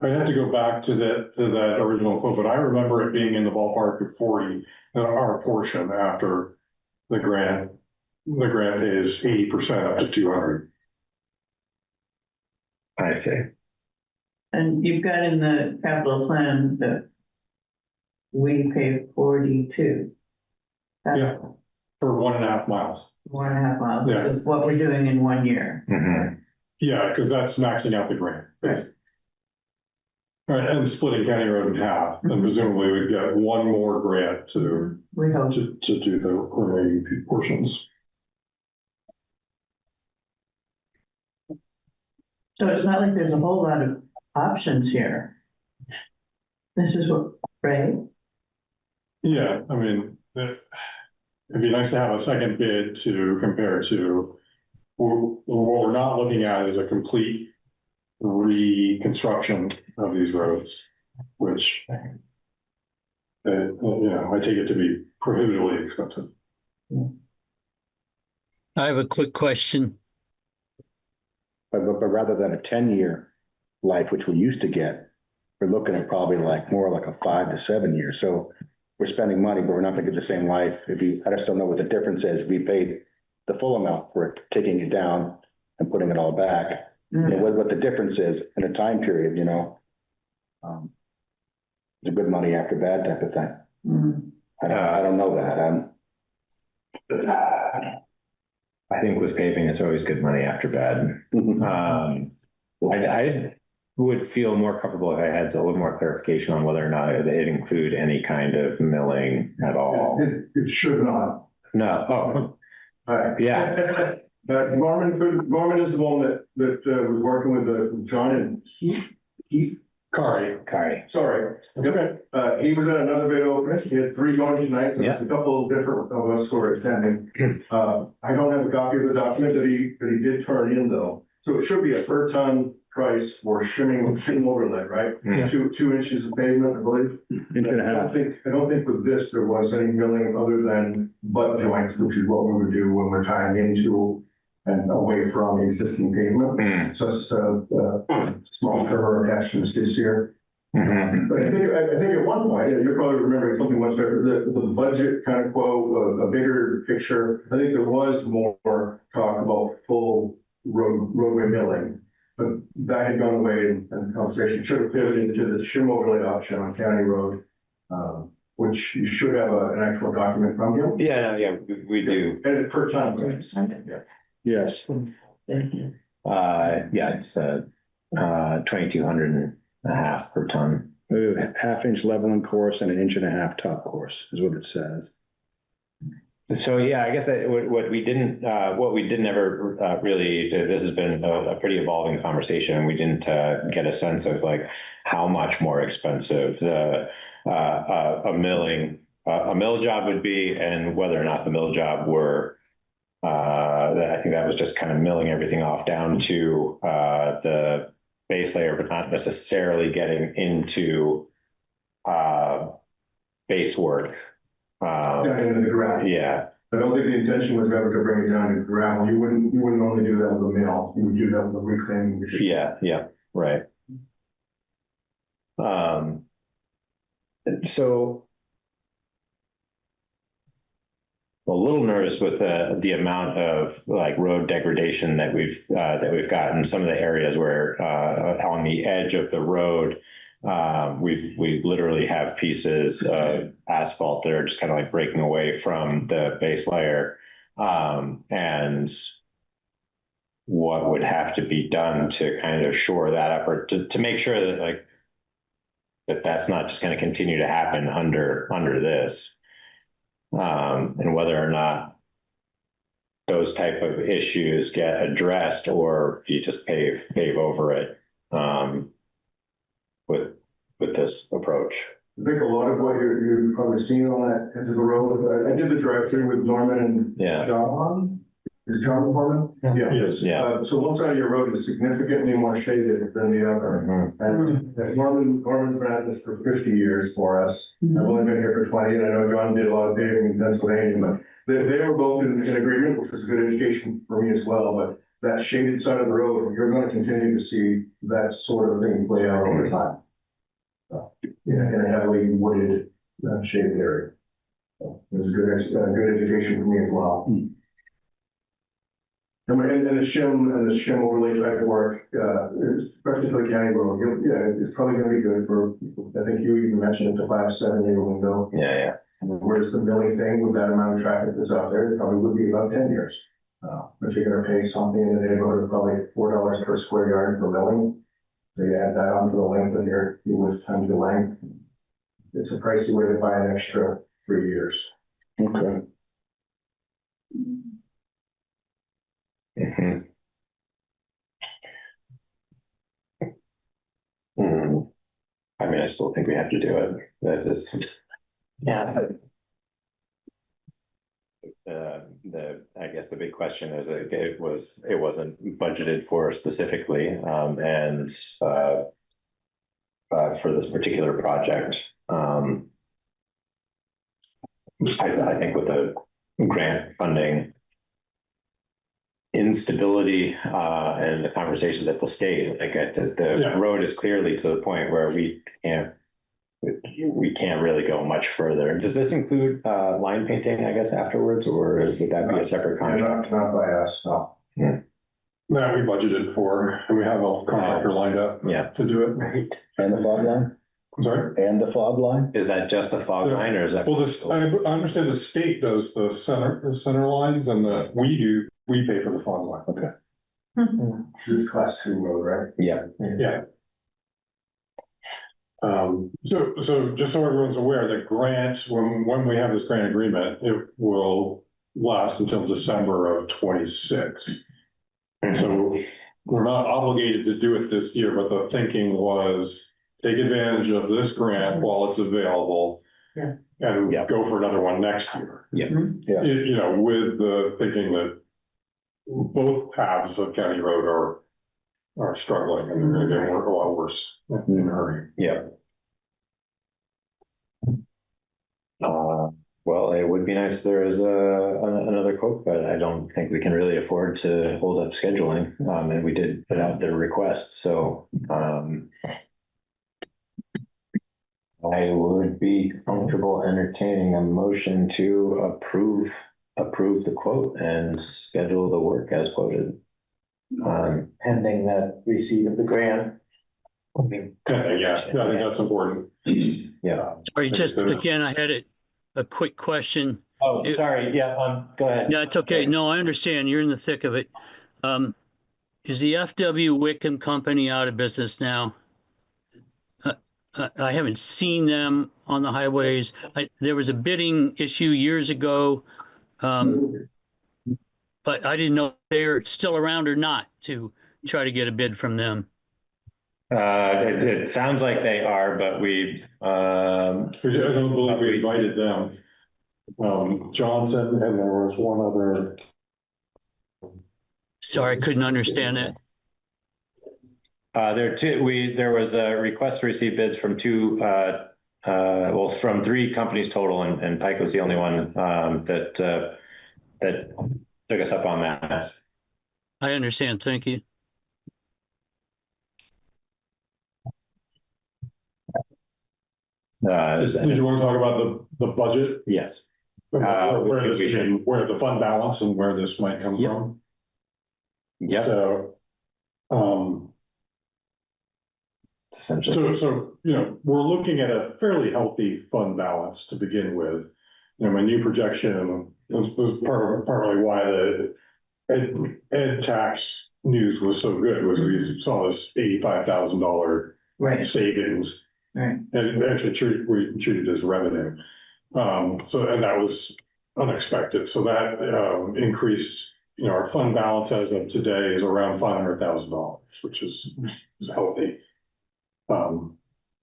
Speaker 3: I have to go back to that original quote, but I remember it being in the ballpark of 40, our portion after the grant is 80% up to 200.
Speaker 1: I see.
Speaker 5: And you've got in the capital plan that we pay 42. That's
Speaker 3: Yeah. For 1.5 miles.
Speaker 5: 1.5 miles,
Speaker 3: Yeah.
Speaker 5: is what we're doing in 1 year.
Speaker 1: Mm-hmm.
Speaker 3: Yeah, because that's maxing out the grant.
Speaker 5: Right.
Speaker 3: All right, and splitting County Road in half, and presumably we'd get one more grant to
Speaker 5: We hope.
Speaker 3: do the remaining portions.
Speaker 5: So it's not like there's a whole lot of options here. This is what, right?
Speaker 3: Yeah, I mean, it'd be nice to have a second bid to compare to. What we're not looking at is a complete reconstruction of these roads, which I take it to be prohibitively expensive.
Speaker 6: I have a quick question.
Speaker 4: But rather than a 10-year life, which we used to get, we're looking at probably more like a 5 to 7 years. So we're spending money, but we're not gonna get the same life. I just don't know what the difference is. If we paid the full amount for it, taking it down and putting it all back. What the difference is in a time period, it's a good money after bad type of thing. I don't know that.
Speaker 1: I think with paving, it's always good money after bad. I would feel more comfortable if I had a little more clarification on whether or not it include any kind of milling at all.
Speaker 10: It should not.
Speaker 1: No. Oh, yeah.
Speaker 10: Norman is the one that was working with John and Keith.
Speaker 3: Kari.
Speaker 10: Sorry. Okay. He was at another bid opening. He had 3 going tonight, so there's a couple of different of us who are attending. I don't have a copy of the document that he did turn in though. So it should be a per ton price for shim overlay, right?
Speaker 1: Yeah.
Speaker 10: 2 inches of pavement, I believe.
Speaker 4: Inch and a half.
Speaker 10: I don't think with this there was any milling other than butt joints, which is what we would do when we're tying into and away from existing pavement. So it's a small trimmer attached to the skid steer. But I think at one point, you're probably remembering something much better, the budget kind of quote, a bigger picture. I think there was more talk about full roadway milling, but that had gone away and the conversation should have pivoted into the shim overlay option on County Road, which you should have an actual document from him.
Speaker 1: Yeah, we do.
Speaker 10: And it's per ton price.
Speaker 4: Yes.
Speaker 1: It's 2,200 and a half per ton.
Speaker 4: Half-inch leveling course and an 1.5 inch top course is what it says.
Speaker 1: So, I guess what we didn't ever really, this has been a pretty evolving conversation, and we didn't get a sense of how much more expensive a mill job would be, and whether or not the mill job were, I think that was just kind of milling everything off down to the base layer, but not necessarily getting into base work.
Speaker 10: Down into the ground.
Speaker 1: Yeah.
Speaker 10: I don't think the intention was ever to bring it down to the ground. You wouldn't only do that with a mill. You would do that with a reclaiming machine.
Speaker 1: Yeah, right. So a little nervous with the amount of road degradation that we've got in some of the areas where on the edge of the road, we literally have pieces of asphalt that are just kind of breaking away from the base layer, and what would have to be done to kind of shore that up, or to make sure that that's not just going to continue to happen under this, and whether or not those type of issues get addressed, or you just pave over it with this approach.
Speaker 10: I think a lot of what you've probably seen on that edge of the road. I did the drive-through with Norman and John. Is John Norman?
Speaker 3: Yes.
Speaker 10: So one side of your road is significantly more shaded than the other. And Norman's been at this for 50 years for us. I've only been here for 20, and I know John did a lot of paving in Pennsylvania, but they were both in agreement, which was good education for me as well. But that shaded side of the road, you're going to continue to see that sort of thing play out over time. In a heavily wooded, shaded area. So it was a good education for me as well. And the shim overlay type of work, especially for the county road, it's probably going to be good for, I think you even mentioned it, to 5-7 year window.
Speaker 1: Yeah.
Speaker 10: Whereas the milling thing with that amount of traffic that's out there, it probably would be about 10 years. But you're going to pay something in the neighborhood of probably $4 per square yard for milling. So you add that onto the length of your list times the length. It's a pricey way to buy an extra 3 years.
Speaker 4: Okay.
Speaker 1: I mean, I still think we have to do it. That is, I guess the big question is it wasn't budgeted for specifically, and for this particular project. I think with the grant funding instability and the conversations at the state, like the
Speaker 3: Yeah.
Speaker 1: road is clearly to the point where we can't really go much further. Does this include line painting, I guess, afterwards, or would that be a separate contract?
Speaker 4: Not by us, no.
Speaker 3: That we budgeted for, and we have a contractor lined up
Speaker 1: Yeah.
Speaker 3: to do it.
Speaker 2: Right.
Speaker 4: And the fog line?
Speaker 3: I'm sorry?
Speaker 4: And the fog line?
Speaker 1: Is that just the fog
Speaker 3: Yeah.
Speaker 1: line, or is that?
Speaker 3: Well, I understand the state does the center lines, and we pay for the fog line.
Speaker 4: Okay. This class 2 road, right?
Speaker 1: Yeah.
Speaker 3: Yeah. So just so everyone's aware, the grant, when we have this grant agreement, it will last until December of 26. So we're not obligated to do it this year, but the thinking was take advantage of this grant while it's available.
Speaker 2: Yeah.
Speaker 3: And
Speaker 1: Yeah.
Speaker 3: go for another one next year.
Speaker 1: Yeah.
Speaker 4: Yeah.
Speaker 3: You know, with the thinking that both halves of County Road are struggling and they're gonna get a lot worse in a hurry.
Speaker 1: Yeah. Well, it would be nice if there is another quote, but I don't think we can really afford to hold up scheduling. And we did put out the request, so I would be comfortable entertaining a motion to approve the quote and schedule the work as quoted.
Speaker 2: Pending the receipt of the grant.
Speaker 3: Yeah, I think that's important.
Speaker 1: Yeah.
Speaker 6: Sorry, just again, I had a quick question.
Speaker 2: Oh, sorry, yeah, go ahead.
Speaker 6: Yeah, it's okay. No, I understand. You're in the thick of it. Is the FW Wickham company out of business now? I haven't seen them on the highways. There was a bidding issue years ago, but I didn't know if they're still around or not to try to get a bid from them.
Speaker 1: It sounds like they are, but
Speaker 3: I don't believe we invited them. Johnson, and there was one other.
Speaker 6: Sorry, I couldn't understand that.
Speaker 1: There was a request to receive bids from from 3 companies total, and Pike was the only one that took us up on that.
Speaker 6: I understand. Thank you.
Speaker 3: Did you want to talk about the budget?
Speaker 1: Yes.
Speaker 3: Where the fund balance and where this might come from?
Speaker 1: Yep.
Speaker 3: So,
Speaker 1: essentially.
Speaker 3: So, you know, we're looking at a fairly healthy fund balance to begin with. You know, my new projection was partly why the ed tax news was so good, was we saw this $85,000
Speaker 2: Right,
Speaker 3: savings.
Speaker 2: right.
Speaker 3: And actually we treated as revenue. So, and that was unexpected. So that increased, you know, our fund balance as of today is around $500,000, which is healthy. Of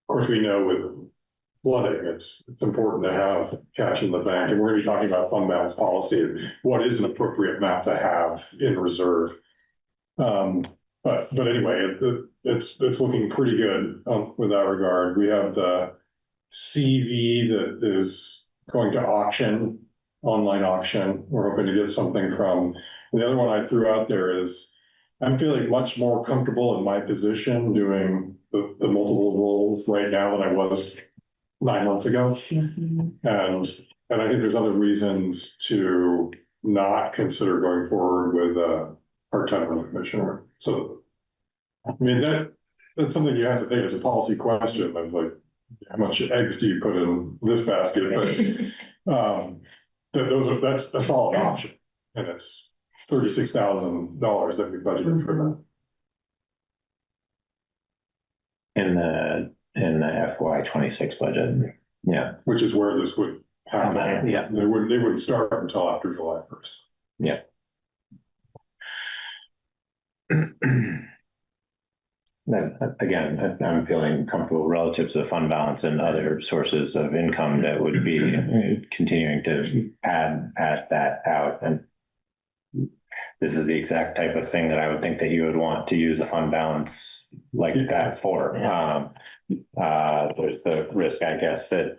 Speaker 3: course, we know with flooding, it's important to have cash in the bank, and we're gonna be talking about fund balance policy and what is an appropriate amount to have in reserve. But anyway, it's looking pretty good with that regard. We have the CV that is going to auction, online auction. We're hoping to get something from. The other one I threw out there is I'm feeling much more comfortable in my position doing the multiple roles right now than I was 9 months ago. And I think there's other reasons to not consider going forward with a part-time road commissioner. So, I mean, that's something you have to think as a policy question of like, how much eggs do you put in this basket? But that's a solid option, and it's $36,000 that we budgeted for that.
Speaker 1: In the FY 26 budget. Yeah.
Speaker 3: Which is where this would happen.
Speaker 1: Yeah.
Speaker 3: They wouldn't start until after July 1st.
Speaker 1: Yeah. Again, I'm feeling comfortable relative to the fund balance and other sources of income that would be continuing to pad that out. And this is the exact type of thing that I would think that you would want to use a fund balance like that for. There's the risk, I guess, that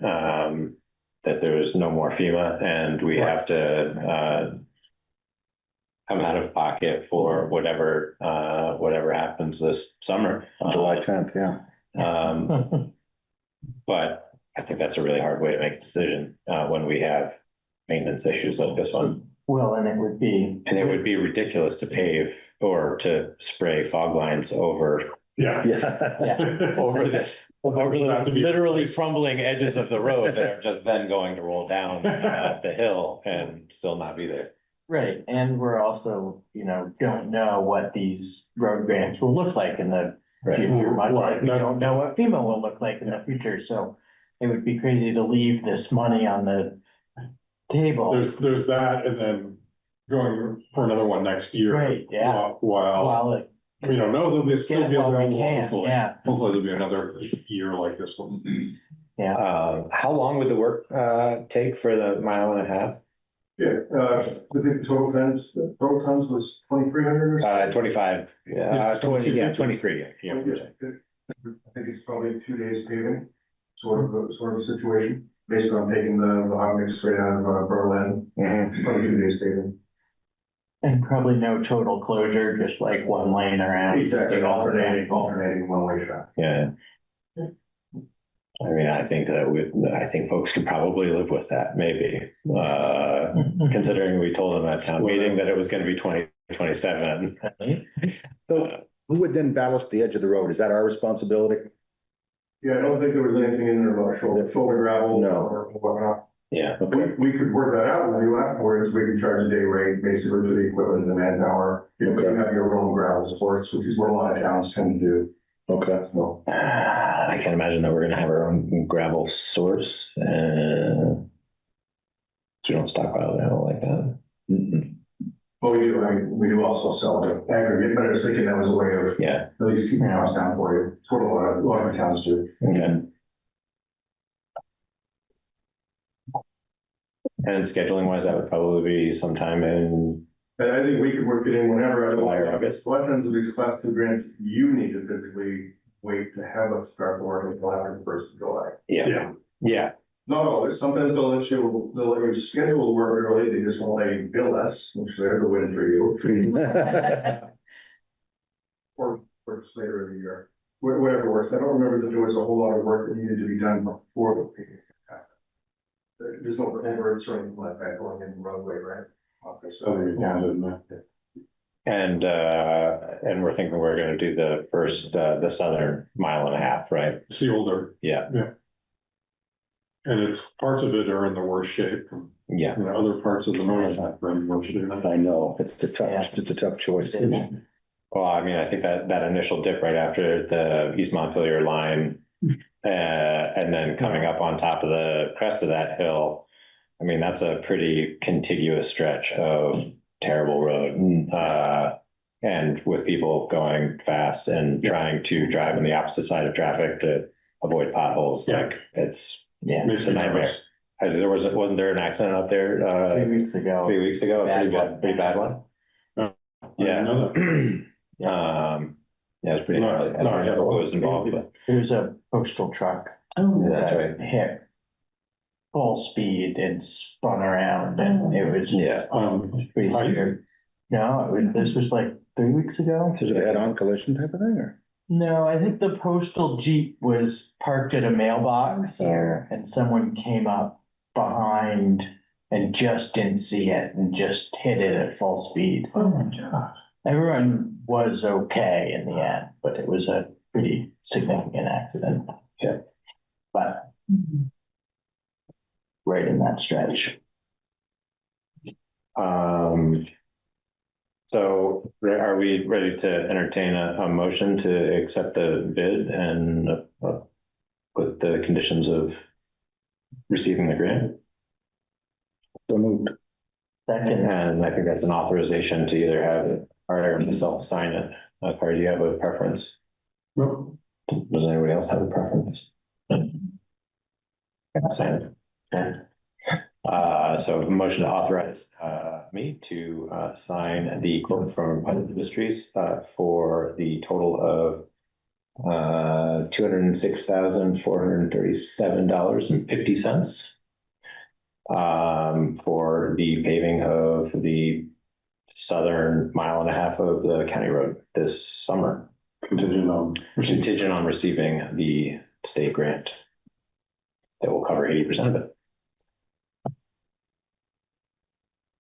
Speaker 1: that there's no more FEMA and we have to, come out of pocket for whatever happens this summer.
Speaker 4: July 10th, yeah.
Speaker 1: But I think that's a really hard way to make a decision, when we have maintenance issues like this one.
Speaker 2: Well, and it would be,
Speaker 1: ridiculous to pave or to spray fog lines over
Speaker 3: Yeah.
Speaker 2: yeah,
Speaker 1: over the literally crumbling edges of the road that are just then going to roll down the hill and still not be there.
Speaker 2: right, and we're also, don't know what these road grants will look like in the future, much like we don't know what FEMA will look like in the future, so it would be crazy to leave this money on the table.
Speaker 3: There's that, and then going for another one next year.
Speaker 2: Right, yeah.
Speaker 3: While
Speaker 2: While it,
Speaker 3: we don't know, there'll still be a
Speaker 2: while we
Speaker 3: little,
Speaker 2: can,
Speaker 3: hopefully,
Speaker 2: yeah,
Speaker 3: hopefully there'll be another year like this one.
Speaker 2: yeah.
Speaker 1: How long would the work take for the 1.5 miles?
Speaker 10: Yeah, I think total tons was 2,300 or
Speaker 1: 25, 23, yeah.
Speaker 10: I think it's probably 2 days paving, sort of a situation, based on taking the hot mix straight out of Berlin. It's probably 2 days paving.
Speaker 2: And probably no total closure, just like one lane around.
Speaker 10: Exactly, alternating one-way traffic.
Speaker 1: Yeah. I mean, I think I think folks could probably live with that, maybe, considering we told them at town meeting that it was going to be 2027.
Speaker 4: So who would then ballast the edge of the road? Is that our responsibility?
Speaker 10: Yeah, I don't think there was anything in there about shoulder gravel.
Speaker 4: No.
Speaker 10: Or whatnot.
Speaker 1: Yeah.
Speaker 10: We could work that out with you afterwards. We could charge a day rate basically for the equipment and the manpower. You can have your own gravel sports, which is what a lot of towns tend to do.
Speaker 4: Okay.
Speaker 10: So,
Speaker 1: I can't imagine that we're going to have our own gravel source. So we don't stockpile gravel like that.
Speaker 10: but we do also sell the aggregate, but I was thinking that was a way of
Speaker 1: Yeah.
Speaker 10: at least keeping costs down for you. It's what a lot of towns do.
Speaker 1: Okay. And scheduling wise, that would probably be sometime in
Speaker 10: And I think we could work it in whenever.
Speaker 1: July or August.
Speaker 10: A lot of times with these class 2 grants, you need to physically wait to have us start work until after the 1st of July.
Speaker 1: Yeah.
Speaker 10: Not always, sometimes they'll let you schedule the work early, they just won't let you bill us, which they're the win for you. Or later in the year, whatever works. I don't remember that there was a whole lot of work that needed to be done before the paving happened. There's no overage or anything like that going in the roadway, right? Okay, so.
Speaker 1: And we're thinking we're going to do the first, the southern 1.5 miles, right?
Speaker 3: It's the older,
Speaker 1: Yeah.
Speaker 3: and it's, parts of it are in the worst shape.
Speaker 1: Yeah.
Speaker 3: And other parts of the north are in worse shape.
Speaker 4: I know, it's a tough choice.
Speaker 1: Well, I mean, I think that initial dip right after the East Montpelier line, and then coming up on top of the crest of that hill, I mean, that's a pretty contiguous stretch of terrible road. And with people going fast and trying to drive on the opposite side of traffic to avoid potholes, like it's a nightmare. Wasn't there an accident up there
Speaker 2: 3 weeks ago.
Speaker 1: 3 weeks ago? A pretty bad one.
Speaker 3: Yeah.
Speaker 1: Yeah, it was pretty gnarly. I don't know what was involved, but
Speaker 2: There's a postal truck.
Speaker 1: that's right.
Speaker 2: Hit full speed and spun around, and it was.
Speaker 1: Yeah.
Speaker 2: Pretty weird. No, this was like 3 weeks ago.
Speaker 4: Is it a head-on collision type of thing, or?
Speaker 2: No, I think the postal Jeep was parked at a mailbox there, and someone came up behind and just didn't see it and just hit it at full speed.
Speaker 10: Oh my God.
Speaker 2: Everyone was okay in the end, but it was a pretty significant accident.
Speaker 1: Yeah.
Speaker 2: But right in that stretch.
Speaker 1: So are we ready to entertain a motion to accept the bid and put the conditions of receiving the grant?
Speaker 4: So moved.
Speaker 2: Second,
Speaker 1: And I think that's an authorization to either have Carter or myself sign it. Carter, do you have a preference?
Speaker 3: No.
Speaker 1: Does anybody else have a preference? Sign it. Okay. So a motion to authorize me to sign the quote from Pilot Industries for the total of $206,437.50 for the paving of the southern 1.5 miles of the county road this summer, contingent on receiving the state grant that will cover 80% of it.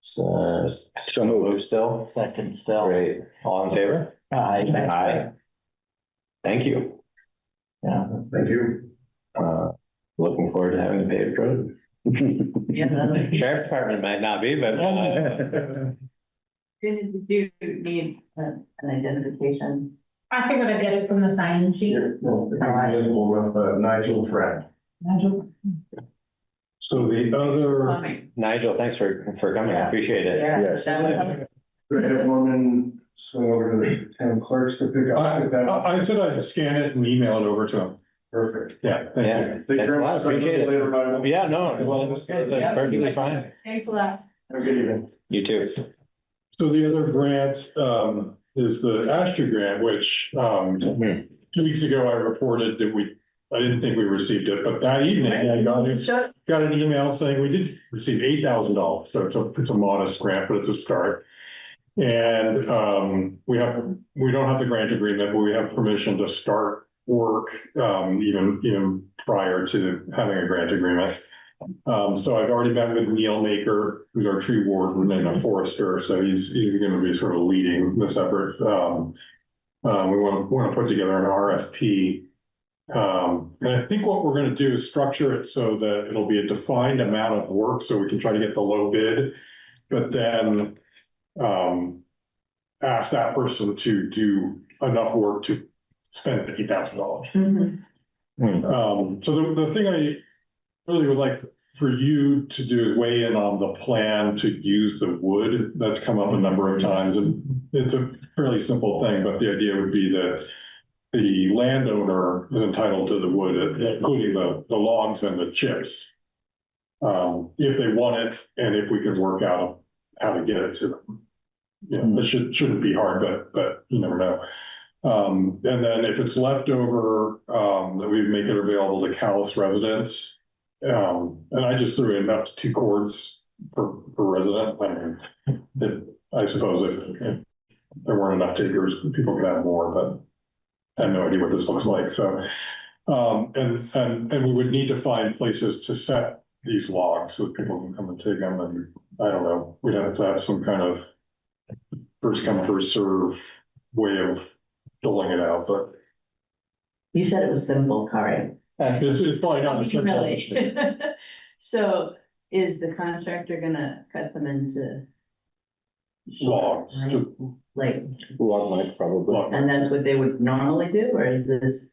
Speaker 1: So moved still.
Speaker 2: Second still.
Speaker 1: Great. All in favor?
Speaker 2: Aye.
Speaker 1: Aye. Thank you.
Speaker 2: Yeah.
Speaker 3: Thank you.
Speaker 1: Looking forward to having a paved road.
Speaker 5: Yeah.
Speaker 1: Sheriff's Department might not be, but.
Speaker 5: Did you need an identification?
Speaker 9: I figured I'd get it from the sign sheet.
Speaker 3: With Nigel Fred.
Speaker 5: Nigel?
Speaker 3: So the other.
Speaker 1: Nigel, thanks for coming. I appreciate it.
Speaker 4: Yes.
Speaker 5: That was-
Speaker 3: Woman, so over to the town clerks to pick up. I said I'd scan it and email it over to him. Perfect. Yeah, thank
Speaker 1: Yeah.
Speaker 3: you.
Speaker 1: Thanks a lot. Appreciate it. Yeah, no, well, that's perfectly fine.
Speaker 9: Thanks a lot.
Speaker 3: Have a good evening.
Speaker 1: You too.
Speaker 3: So the other grant, is the Astor grant, which, 2 weeks ago I reported that I didn't think we received it, but that evening I got an email saying we did receive $8,000. So it's a modest grant, but it's a start. And, we don't have the grant agreement, but we have permission to start work, even prior to having a grant agreement. So I've already met with Neil Maker, who's our tree warden and a forester, so he's going to be sort of leading this effort. We want to put together an RFP. And I think what we're going to do is structure it so that it'll be a defined amount of work, so we can try to get the low bid, but then ask that person to do enough work to spend $8,000.
Speaker 5: Mhm.
Speaker 3: So the thing I really would like for you to do is weigh in on the plan to use the wood. That's come up a number of times, and it's a fairly simple thing, but the idea would be that the landowner is entitled to the wood, including the logs and the chips, if they want it, and if we can work out how to get it to them. Yeah, that shouldn't be hard, but you never know. And then if it's left over, that we make it available to Calais residents. And I just threw in up to 2 cords per resident. I mean, I suppose if there weren't enough takers, people could have more, but I have no idea what this looks like. So, and we would need to find places to set these logs so that people can come and take them. And I don't know, we'd have to have some kind of first come, first serve way of doling it out, but
Speaker 5: You said it was simple, Kari.
Speaker 3: it's probably not as simple as
Speaker 5: Really?
Speaker 3: it
Speaker 5: So is the contractor gonna cut them into
Speaker 3: logs.
Speaker 5: right? Like,
Speaker 4: Log length, probably.
Speaker 5: and that's what they would normally do, or is this?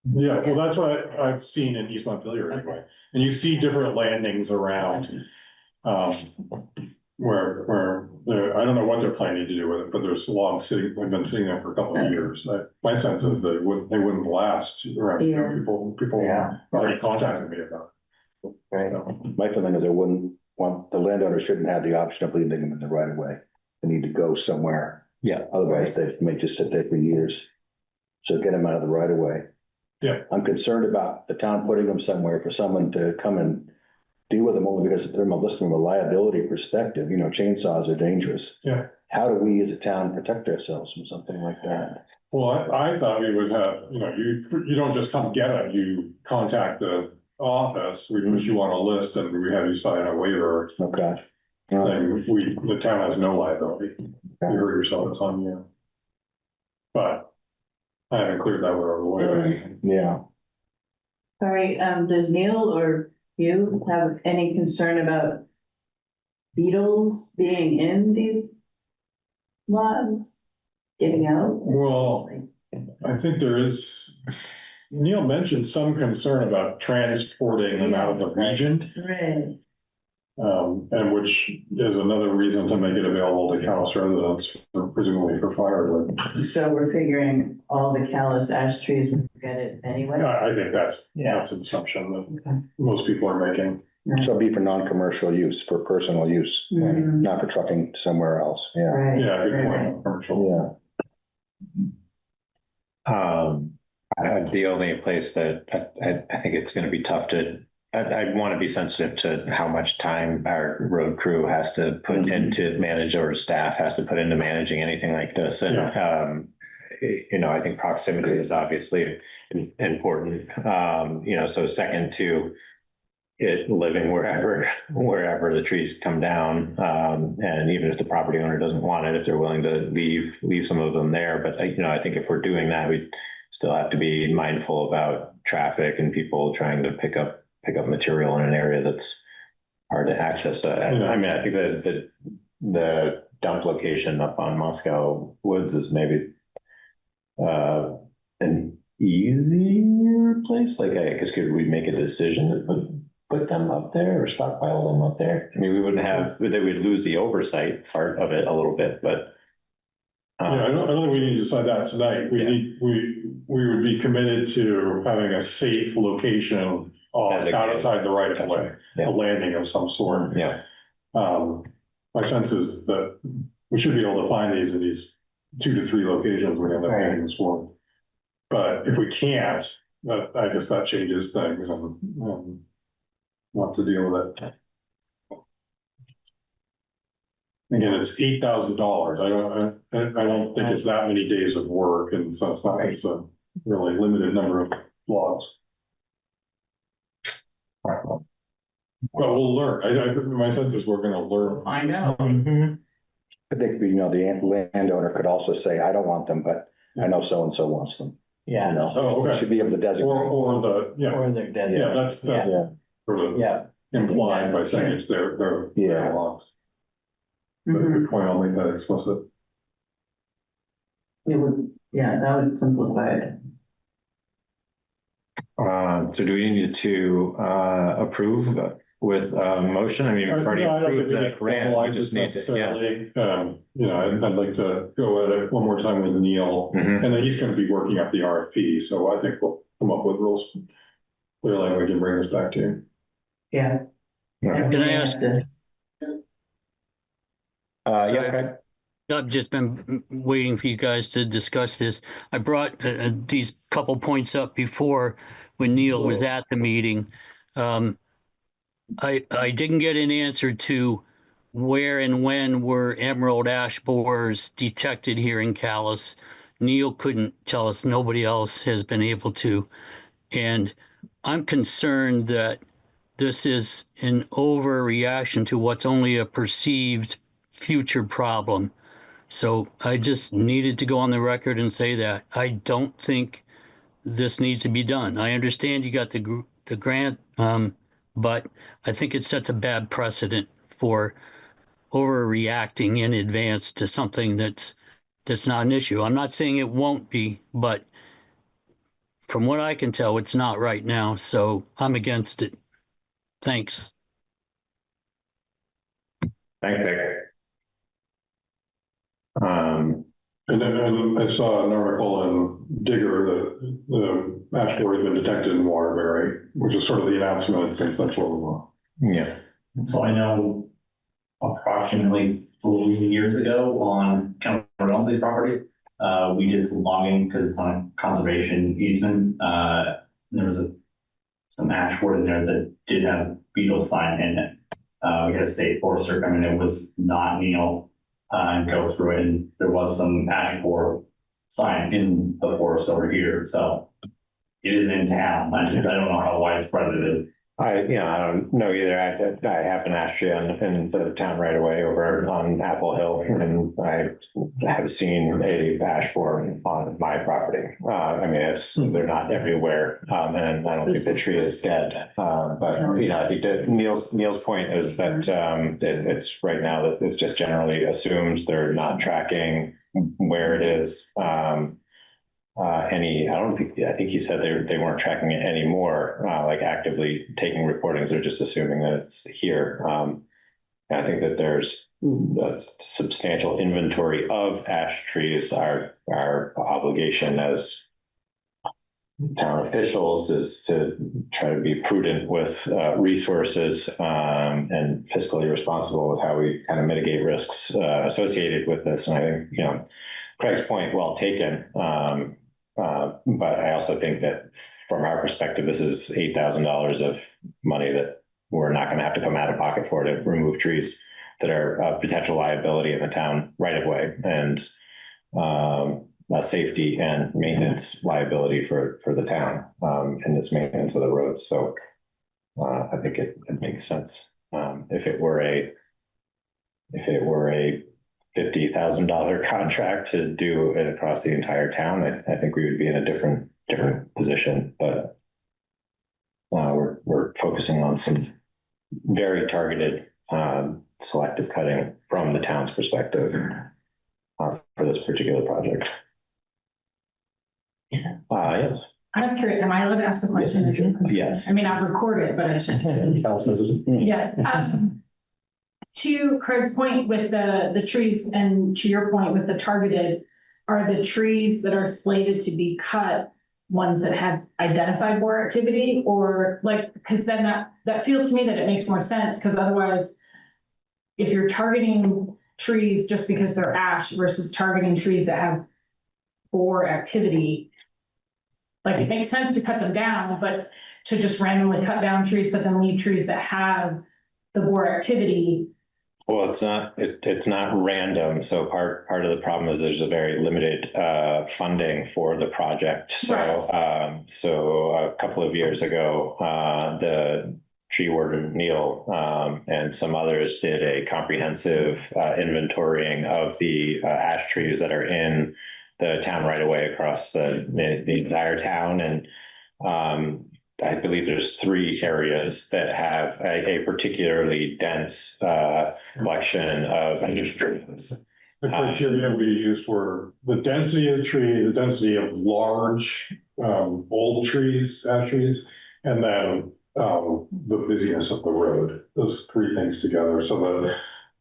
Speaker 3: Yeah, well, that's what I've seen in East Montpelier anyway. And you see different landings around, where I don't know what they're planning to do with it, but there's logs sitting, they've been sitting there for a couple of years. My sense is that they wouldn't last around here.
Speaker 5: Yeah.
Speaker 3: People
Speaker 2: Yeah.
Speaker 3: already contacted me about it.
Speaker 2: Right.
Speaker 3: So,
Speaker 4: My feeling is they wouldn't want, the landowner shouldn't have the option of leaving them in the right of way. They need to go somewhere.
Speaker 1: Yeah.
Speaker 4: Otherwise, they may just sit there for years. So get them out of the right of way.
Speaker 3: Yeah.
Speaker 4: I'm concerned about the town putting them somewhere for someone to come and deal with them, only because they're listening from a liability perspective. Chainsaws are dangerous.
Speaker 3: Yeah.
Speaker 4: How do we as a town protect ourselves from something like that?
Speaker 3: Well, I thought we would have, you don't just come get it, you contact the office, we put you on a list and we have you sign a waiver.
Speaker 4: Okay.
Speaker 3: Saying the town has no liability. You hurt yourself, it's on you. But I haven't cleared that with our lawyer.
Speaker 4: Yeah.
Speaker 5: Sorry, does Neil or you have any concern about beetles being in these logs, getting out?
Speaker 3: Well, I think there is, Neil mentioned some concern about transporting them out of the region.
Speaker 5: Right.
Speaker 3: And which is another reason to make it available to Calais residents, presumably for firewood.
Speaker 5: So we're figuring all the callous ash trees will get it anyway?
Speaker 3: I think that's an assumption that most people are making.
Speaker 4: So it'd be for non-commercial use, for personal use,
Speaker 5: Mhm.
Speaker 4: not for trucking somewhere else. Yeah.
Speaker 5: Right.
Speaker 3: Yeah, good
Speaker 5: right,
Speaker 3: point, commercial.
Speaker 4: Yeah.
Speaker 1: The only place that I think it's gonna be tough to I'd want to be sensitive to how much time our road crew has to put into manage, or staff has to put into managing anything like this. And, I think proximity is obviously important. So second to it living wherever the trees come down. And even if the property owner doesn't want it, if they're willing to leave some of them there. But, I think if we're doing that, we still have to be mindful about traffic and people trying to pick up material in an area that's hard to access. I mean, I think that the dump location up on Moscow Woods is maybe an easier place. Like, I guess, could we make a decision to put them up there or stockpile them up there? I mean, we wouldn't have, we'd lose the oversight part of it a little bit, but.
Speaker 3: I don't think we need to decide that tonight. We would be committed to having a safe location outside the right of way, a landing of some sort.
Speaker 1: Yeah.
Speaker 3: My sense is that we should be able to find these in these 2 to 3 locations we end up having this one. But if we can't, I guess that changes things, and we'll have to deal with it. Again, it's $8,000. I don't think it's that many days of work, and so it's a really limited number of logs. But we'll learn. My sense is we're going to learn.
Speaker 9: I know.
Speaker 4: I think, the landowner could also say, I don't want them, but I know so-and-so wants them.
Speaker 2: Yeah.
Speaker 3: Oh, okay.
Speaker 4: Should be able to designate.
Speaker 3: Or
Speaker 2: they're dead.
Speaker 3: Yeah, that's sort of implied by saying it's their logs. But good point, I'll make that explicit.
Speaker 5: It would, that would simplify it.
Speaker 1: So do we need to approve with a motion? I mean, we've already approved the grant. We just need to,
Speaker 3: I'd like to go at it one more time with Neil, and then he's going to be working up the RFP. So I think we'll come up with rules, clear language, and bring this back to you.
Speaker 2: Yeah.
Speaker 6: Can I ask? I've just been waiting for you guys to discuss this. I brought these couple points up before when Neil was at the meeting. I didn't get an answer to where and when were emerald ash borers detected here in Calais. Neil couldn't tell us. Nobody else has been able to. And I'm concerned that this is an overreaction to what's only a perceived future problem. So I just needed to go on the record and say that I don't think this needs to be done. I understand you got the grant, but I think it sets a bad precedent for overreacting in advance to something that's not an issue. I'm not saying it won't be, but from what I can tell, it's not right now. So I'm against it. Thanks.
Speaker 1: Thanks, Vic.
Speaker 3: And I saw an article in Digger that the ash borer has been detected in Waterbury, which is sort of the announcement in Central.
Speaker 1: Yeah.
Speaker 7: So I know approximately 3 years ago on County Road property, we did some logging because it's on a conservation easement. There was some ash borer in there that did have beetle sign in it. We had a state forester come in. It was not Neil. And go through it, and there was some ash borer sign in the forest over here, so it is in town. I don't know how widespread it is.
Speaker 1: I don't know either. I have an ash tree in the town right away over on Apple Hill, and I have seen a ash borer on my property. I mean, they're not everywhere, and I don't think the tree is dead. But I think that Neil's point is that it's right now that it's just generally assumed they're not tracking where it is. I think he said they weren't tracking it anymore, like actively taking recordings. They're just assuming that it's here. I think that there's a substantial inventory of ash trees. Our obligation as town officials is to try to be prudent with resources and fiscally responsible with how we kind of mitigate risks associated with this. And I think, Craig's point, well taken. But I also think that from our perspective, this is $8,000 of money that we're not going to have to come out of pocket for to remove trees that are a potential liability in the town right of way, and a safety and maintenance liability for the town, and its maintenance of the roads. So I think it makes sense. If it were a $50,000 contract to do it across the entire town, I think we would be in a different position. But we're focusing on some very targeted selective cutting from the town's perspective for this particular project. Yes.
Speaker 9: I'm curious, am I allowed to ask a question?
Speaker 1: Yes.
Speaker 9: I mean, I've recorded, but it's just. Yes. To Craig's point with the trees, and to your point with the targeted, are the trees that are slated to be cut ones that have identified borer activity, or like, because then that feels to me that it makes more sense, because otherwise, if you're targeting trees just because they're ash versus targeting trees that have borer activity, like it makes sense to cut them down, but to just randomly cut down trees, but then leave trees that have the borer activity.
Speaker 1: Well, it's not random. So part of the problem is there's a very limited funding for the project. So so a couple of years ago, the tree warden Neil and some others did a comprehensive inventorying of the ash trees that are in the town right away across the entire town, and I believe there's 3 areas that have a particularly dense collection of trees.
Speaker 3: The criteria we used were the density of the tree, the density of large old trees, ash trees, and then the busyness of the road. Those 3 things together. So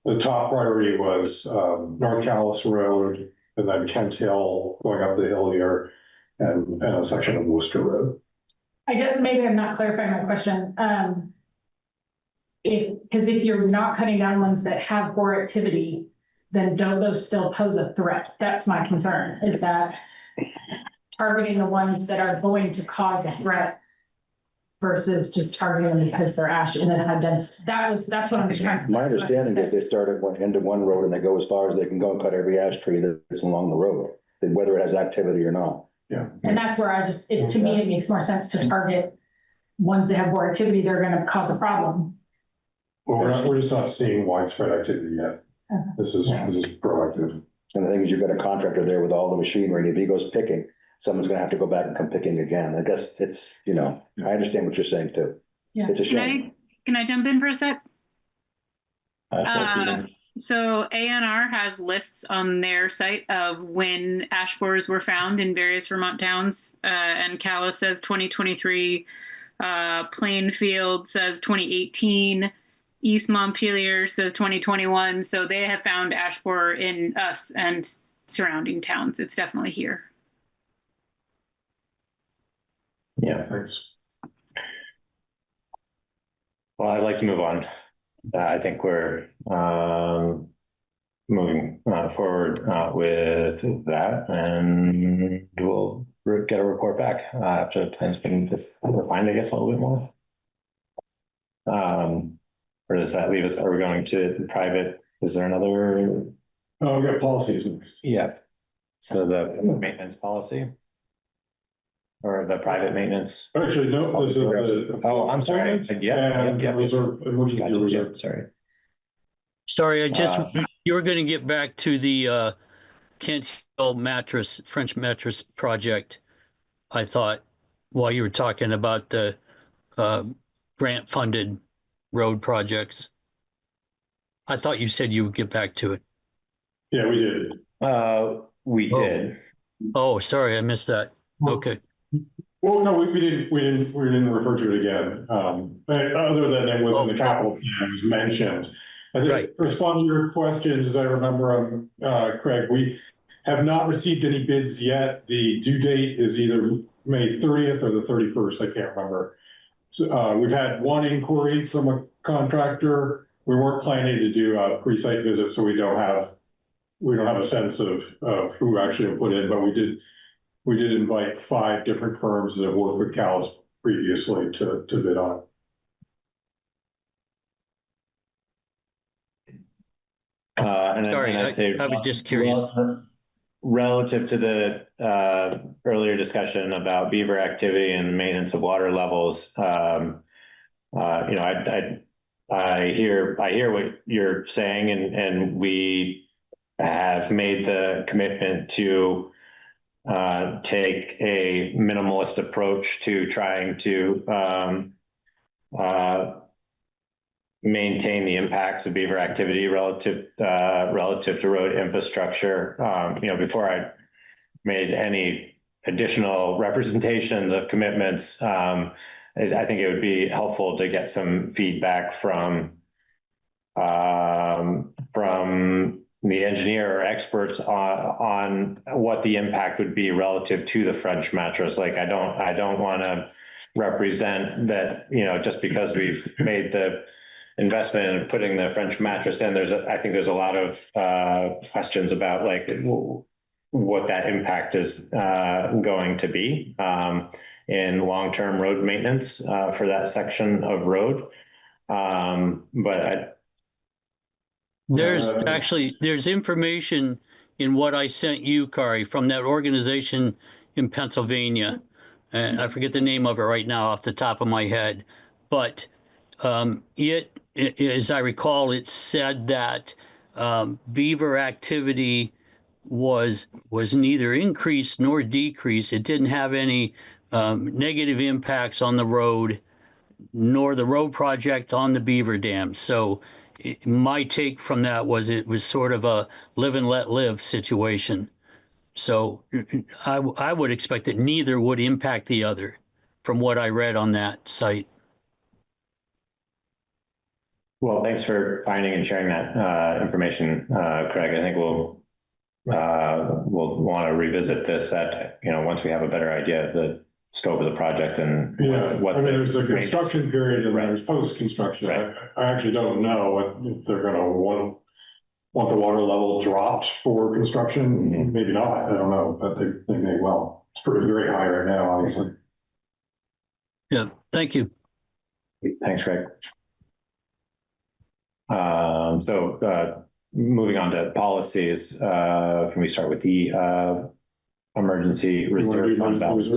Speaker 3: the top priority was North Calais Road, and then Kent Hill going up the hill here, and a section of Worcester Road.
Speaker 9: I guess maybe I'm not clarifying my question. Because if you're not cutting down ones that have borer activity, then don't those still pose a threat? That's my concern, is that targeting the ones that are going to cause a threat versus just targeting them because they're ash and then have dense. That's what I'm just trying to.
Speaker 4: My understanding is they start at into one road and they go as far as they can go and cut every ash tree that's along the road, whether it has activity or not.
Speaker 3: Yeah.
Speaker 9: And that's where to me, it makes more sense to target ones that have more activity. They're going to cause a problem.
Speaker 3: Well, we're just not seeing widespread activity yet. This is proactive.
Speaker 4: And the thing is, you've got a contractor there with all the machinery, and if he goes picking, someone's gonna have to go back and come picking again. I guess it's, I understand what you're saying too.
Speaker 9: Yeah.
Speaker 4: It's a shame.
Speaker 11: Can I jump in for a sec?
Speaker 1: Sure.
Speaker 11: So ANR has lists on their site of when ash borers were found in various Vermont towns, and Calais says 2023, Plainfield says 2018, East Montpelier says 2021. So they have found ash borer in us and surrounding towns. It's definitely here.
Speaker 1: Yeah.
Speaker 3: Thanks.
Speaker 1: Well, I'd like to move on. I think we're moving forward with that, and we'll get a report back after the plan's been refined, I guess, a little bit more. Or does that leave us? Are we going to the private? Is there another?
Speaker 3: Oh, we got policies next.
Speaker 1: Yeah. So the maintenance policy. Or the private maintenance?
Speaker 3: Actually, no, this is.
Speaker 1: Oh, I'm sorry. Yeah.
Speaker 3: Reserve.
Speaker 1: Sorry.
Speaker 6: Sorry, you were going to get back to the Kent Hill French mattress project, I thought, while you were talking about the grant-funded road projects. I thought you said you would get back to it.
Speaker 3: Yeah, we did.
Speaker 1: We did.
Speaker 6: Oh, sorry, I missed that. Okay.
Speaker 3: Well, no, we didn't refer to it again. Other than it was in the capital plan, it was mentioned. I think
Speaker 6: Right.
Speaker 3: responding to your questions, as I remember, Craig, we have not received any bids yet. The due date is either May 30th or the 31st. I can't remember. So, we've had one inquiry from a contractor. We weren't planning to do a pre-site visit, so we don't have a sense of who actually put in, but we we did invite 5 different firms that have worked with Calais previously to bid on it.
Speaker 6: Sorry,
Speaker 1: I'd say
Speaker 6: I was just curious.
Speaker 1: relative to the earlier discussion about beaver activity and maintenance of water levels, I hear what you're saying, and we have made the commitment to take a minimalist approach to trying to maintain the impacts of beaver activity relative to road infrastructure. Before I made any additional representations of commitments, I think it would be helpful to get some feedback from the engineer or experts on what the impact would be relative to the French mattress. Like, I don't want to represent that, just because we've made the investment in putting the French mattress in, I think there's a lot of questions about like what that impact is going to be in long-term road maintenance for that section of road.
Speaker 6: There's information in what I sent you, Kari, from that organization in Pennsylvania. And I forget the name of it right now off the top of my head, but as I recall, it said that beaver activity was neither increased nor decreased. It didn't have any negative impacts on the road, nor the road project on the beaver dam. So my take from that was it was sort of a live and let live situation. So I would expect that neither would impact the other from what I read on that site.
Speaker 1: Well, thanks for finding and sharing that information, Craig. I think we'll want to revisit this once we have a better idea of the scope of the project and
Speaker 3: there's a construction period and there's post-construction.
Speaker 1: Right.
Speaker 3: I actually don't know if they're going to want the water level dropped for construction.
Speaker 1: Mm-hmm.
Speaker 3: Maybe not. I don't know, but they may well. It's very high right now, obviously.
Speaker 6: Yeah. Thank you.
Speaker 1: Thanks, Craig. Moving on to policies, can we start with the emergency reserve fund balance?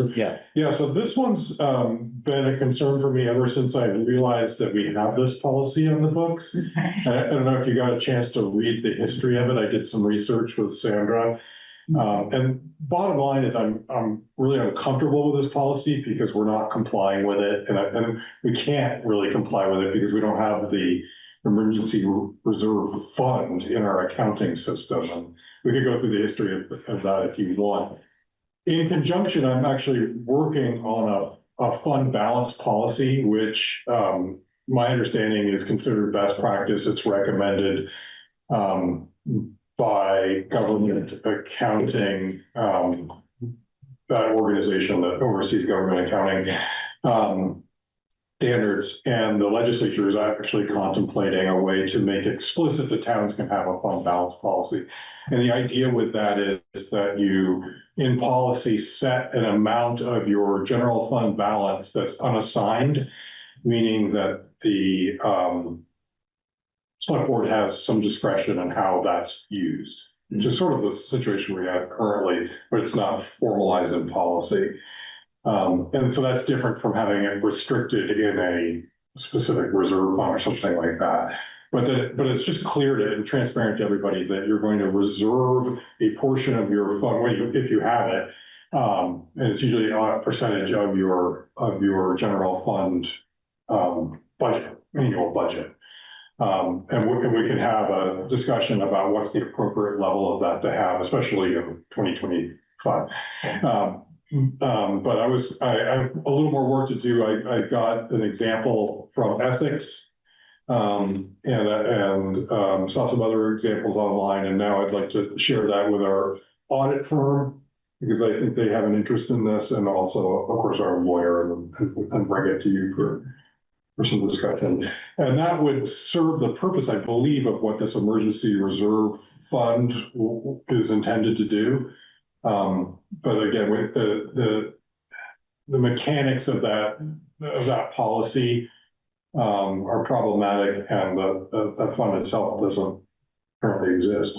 Speaker 3: Yeah, so this one's been a concern for me ever since I realized that we have this policy on the books. I don't know if you got a chance to read the history of it. I did some research with Sandra. And bottom line is I'm really uncomfortable with this policy because we're not complying with it. And we can't really comply with it because we don't have the emergency reserve fund in our accounting system. And we could go through the history of that if you want. In conjunction, I'm actually working on a fund balance policy, which my understanding is considered best practice. It's recommended by government accounting, that organization that oversees government accounting standards, and the legislature is actually contemplating a way to make explicit that towns can have a fund balance policy. And the idea with that is that you, in policy, set an amount of your general fund balance that's unassigned, meaning that the select board has some discretion on how that's used. Just sort of the situation we have currently, but it's not formalized in policy. And so that's different from having it restricted in a specific reserve fund or something like that. But it's just clear and transparent to everybody that you're going to reserve a portion of your fund if you have it. And it's usually a percentage of your general fund budget, annual budget. And we can have a discussion about what's the appropriate level of that to have, especially in 2025. But I have a little more work to do. I got an example from Essex, and saw some other examples online, and now I'd like to share that with our audit firm, because I think they have an interest in this, and also, of course, our lawyer, and bring it to you for some discussion. And that would serve the purpose, I believe, of what this emergency reserve fund is intended to do. But again, with the mechanics of that policy are problematic, and the fund itself doesn't currently exist.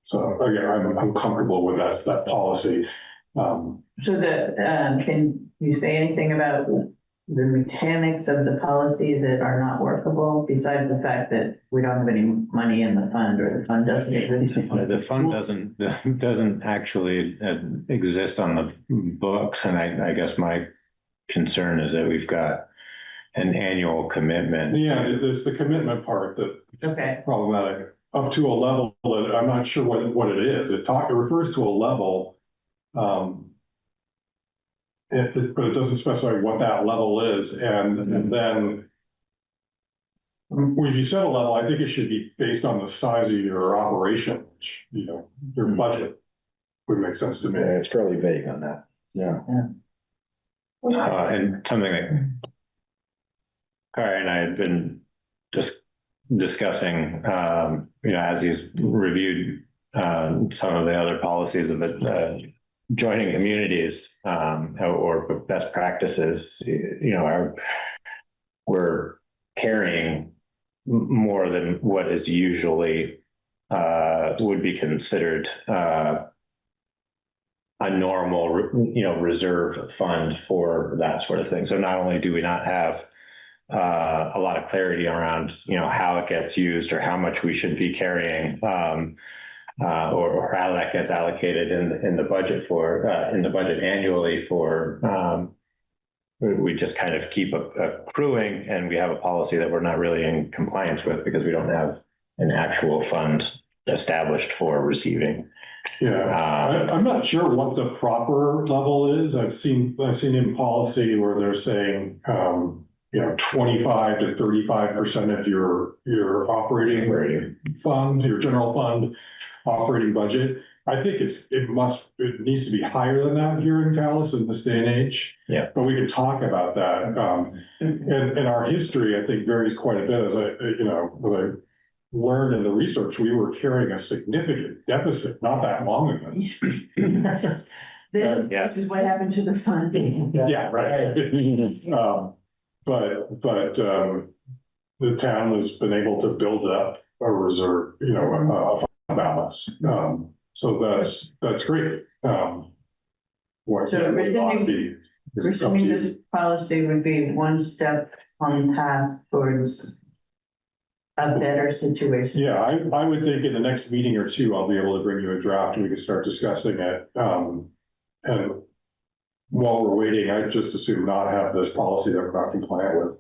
Speaker 3: So again, I'm comfortable with that policy.
Speaker 5: So can you say anything about the mechanics of the policy that are not workable, besides the fact that we don't have any money in the fund, or the fund doesn't exist?
Speaker 1: The fund doesn't actually exist on the books, and I guess my concern is that we've got an annual commitment.
Speaker 3: Yeah, it's the commitment part that's
Speaker 5: Okay.
Speaker 3: problematic, up to a level that I'm not sure what it is. It refers to a level. But it doesn't specify what that level is, and then when you set a level, I think it should be based on the size of your operation, your budget would make sense to me.
Speaker 4: Yeah, it's fairly vague on that. Yeah.
Speaker 1: And something that Kari and I had been just discussing, as he's reviewed some of the other policies of it, joining communities or best practices, we're carrying more than what is usually would be considered a normal, reserve fund for that sort of thing. So not only do we not have a lot of clarity around, how it gets used or how much we should be carrying, or how that gets allocated in the budget annually for, we just kind of keep accruing, and we have a policy that we're not really in compliance with because we don't have an actual fund established for receiving.
Speaker 3: Yeah, I'm not sure what the proper level is. I've seen in policy where they're saying, 25 to 35% of your operating fund, your general fund operating budget. I think it needs to be higher than that here in Calais in this day and age.
Speaker 1: Yeah.
Speaker 3: But we could talk about that. And our history, I think, varies quite a bit. As what I learned in the research, we were carrying a significant deficit not that long ago.
Speaker 5: Which is what happened to the fund.
Speaker 3: Yeah, right. But the town has been able to build up a reserve, a fund balance. So that's great.
Speaker 5: Resuming this policy would be one step on the path towards a better situation.
Speaker 3: Yeah, I would think in the next meeting or two, I'll be able to bring you a draft and we can start discussing it. And while we're waiting, I just assume not have this policy that we're not compliant with.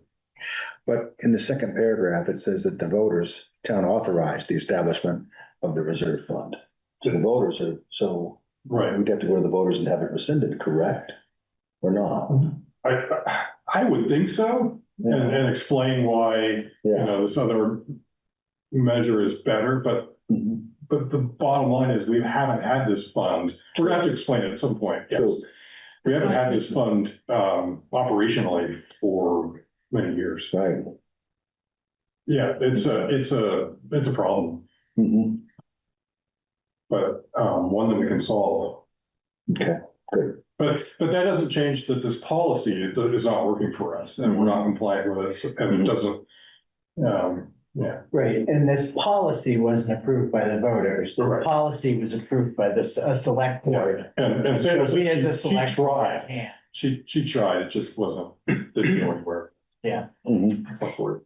Speaker 4: But in the second paragraph, it says that the voters, town authorized the establishment of the reserve fund. So the voters are,
Speaker 3: right.
Speaker 4: We'd have to go to the voters and have it rescinded, correct? Or not?
Speaker 3: I would think so, and explain why, this other measure is better, but the bottom line is we haven't had this fund. We're gonna have to explain it at some point. Yes.
Speaker 4: True.
Speaker 3: We haven't had this fund operationally for many years.
Speaker 4: Right.
Speaker 3: Yeah, it's a problem, but one that we can solve.
Speaker 4: Okay, good.
Speaker 3: But that doesn't change that this policy is not working for us, and we're not compliant with it, and it doesn't.
Speaker 2: Right, and this policy wasn't approved by the voters. The
Speaker 3: Correct.
Speaker 2: policy was approved by the select board.
Speaker 3: And
Speaker 2: So we as a
Speaker 3: she
Speaker 2: select board
Speaker 3: tried.
Speaker 2: can't.
Speaker 3: She tried. It just didn't go anywhere.
Speaker 2: Yeah.
Speaker 3: That's not word.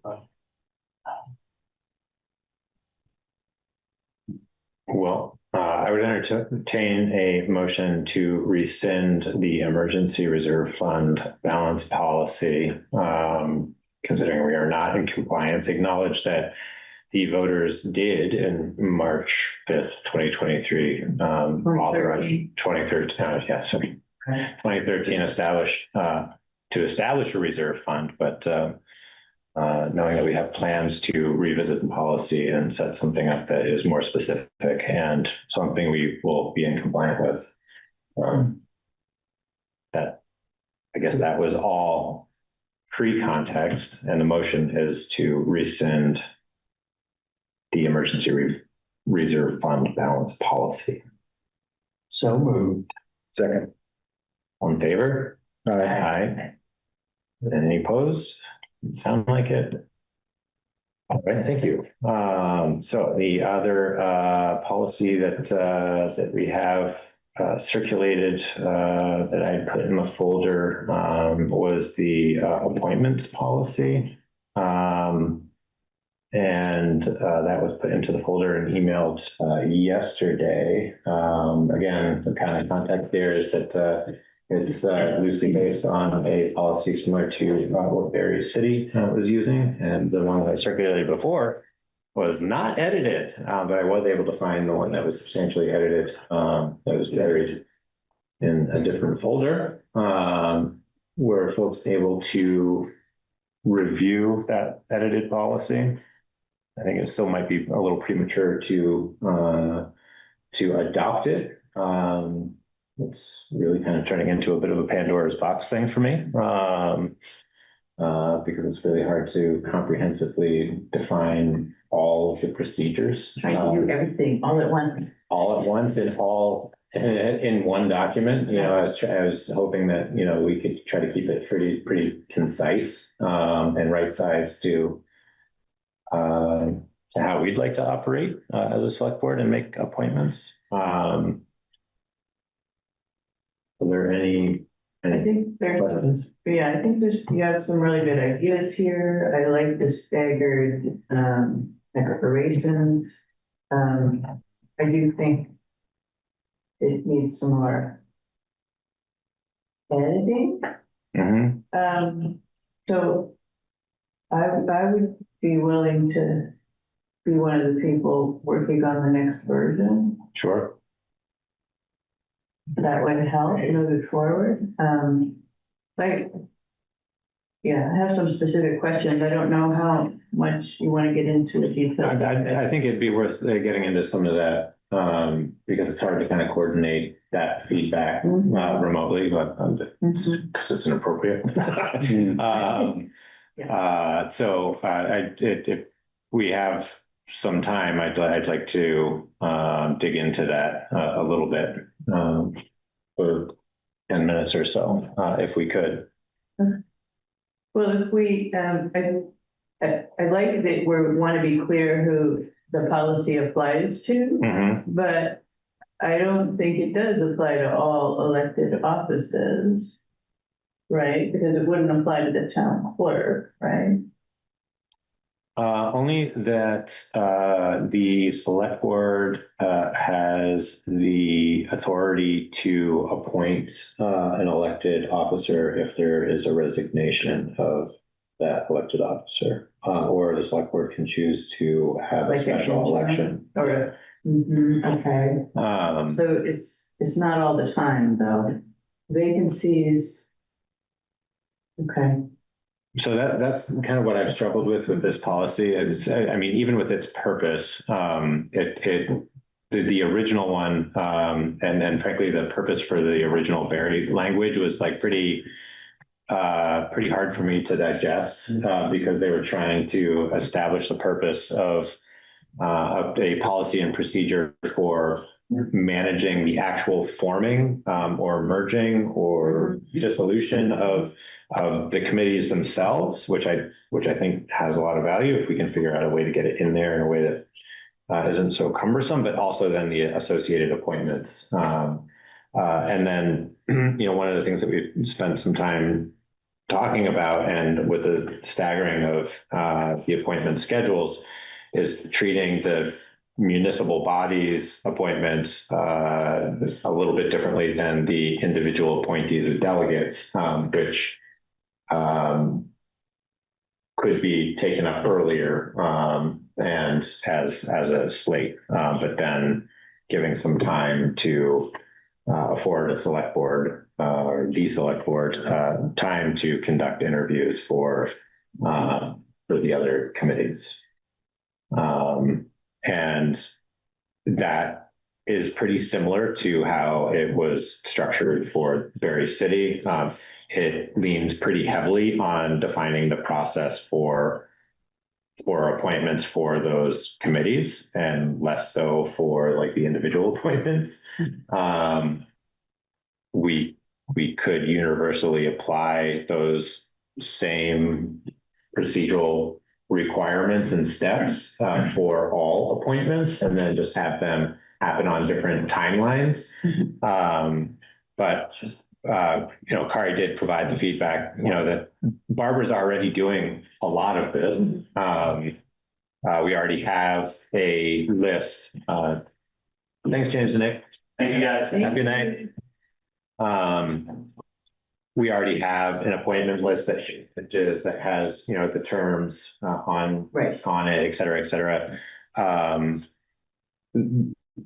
Speaker 1: Well, I would entertain a motion to rescind the emergency reserve fund balance policy, considering we are not in compliance. Acknowledge that the voters did in March 5th, 2023, authorized 2013, 2013 established to establish a reserve fund, but knowing that we have plans to revisit the policy and set something up that is more specific and something we will be in compliant with. I guess that was all pre-context, and the motion is to rescind the emergency reserve fund balance policy.
Speaker 2: So moved.
Speaker 4: Second.
Speaker 1: All in favor? Aye. Any opposed? Sound like it? All right, thank you. So the other policy that we have circulated that I put in the folder was the appointments policy. And that was put into the folder and emailed yesterday. Again, the kind of context there is that it's loosely based on a policy similar to what Berry City was using. And the one that I circulated before was not edited, but I was able to find the one that was substantially edited that was buried in a different folder. Were folks able to review that edited policy? I think it still might be a little premature to adopt it. It's really kind of turning into a bit of a Pandora's box thing for me, because it's really hard to comprehensively define all of the procedures.
Speaker 5: Trying to do everything all at once.
Speaker 1: All at once and all in one document. You know, I was hoping that, you know, we could try to keep it pretty concise and right size to how we'd like to operate as a select board and make appointments. Are there any
Speaker 5: I think there's,
Speaker 1: questions?
Speaker 5: yeah, I think you have some really good ideas here. I like the staggered expirations. I do think it needs some more editing.
Speaker 1: Mm-hmm.
Speaker 5: So I would be willing to be one of the people working on the next version.
Speaker 1: Sure.
Speaker 5: That would help move it forward. Like, yeah, I have some specific questions. I don't know how much you want to get into the details.
Speaker 1: I think it'd be worth getting into some of that because it's hard to kind of coordinate that feedback remotely, but because it's inappropriate. So if we have some time, I'd like to dig into that a little bit for 10 minutes or so, if we could.
Speaker 5: Well, if we, I like that we want to be clear who the policy applies to, but I don't think it does apply to all elected offices, right? Because it wouldn't apply to the town clerk, right?
Speaker 1: Only that the select board has the authority to appoint an elected officer if there is a resignation of that elected officer, or the select board can choose to have a special election.
Speaker 5: Or, okay. So it's not all the time though. Vacancies. Okay.
Speaker 1: So that's kind of what I've struggled with this policy. I mean, even with its purpose, the original one, and then frankly, the purpose for the original Berry language was like pretty hard for me to digest because they were trying to establish the purpose of a policy and procedure for managing the actual forming or merging or dissolution of the committees themselves, which I think has a lot of value if we can figure out a way to get it in there in a way that isn't so cumbersome, but also then the associated appointments. And then, you know, one of the things that we've spent some time talking about, and with the staggering of the appointment schedules, is treating the municipal bodies appointments a little bit differently than the individual appointees or delegates, which could be taken up earlier and as a slate, but then giving some time to afford a select board or the select board time to conduct interviews for the other committees. And that is pretty similar to how it was structured for Berry City. It leans pretty heavily on defining the process for for appointments for those committees and less so for like the individual appointments. We could universally apply those same procedural requirements and steps for all appointments, and then just have them happen on different timelines. But Kari did provide the feedback, that Barbara's already doing a lot of this. We already have a list. Thanks, James and Nick.
Speaker 7: Thank you, guys.
Speaker 1: Have a good night. We already have an appointment list that has, the terms on it, et cetera, et cetera.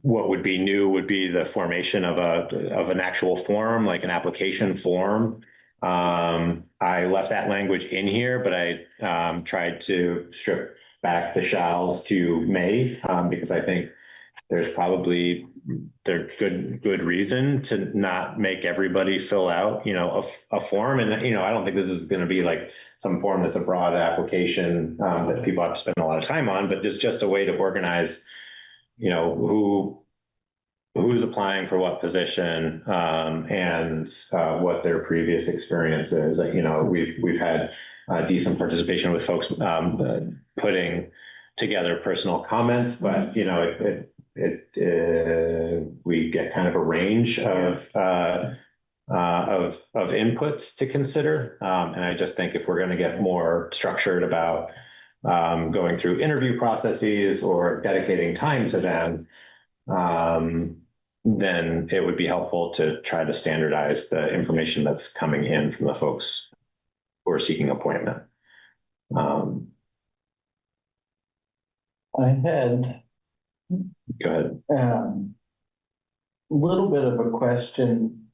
Speaker 1: What would be new would be the formation of an actual form, like an application form. I left that language in here, but I tried to strip back the shalls to may, because I think there's good reason to not make everybody fill out, a form. And, I don't think this is going to be like some form that's a broad application that people have to spend a lot of time on, but it's just a way to organize, who's applying for what position, and what their previous experience is. We've had decent participation with folks putting together personal comments, but we get kind of a range of inputs to consider, and I just think if we're going to get more structured about going through interview processes or dedicating time to them, then it would be helpful to try to standardize the information that's coming in from the folks who are seeking appointment.
Speaker 2: I had
Speaker 1: Go ahead.
Speaker 2: a little bit of a question,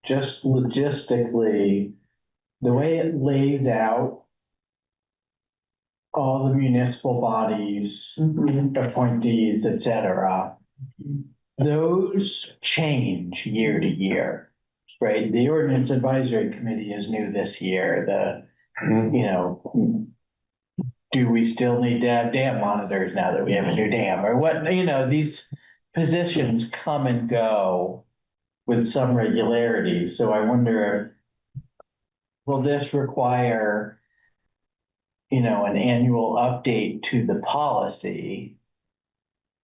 Speaker 2: just logistically, the way it lays out all the municipal bodies, appointees, et cetera, those change year to year, right? The Ordinance Advisory Committee is new this year. Do we still need to have dam monitors now that we have a new dam, or what? These positions come and go with some regularity. So I wonder, will this require, an annual update to the policy,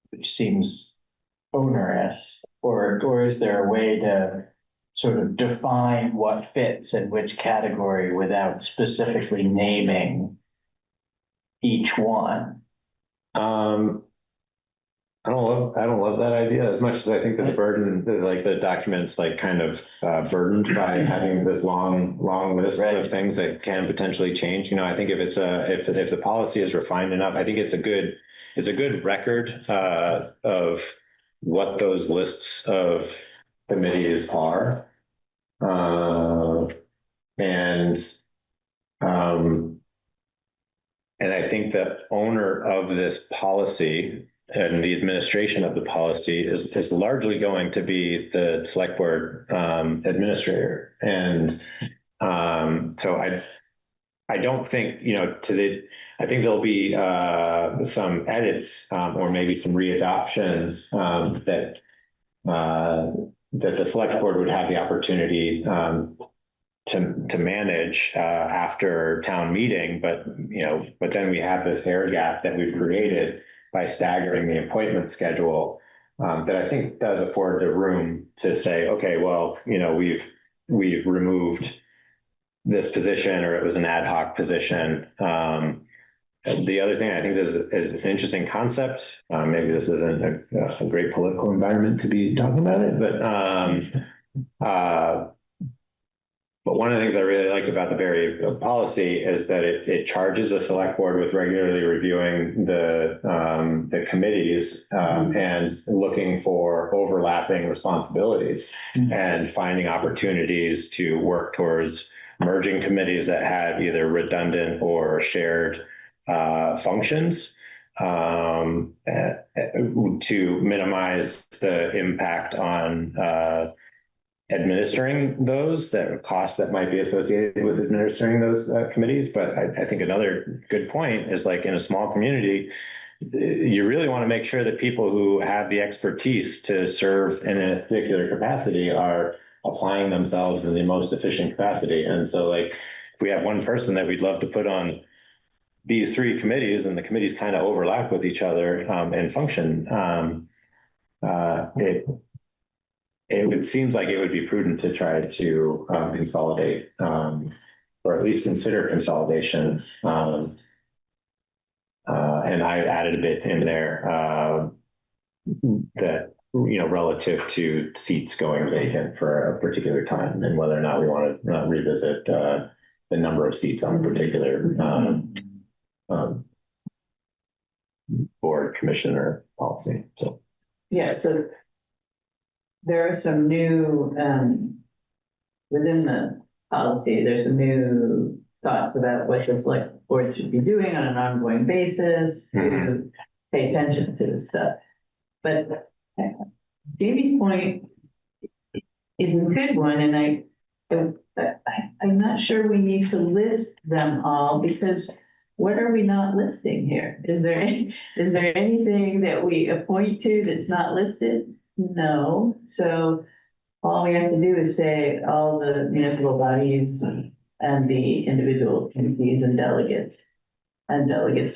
Speaker 2: which seems onerous, or is there a way to sort of define what fits in which category without specifically naming each one?
Speaker 1: I don't love that idea as much as I think that the burden, the document's kind of burdened by having this long list of things that can potentially change. I think if the policy is refined enough, I think it's a good record of what those lists of committees are, and I think the owner of this policy and the administration of the policy is largely going to be the select board administrator. And so I don't think, I think there'll be some edits or maybe some readoptions that the select board would have the opportunity to manage after town meeting, but then we have this air gap that we've created by staggering the appointment schedule, that I think does afford the room to say, okay, well, we've removed this position, or it was an ad hoc position. The other thing I think is an interesting concept. Maybe this isn't a great political environment to be talking about it, but one of the things I really liked about the Berry policy is that it charges the select board with regularly reviewing the committees and looking for overlapping responsibilities and finding opportunities to work towards merging committees that have either redundant or shared functions to minimize the impact on administering those, that costs that might be associated with administering those committees. But I think another good point is, like, in a small community, you really want to make sure that people who have the expertise to serve in a particular capacity are applying themselves in the most efficient capacity. And so, like, if we have one person that we'd love to put on these three committees, and the committees kind of overlap with each other and function, it seems like it would be prudent to try to consolidate, or at least consider consolidation. And I added a bit in there that, relative to seats going vacant for a particular time, and whether or not we want to revisit the number of seats on a particular board, commission, or policy. So
Speaker 5: Yeah, so there are some new, within the policy, there's some new thoughts about what the select board should be doing on an ongoing basis to pay attention to this stuff. But Jamie's point is a good one, and I'm not sure we need to list them all, because what are we not listing here? Is there anything that we appoint to that's not listed? No. So all we have to do is say all the municipal bodies and the individual committees and delegates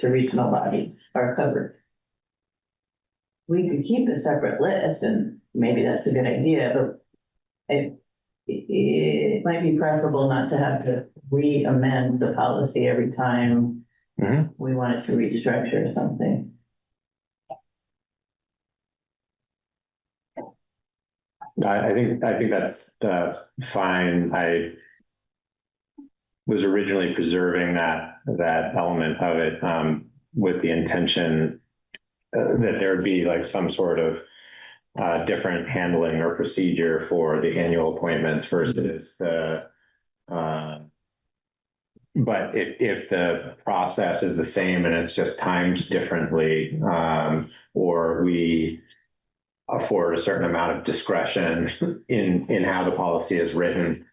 Speaker 5: to regional bodies are covered. We could keep a separate list, and maybe that's a good idea, but it might be preferable not to have to re-amend the policy every time we wanted to restructure something.
Speaker 1: I think that's fine. I was originally preserving that element of it with the intention that there would be like some sort of different handling or procedure for the annual appointments versus the. But if the process is the same and it's just timed differently, or we afford a certain amount of discretion in how the policy is written,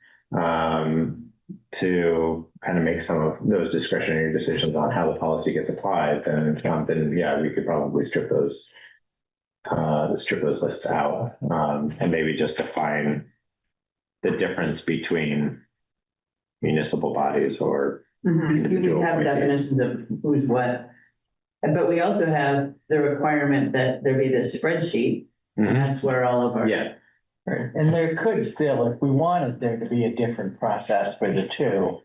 Speaker 1: to kind of make some of those discretionary decisions on how the policy gets applied, then yeah, we could probably strip those lists out, and maybe just define the difference between municipal bodies or individual
Speaker 5: We have
Speaker 1: appointees.
Speaker 5: definitions of who's what, but we also have the requirement that there be this spreadsheet, and that's where all of our.
Speaker 1: Yeah.
Speaker 2: And there could still, if we wanted there to be a different process for the two,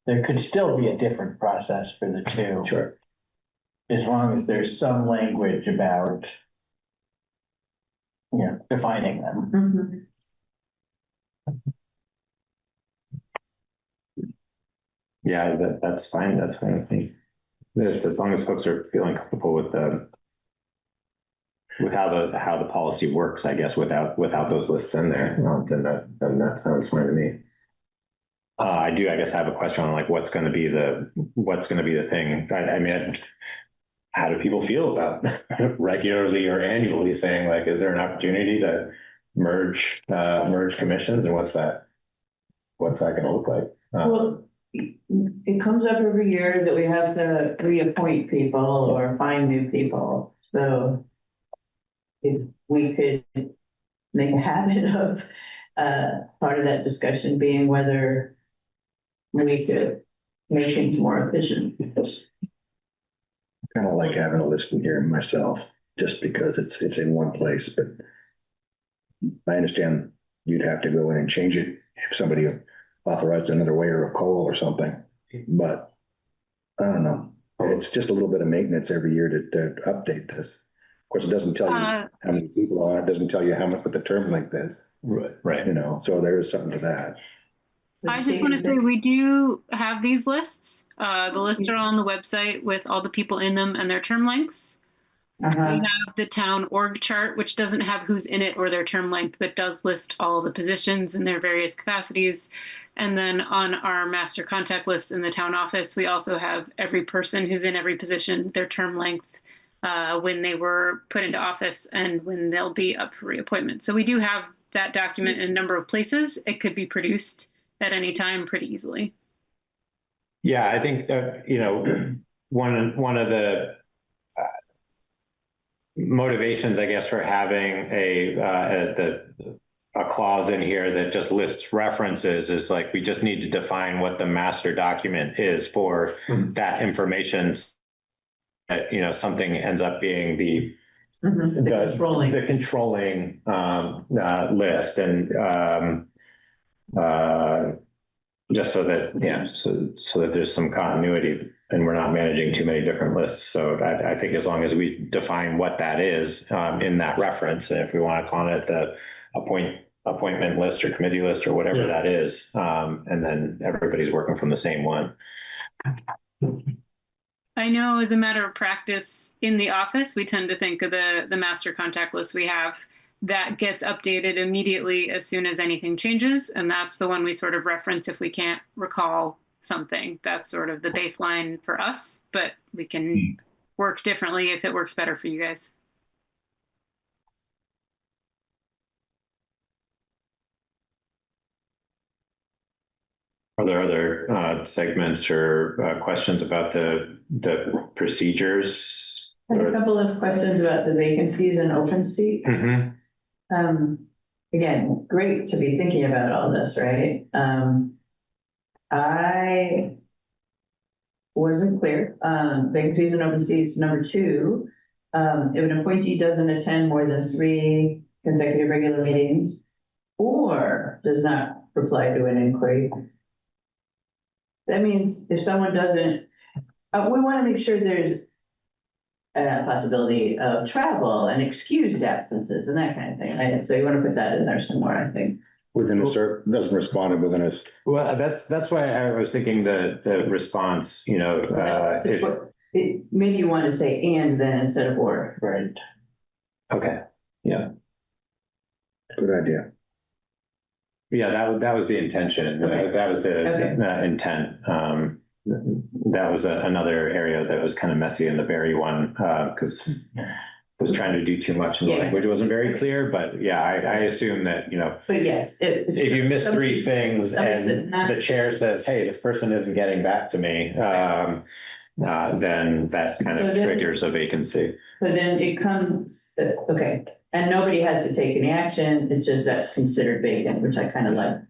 Speaker 2: there could still be a different process for the two.
Speaker 1: Sure.
Speaker 2: As long as there's some language about, defining them.
Speaker 1: Yeah, that's fine. That's fine with me. As long as folks are feeling comfortable with how the policy works, I guess, without those lists in there, then that sounds fine to me. I guess have a question on like what's going to be the thing. I mean, how do people feel about regularly or annually saying, like, is there an opportunity to merge commissions, and what's that going to look like?
Speaker 5: Well, it comes up every year that we have to reappoint people or find new people. So if we could make a habit of part of that discussion being whether we could make things more efficient.
Speaker 4: Kind of like having a list in here myself, just because it's in one place, but I understand you'd have to go in and change it if somebody authorized another weigher of coal or something, but I don't know. It's just a little bit of maintenance every year to update this. Of course, it doesn't tell you how many people are on it, doesn't tell you how much, what the term length is.
Speaker 1: Right.
Speaker 4: So there is something to that.
Speaker 11: I just want to say we do have these lists. The lists are on the website with all the people in them and their term lengths. We have the town org chart, which doesn't have who's in it or their term length, but does list all the positions in their various capacities. And then on our master contact list in the town office, we also have every person who's in every position, their term length, when they were put into office and when they'll be up for reappointment. So we do have that document in a number of places, it could be produced at any time pretty easily.
Speaker 1: Yeah, I think one of the motivations, I guess, for having a clause in here that just lists references is like, we just need to define what the master document is for that information. That, something ends up being the controlling list, and just so that, so that there's some continuity and we're not managing too many different lists. So I think as long as we define what that is in that reference, and if we want to call it the appointment list or committee list or whatever that is, and then everybody's working from the same one.
Speaker 11: I know as a matter of practice in the office, we tend to think of the master contact list we have that gets updated immediately as soon as anything changes. And that's the one we sort of reference if we can't recall something. That's sort of the baseline for us, but we can work differently if it works better for you guys.
Speaker 1: Are there other segments or questions about the procedures?
Speaker 5: I have a couple of questions about the vacancies and open seat. Again, great to be thinking about all this, right? I wasn't clear. Vacancies and open seats. Number two, if an appointee doesn't attend more than 3 consecutive regular meetings or does not reply to an inquiry, that means if someone doesn't, we want to make sure there's a possibility of travel and excused absences and that kind of thing. Right? So you want to put that in there somewhere, I think.
Speaker 4: Within a certain, doesn't respond within a.
Speaker 1: Well, that's why I was thinking the response,
Speaker 5: Maybe you want to say and then instead of or.
Speaker 1: Right. Okay. Yeah.
Speaker 4: Good idea.
Speaker 1: Yeah, that was the intention.
Speaker 5: Okay.
Speaker 1: That was the
Speaker 5: Okay.
Speaker 1: intent. That was another area that was kind of messy in the Barry one, because I was trying to do too much and the language wasn't very clear, but yeah, I assume that,
Speaker 5: But yes.
Speaker 1: if you miss 3 things and the chair says, hey, this person isn't getting back to me, then that kind of triggers a vacancy.
Speaker 5: But then it comes, okay, and nobody has to take any action, it's just that's considered vacant, which I kind of like.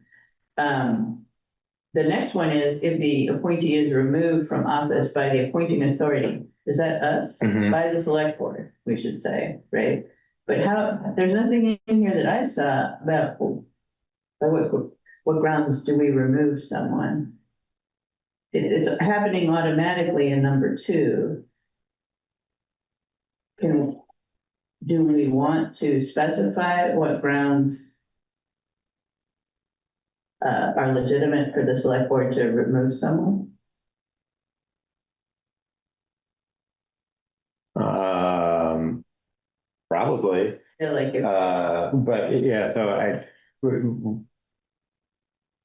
Speaker 5: The next one is if the appointee is removed from office by the appointing authority, is that us? By the select board, we should say, right? But there's nothing in here that I saw about by what grounds do we remove someone? It's happening automatically in number 2. Do we want to specify what grounds are legitimate for the select board to remove someone?
Speaker 1: Probably.
Speaker 5: Yeah, like
Speaker 1: but yeah, so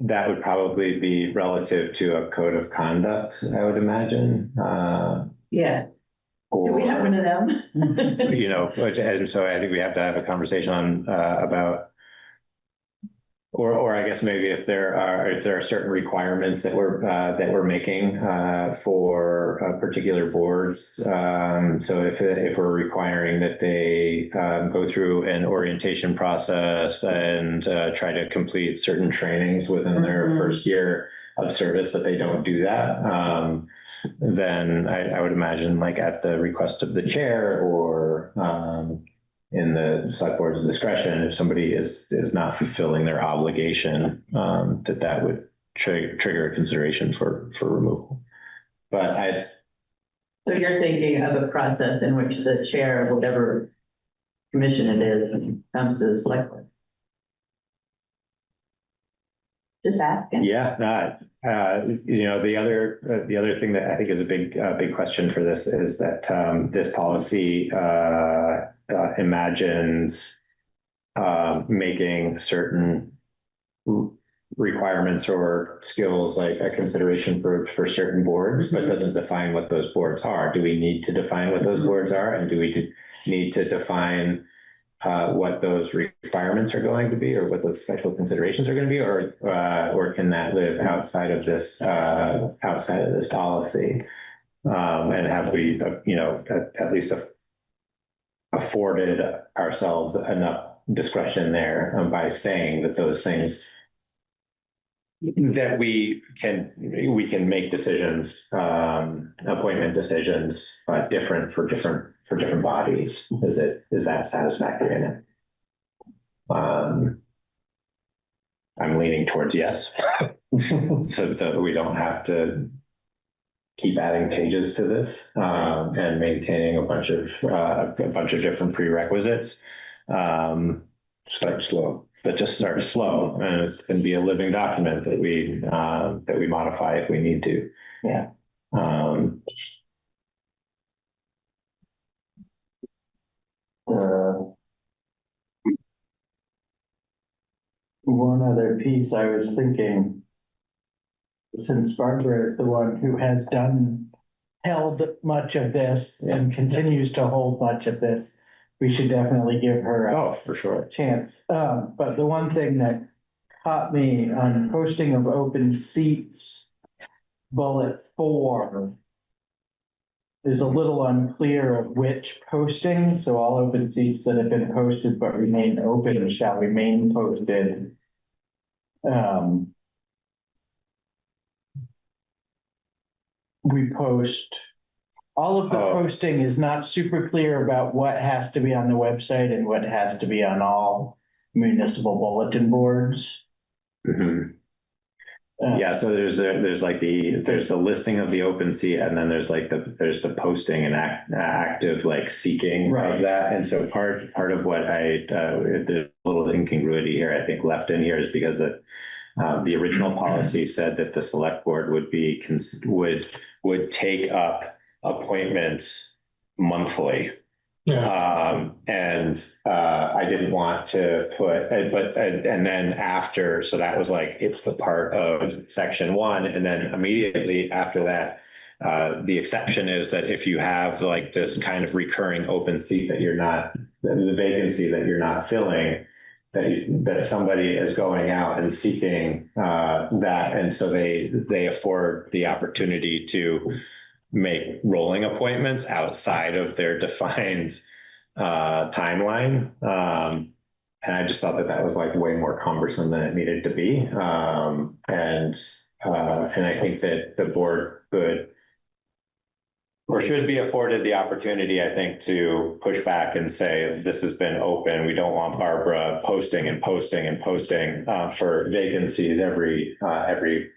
Speaker 1: that would probably be relative to a code of conduct, I would imagine.
Speaker 5: yeah. Do we have one of them?
Speaker 1: And so I think we have to have a conversation on about, or I guess maybe if there are certain requirements that we're making for particular boards. So if we're requiring that they go through an orientation process and try to complete certain trainings within their first year of service, that they don't do that, then I would imagine, like at the request of the chair or in the select board's discretion, if somebody is not fulfilling their obligation, that would trigger a consideration for removal. But
Speaker 5: So you're thinking of a process in which the chair of whatever commission it is comes to the select board? Just asking.
Speaker 1: Yeah, the other thing that I think is a big question for this is that this policy imagines making certain requirements or skills like a consideration for certain boards, but doesn't define what those boards are. Do we need to define what those boards are, and do we need to define what those requirements are going to be, or what those special considerations are going to be, or can that live outside of this policy? And have we, at least afforded ourselves enough discretion there by saying that those things that we can make decisions, appointment decisions, different for different bodies. Is that satisfactory in it? I'm leaning towards yes. So that we don't have to keep adding pages to this, and maintaining a bunch of different prerequisites.
Speaker 4: Start slow.
Speaker 1: But just start slow, and it's going to be a living document that we modify if we need to.
Speaker 2: Yeah. One other piece I was thinking, since Barbara is the one who has held much of this and continues to hold much of this, we should definitely give her
Speaker 1: for sure
Speaker 2: a chance. But the one thing that caught me on posting of open seats, bullet 4, is a little unclear of which posting. So all open seats that have been posted but remain open shall remain posted. We post, all of the posting is not super clear about what has to be on the website and what has to be on all municipal bulletin boards.
Speaker 1: Mm-hmm. Yeah, so there's the listing of the open seat, and then there's the posting and active seeking of that. And so part of what there's a little incongruity here, I think, left in here is because the original policy said that the select board would take up appointments monthly. Yeah. I didn't want to put, and then after, so that was it's the part of section 1. And then immediately after that, the exception is that if you have this kind of recurring open seat that the vacancy that you're not filling, that somebody is going out and seeking that. And so they afford the opportunity to make rolling appointments outside of their defined timeline. And I just thought that was way more cumbersome than it needed to be. And I think that the board could or should be afforded the opportunity, I think, to push back and say, this has been open. We don't want Barbara posting for vacancies every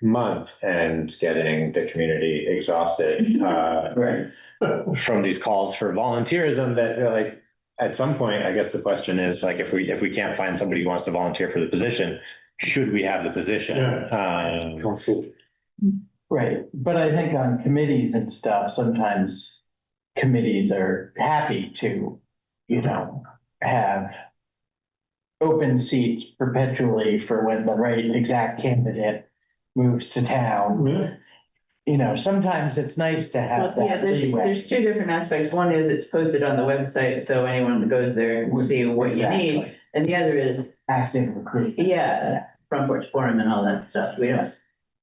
Speaker 1: month and getting the community exhausted from these calls for volunteerism that at some point, I guess the question is if we can't find somebody who wants to volunteer for the position, should we have the position?
Speaker 2: Right, but I think on committees and stuff, sometimes committees are happy to, have open seats perpetually for when the right exact candidate moves to town. Sometimes it's nice to have that.
Speaker 5: There's two different aspects. One is it's posted on the website, so anyone that goes there can see what you need. And the other is
Speaker 2: active recruitment.
Speaker 5: Yeah, front porch forum and all that stuff. We don't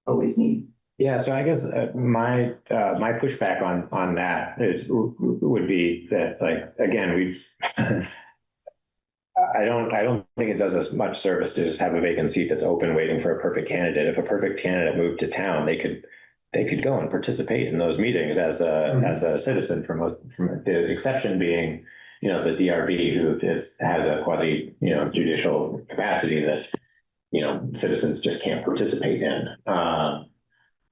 Speaker 5: always need.
Speaker 1: Yeah, so I guess my pushback on that would be that again I don't think it does us much service to just have a vacant seat that's open waiting for a perfect candidate. If a perfect candidate moved to town, they could go and participate in those meetings as a citizen. From the exception being the DRB, who has a quasi judicial capacity that citizens just can't participate in.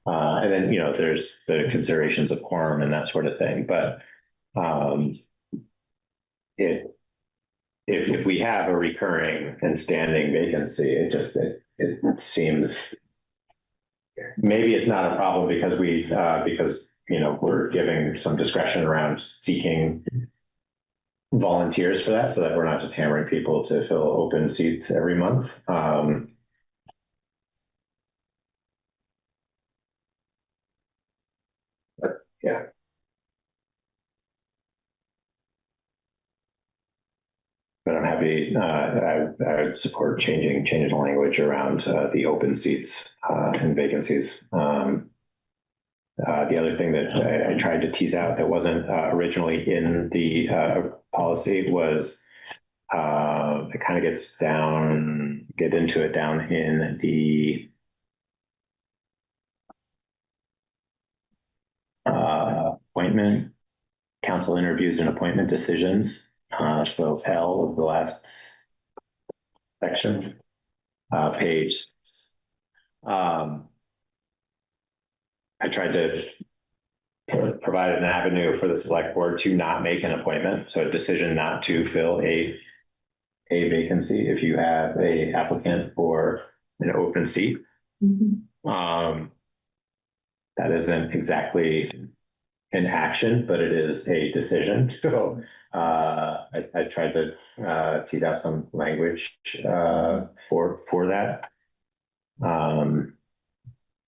Speaker 1: And then, there's the considerations of quorum and that sort of thing. But if we have a recurring and standing vacancy, it seems maybe it's not a problem because we're giving some discretion around seeking volunteers for that, so that we're not just hammering people to fill open seats every month. Yeah. but I'm happy, I would support changing the language around the open seats and vacancies. The other thing that I tried to tease out that wasn't originally in the policy was it kind of get into it down in the appointment, council interviews and appointment decisions. So L of the last section, page. I tried to provide an avenue for the select board to not make an appointment. So a decision not to fill a vacancy if you have a applicant for an open seat. That isn't exactly an action, but it is a decision. So I tried to tease out some language for that.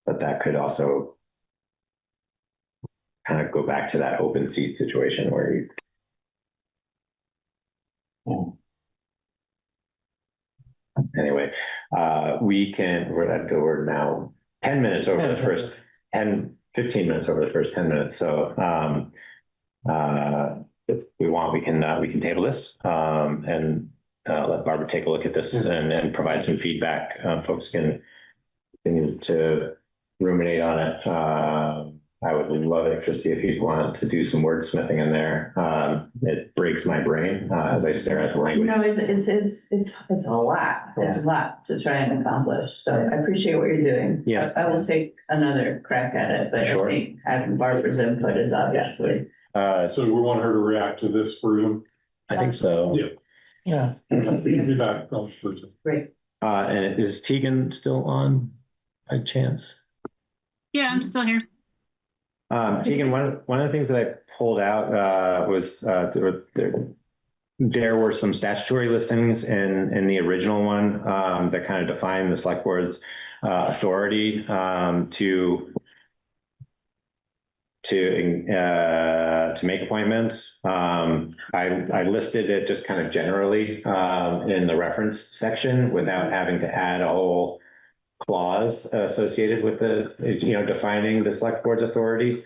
Speaker 1: But that could also kind of go back to that open seat situation where you. Anyway, we're now 10 minutes over the first 15 minutes over the first 10 minutes. So if we want, we can table this and let Barbara take a look at this and provide some feedback. Folks can continue to ruminate on it. I would love it, Christy, if you'd want to do some wordsmithing in there. It breaks my brain as I stare at the language.
Speaker 5: No, it's a lot. It's a lot to try and accomplish. So I appreciate what you're doing.
Speaker 1: Yeah.
Speaker 5: I will take another crack at it, but
Speaker 1: Sure.
Speaker 5: I think having Barbara's input is obviously.
Speaker 3: So we want her to react to this version.
Speaker 1: I think so.
Speaker 2: Yeah.
Speaker 3: Be back on Thursday.
Speaker 5: Great.
Speaker 1: And is Tegan still on by chance?
Speaker 11: Yeah, I'm still here.
Speaker 1: Tegan, one of the things that I pulled out was there were some statutory listings in the original one that kind of define the select board's authority to make appointments. I listed it just kind of generally in the reference section without having to add a whole clause associated with defining the select board's authority.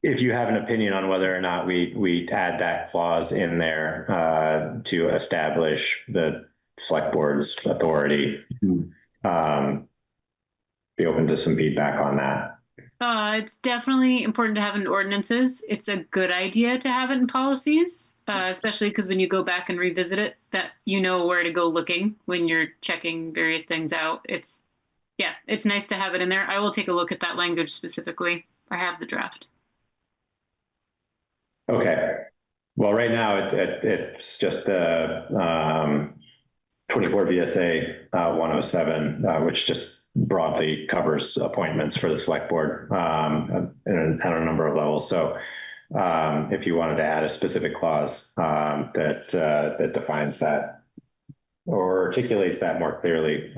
Speaker 1: If you have an opinion on whether or not we add that clause in there to establish the select board's authority, be open to some feedback on that.
Speaker 11: It's definitely important to have it in ordinances. It's a good idea to have it in policies, especially because when you go back and revisit it, that you know where to go looking when you're checking various things out. It's nice to have it in there. I will take a look at that language specifically. I have the draft.
Speaker 1: Okay. Well, right now it's just 24 VSA 107, which just broadly covers appointments for the select board on a number of levels. So if you wanted to add a specific clause that defines that or articulates that more clearly,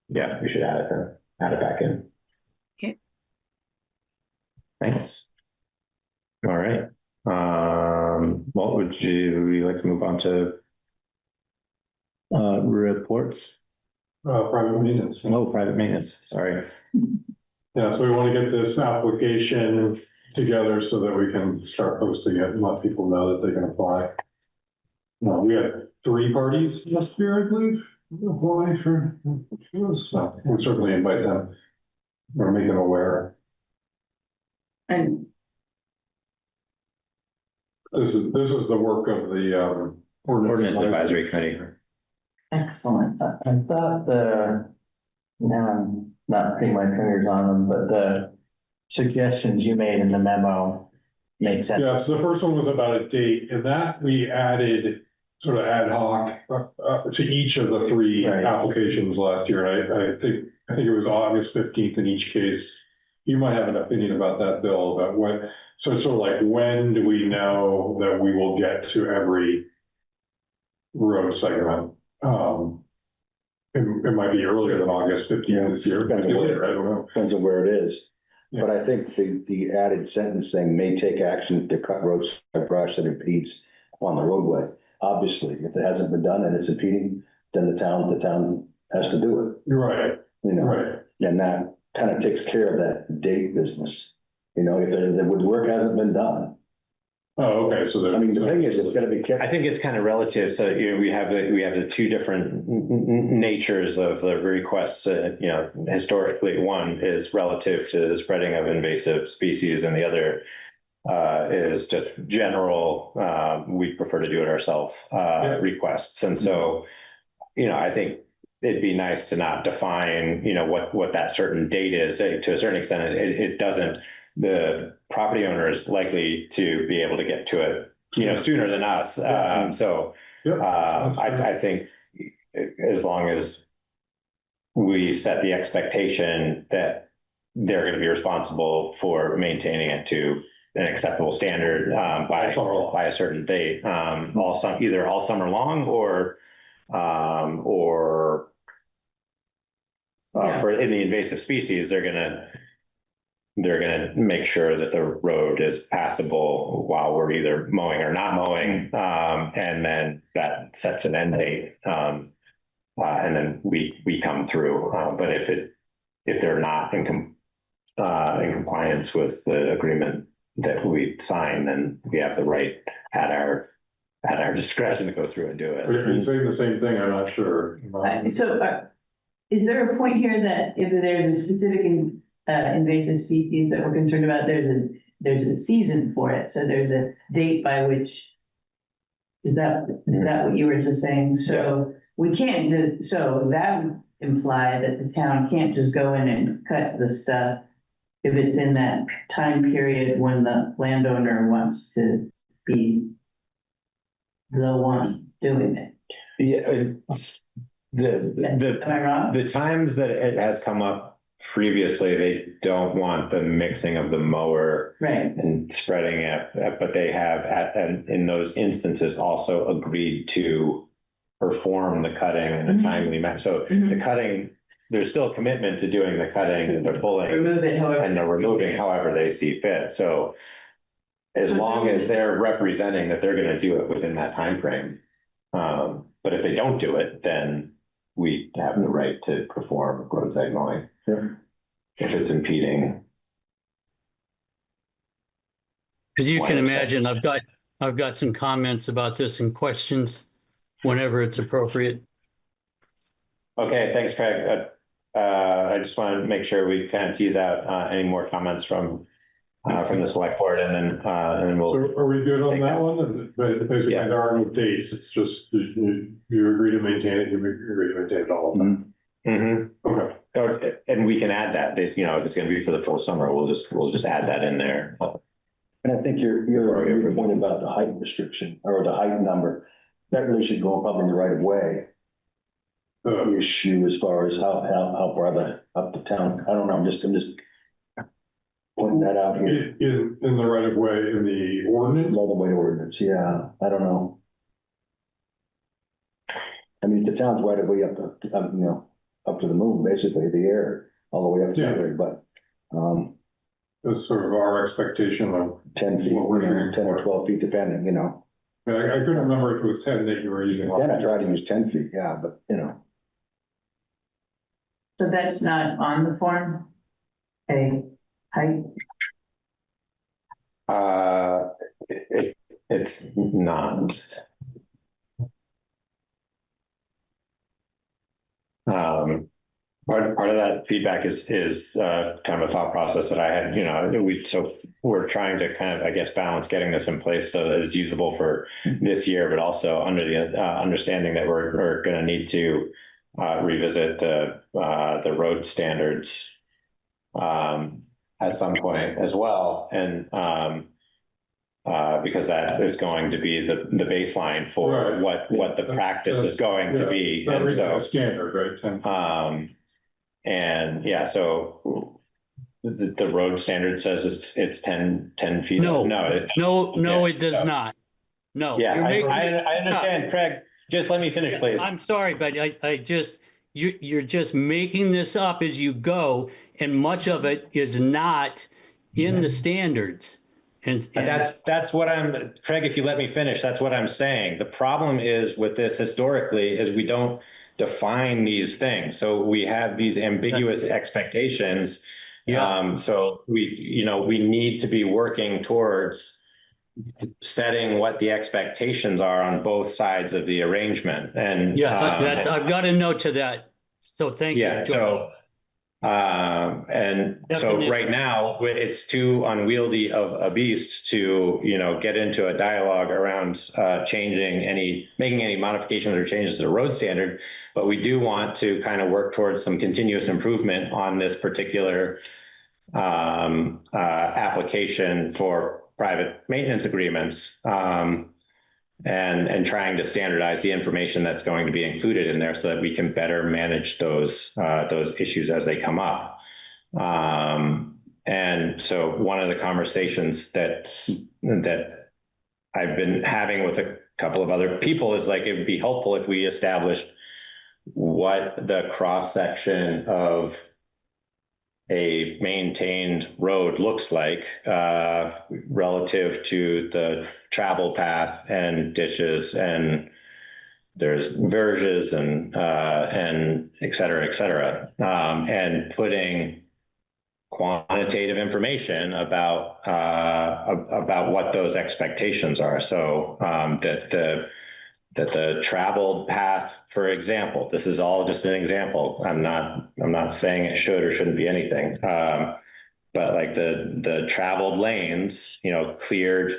Speaker 1: we should add it back in.
Speaker 11: Okay.
Speaker 1: Thanks. All right. What would you like to move on to reports?
Speaker 3: Private maintenance.
Speaker 1: No, private maintenance. Sorry.
Speaker 3: Yeah, so we want to get this application together so that we can start posting it and let people know that they can apply. We had 3 parties last year, I believe, apply for this. So we'll certainly invite them or make them aware.
Speaker 5: And
Speaker 3: This is the work of the
Speaker 1: Ordinance Advisory Committee.
Speaker 2: Excellent. I thought now I'm not putting my fingers on them, but the suggestions you made in the memo make sense.
Speaker 3: Yeah, so the first one was about a date, and that we added sort of ad hoc to each of the 3
Speaker 2: Right.
Speaker 3: applications last year. I think it was August 15th in each case. You might have an opinion about that, Bill, about when, so it's sort of like, when do we know that we will get to every road segment? It might be earlier than August 15th this year. It might be later, I don't know.
Speaker 4: Depends on where it is. But I think the added sentence saying may take action to cut roads or brush that impedes on the roadway. Obviously, if it hasn't been done and it's impeding, then the town has to do it,
Speaker 3: You're right,
Speaker 4: you know?
Speaker 3: right.
Speaker 4: And that kind of takes care of that date business. You know, if the woodwork hasn't been done.
Speaker 3: Oh, okay, so
Speaker 4: I mean, the thing is, it's gonna be kept.
Speaker 1: I think it's kind of relative. So, we have the two different natures of the requests. Historically, one is relative to the spreading of invasive species, and the other is just general, we prefer to do it ourselves requests. And so, I think it'd be nice to not define, what that certain date is. To a certain extent, it doesn't. The property owner is likely to be able to get to it, sooner than us. I think as long as we set the expectation that they're going to be responsible for maintaining it to an acceptable standard by a certain date, either all summer long or for in the invasive species, they're gonna make sure that the road is passable while we're either mowing or not mowing, and then that sets an end date, and then we come through. But if they're not in compliance with the agreement that we sign, then we have the right at our discretion to go through and do it.
Speaker 3: Are you saying the same thing? I'm not sure.
Speaker 5: Is there a point here that if there's a specific invasive species that we're concerned about, there's a season for it, so there's a date by which, is that what you were just saying? So we can't, so that would imply that the town can't just go in and cut the stuff if it's in that time period when the landowner wants to be the one doing it.
Speaker 1: Yeah,
Speaker 5: Am I wrong?
Speaker 1: the times that it has come up previously, they don't want the mixing of the mower
Speaker 5: Right.
Speaker 1: and spreading it, but they have in those instances also agreed to perform the cutting in a timely manner. So the cutting, there's still a commitment to doing the cutting and the pulling.
Speaker 5: Remove it however.
Speaker 1: And they're removing however they see fit. So as long as they're representing that they're going to do it within that time frame. But if they don't do it, then we have the right to perform roadside mowing.
Speaker 4: Sure.
Speaker 1: If it's impeding.
Speaker 6: As you can imagine, I've got some comments about this and questions whenever it's appropriate.
Speaker 1: Okay, thanks, Craig. I just want to make sure we kind of tease out any more comments from the select board, and then we'll.
Speaker 3: So are we good on that one? Basically, there are no dates. It's just you agree to maintain it. You agree to maintain it all the time.
Speaker 1: Mm-hmm.
Speaker 3: Okay.
Speaker 1: And we can add that. If it's going to be for the full summer, we'll just add that in there.
Speaker 4: And I think your point about the height restriction or the height number, that really should go probably in the right of way. Issue as far as how far up the town. I don't know. I'm just pointing that out here.
Speaker 3: In the right of way in the ordinance?
Speaker 4: Right of way ordinance, yeah. I don't know. I mean, the town's right of way up to the moon, basically, the air, all the way up to there, but
Speaker 3: That's sort of our expectation of
Speaker 4: 10 feet, 10 or 12 feet, depending,
Speaker 3: I couldn't remember if it was 10 that you were using.
Speaker 4: Then I try to use 10 feet, yeah, but
Speaker 5: So that's not on the form? A height?
Speaker 1: It's not. Part of that feedback is kind of a thought process that I had, we're trying to kind of, I guess, balance getting this in place so that it's usable for this year, but also under the understanding that we're going to need to revisit the road standards at some point as well. And because that is going to be the baseline for what the practice is going to be.
Speaker 3: And so standard, right? 10.
Speaker 1: And yeah, so the road standard says it's 10 feet.
Speaker 6: No, it does not. No.
Speaker 1: Yeah, I understand, Craig. Just let me finish, please.
Speaker 6: I'm sorry, but you're just making this up as you go, and much of it is not in the standards.
Speaker 1: But that's what I'm, Craig, if you let me finish, that's what I'm saying. The problem is with this historically is we don't define these things. So we have these ambiguous expectations. So we need to be working towards setting what the expectations are on both sides of the arrangement. And
Speaker 6: I've got a note to that. So thank you.
Speaker 1: So right now it's too unwieldy of a beast to, get into a dialogue around making any modifications or changes to the road standard. But we do want to kind of work towards some continuous improvement on this particular application for private maintenance agreements, and trying to standardize the information that's going to be included in there so that we can better manage those issues as they come up. And so one of the conversations that I've been having with a couple of other people is like, it would be helpful if we established what the cross section of a maintained road looks like relative to the travel path and ditches, and there's verges and et cetera, and putting quantitative information about what those expectations are. So that the traveled path, for example, this is all just an example. I'm not saying it should or shouldn't be anything. But like the traveled lanes, cleared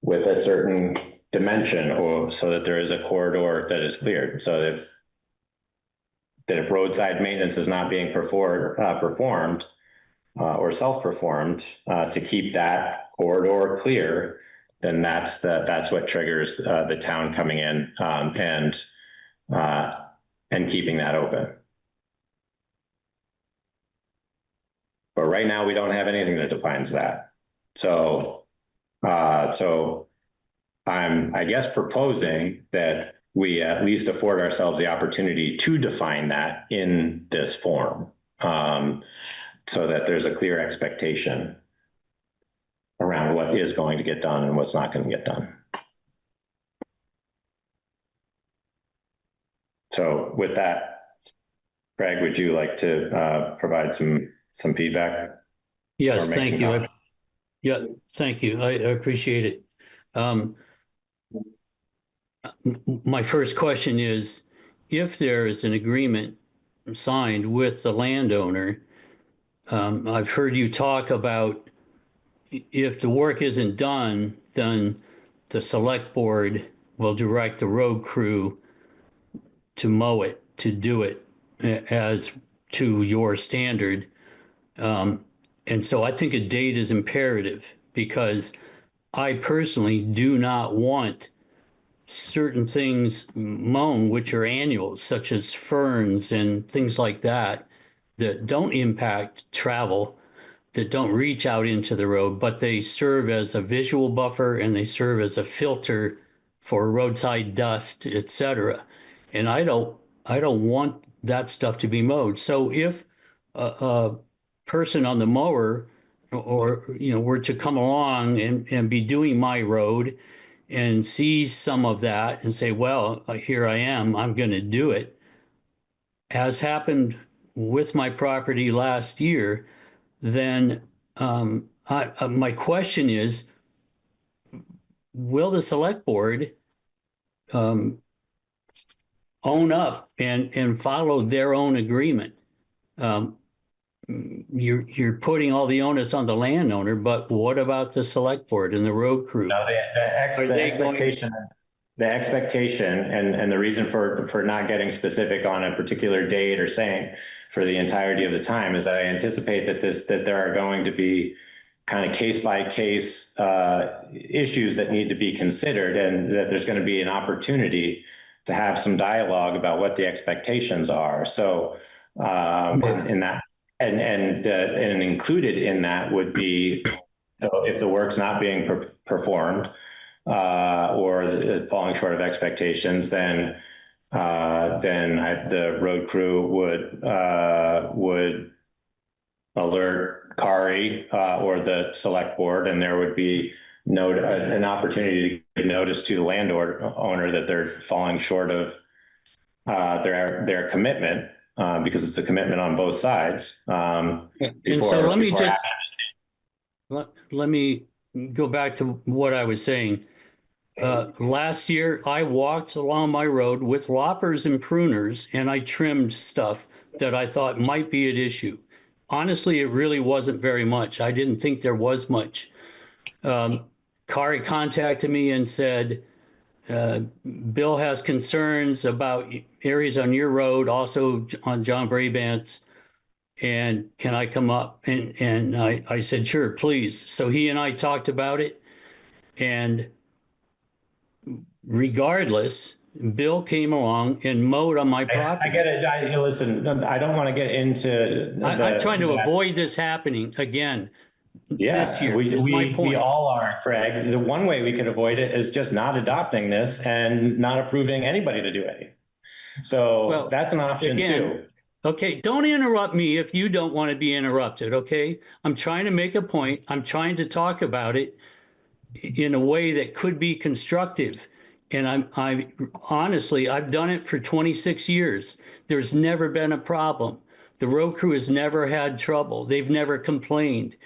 Speaker 1: with a certain dimension, or so that there is a corridor that is cleared. So that if roadside maintenance is not being performed or self-performed to keep that corridor clear, then that's what triggers the town coming in and keeping that open. But right now we don't have anything that defines that. So I'm, I guess, proposing that we at least afford ourselves the opportunity to define that in this form, so that there's a clear expectation around what is going to get done and what's not going to get done. So with that, Craig, would you like to provide some feedback?
Speaker 6: Yes, thank you. Thank you. I appreciate it. My first question is, if there is an agreement signed with the landowner, I've heard you talk about if the work isn't done, then the select board will direct the road crew to mow it, to do it as to your standard. And so I think a date is imperative, because I personally do not want certain things mown which are annuals, such as ferns and things like that, that don't impact travel, that don't reach out into the road, but they serve as a visual buffer and they serve as a filter for roadside dust, etc. And I don't want that stuff to be mowed. So if a person on the mower or were to come along and be doing my road and see some of that and say, well, here I am, I'm going to do it, as happened with my property last year, then my question is, will the select board own up and follow their own agreement? You're putting all the onus on the landowner, but what about the select board and the road crew?
Speaker 1: No, the expectation and the reason for not getting specific on a particular date or saying for the entirety of the time is that I anticipate that there are going to be kind of case by case issues that need to be considered, and that there's going to be an opportunity to have some dialogue about what the expectations are. So in that. And included in that would be, so if the work's not being performed or falling short of expectations, then the road crew would alert Kari or the select board, and there would be an opportunity to give notice to the landowner that they're falling short of their commitment, because it's a commitment on both sides.
Speaker 6: And so let me just, let me go back to what I was saying. Last year, I walked along my road with loppers and pruners, and I trimmed stuff that I thought might be at issue. Honestly, it really wasn't very much. I didn't think there was much. Kari contacted me and said, Bill has concerns about areas on your road, also on John Brabant's, and can I come up? And I said, sure, please. So he and I talked about it, and regardless, Bill came along and mowed on my property.
Speaker 1: I get it. Listen, I don't want to get into.
Speaker 6: I'm trying to avoid this happening again.
Speaker 1: Yeah,
Speaker 6: this year is my point.
Speaker 1: We all are, Craig. The one way we could avoid it is just not adopting this and not approving anybody to do anything. So that's an option too.
Speaker 6: Okay, don't interrupt me if you don't want to be interrupted, okay? I'm trying to make a point. I'm trying to talk about it in a way that could be constructive. And I honestly, I've done it for 26 years. There's never been a problem. The road crew has never had trouble. They've never complained.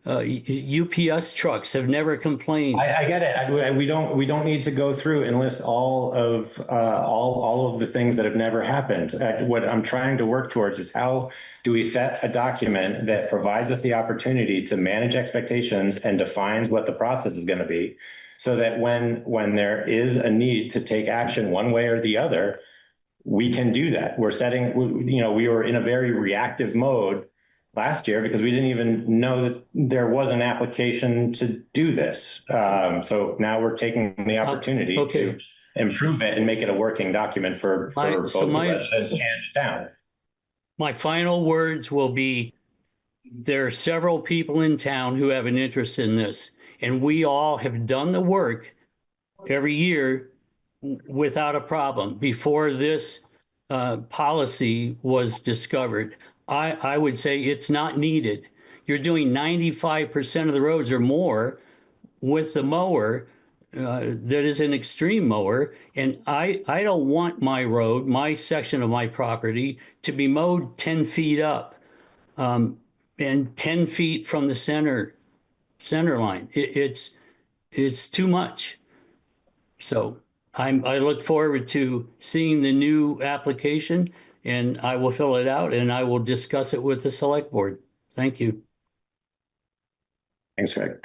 Speaker 6: UPS trucks have never complained.
Speaker 1: I get it. We don't need to go through and list all of the things that have never happened. What I'm trying to work towards is how do we set a document that provides us the opportunity to manage expectations and defines what the process is going to be, so that when there is a need to take action one way or the other, we can do that. We were in a very reactive mode last year because we didn't even know that there was an application to do this. So now we're taking the opportunity to improve it and make it a working document for both the residents and the town.
Speaker 6: My final words will be, there are several people in town who have an interest in this, and we all have done the work every year without a problem before this policy was discovered. I would say it's not needed. You're doing 95% of the roads or more with the mower that is an extreme mower. And I don't want my road, my section of my property, to be mowed 10 feet up and 10 feet from the center line. It's too much. So I look forward to seeing the new application, and I will fill it out and I will discuss it with the select board. Thank you.
Speaker 1: Thanks, Greg.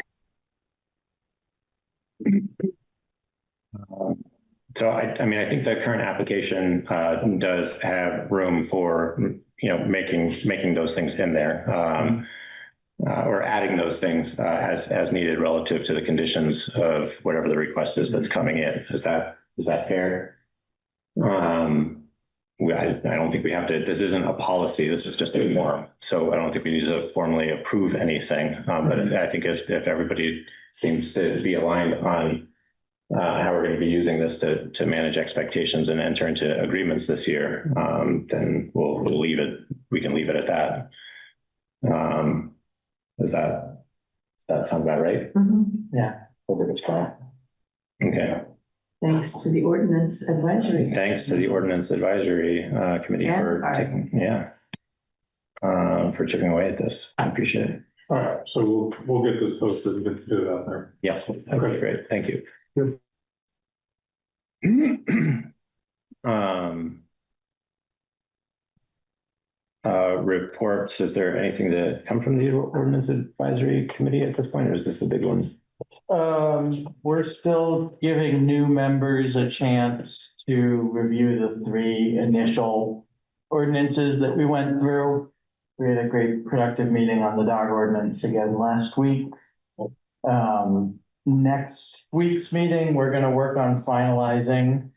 Speaker 1: So I think the current application does have room for, making those things in there, or adding those things as needed relative to the conditions of whatever the request is that's coming in. Is that fair? I don't think we have to. This isn't a policy. This is just a form. So I don't think we need to formally approve anything. But I think if everybody seems to be aligned on how we're going to be using this to manage expectations and enter into agreements this year, then we'll leave it. We can leave it at that. Does that sound about right?
Speaker 5: Mm-hmm.
Speaker 2: Yeah, I think it's fine.
Speaker 1: Okay.
Speaker 5: Thanks to the ordinance advisory.
Speaker 1: Thanks to the ordinance advisory committee for chipping away at this. I appreciate it.
Speaker 3: All right, so we'll get this posted and get it out there.
Speaker 1: Yeah, that'd be great. Thank you.
Speaker 3: Good.
Speaker 1: Reports. Is there anything that come from the ordinance advisory committee at this point, or is this the big one?
Speaker 2: We're still giving new members a chance to review the 3 initial ordinances that we went through. We had a great productive meeting on the dog ordinance again last week. Next week's meeting, we're going to work on finalizing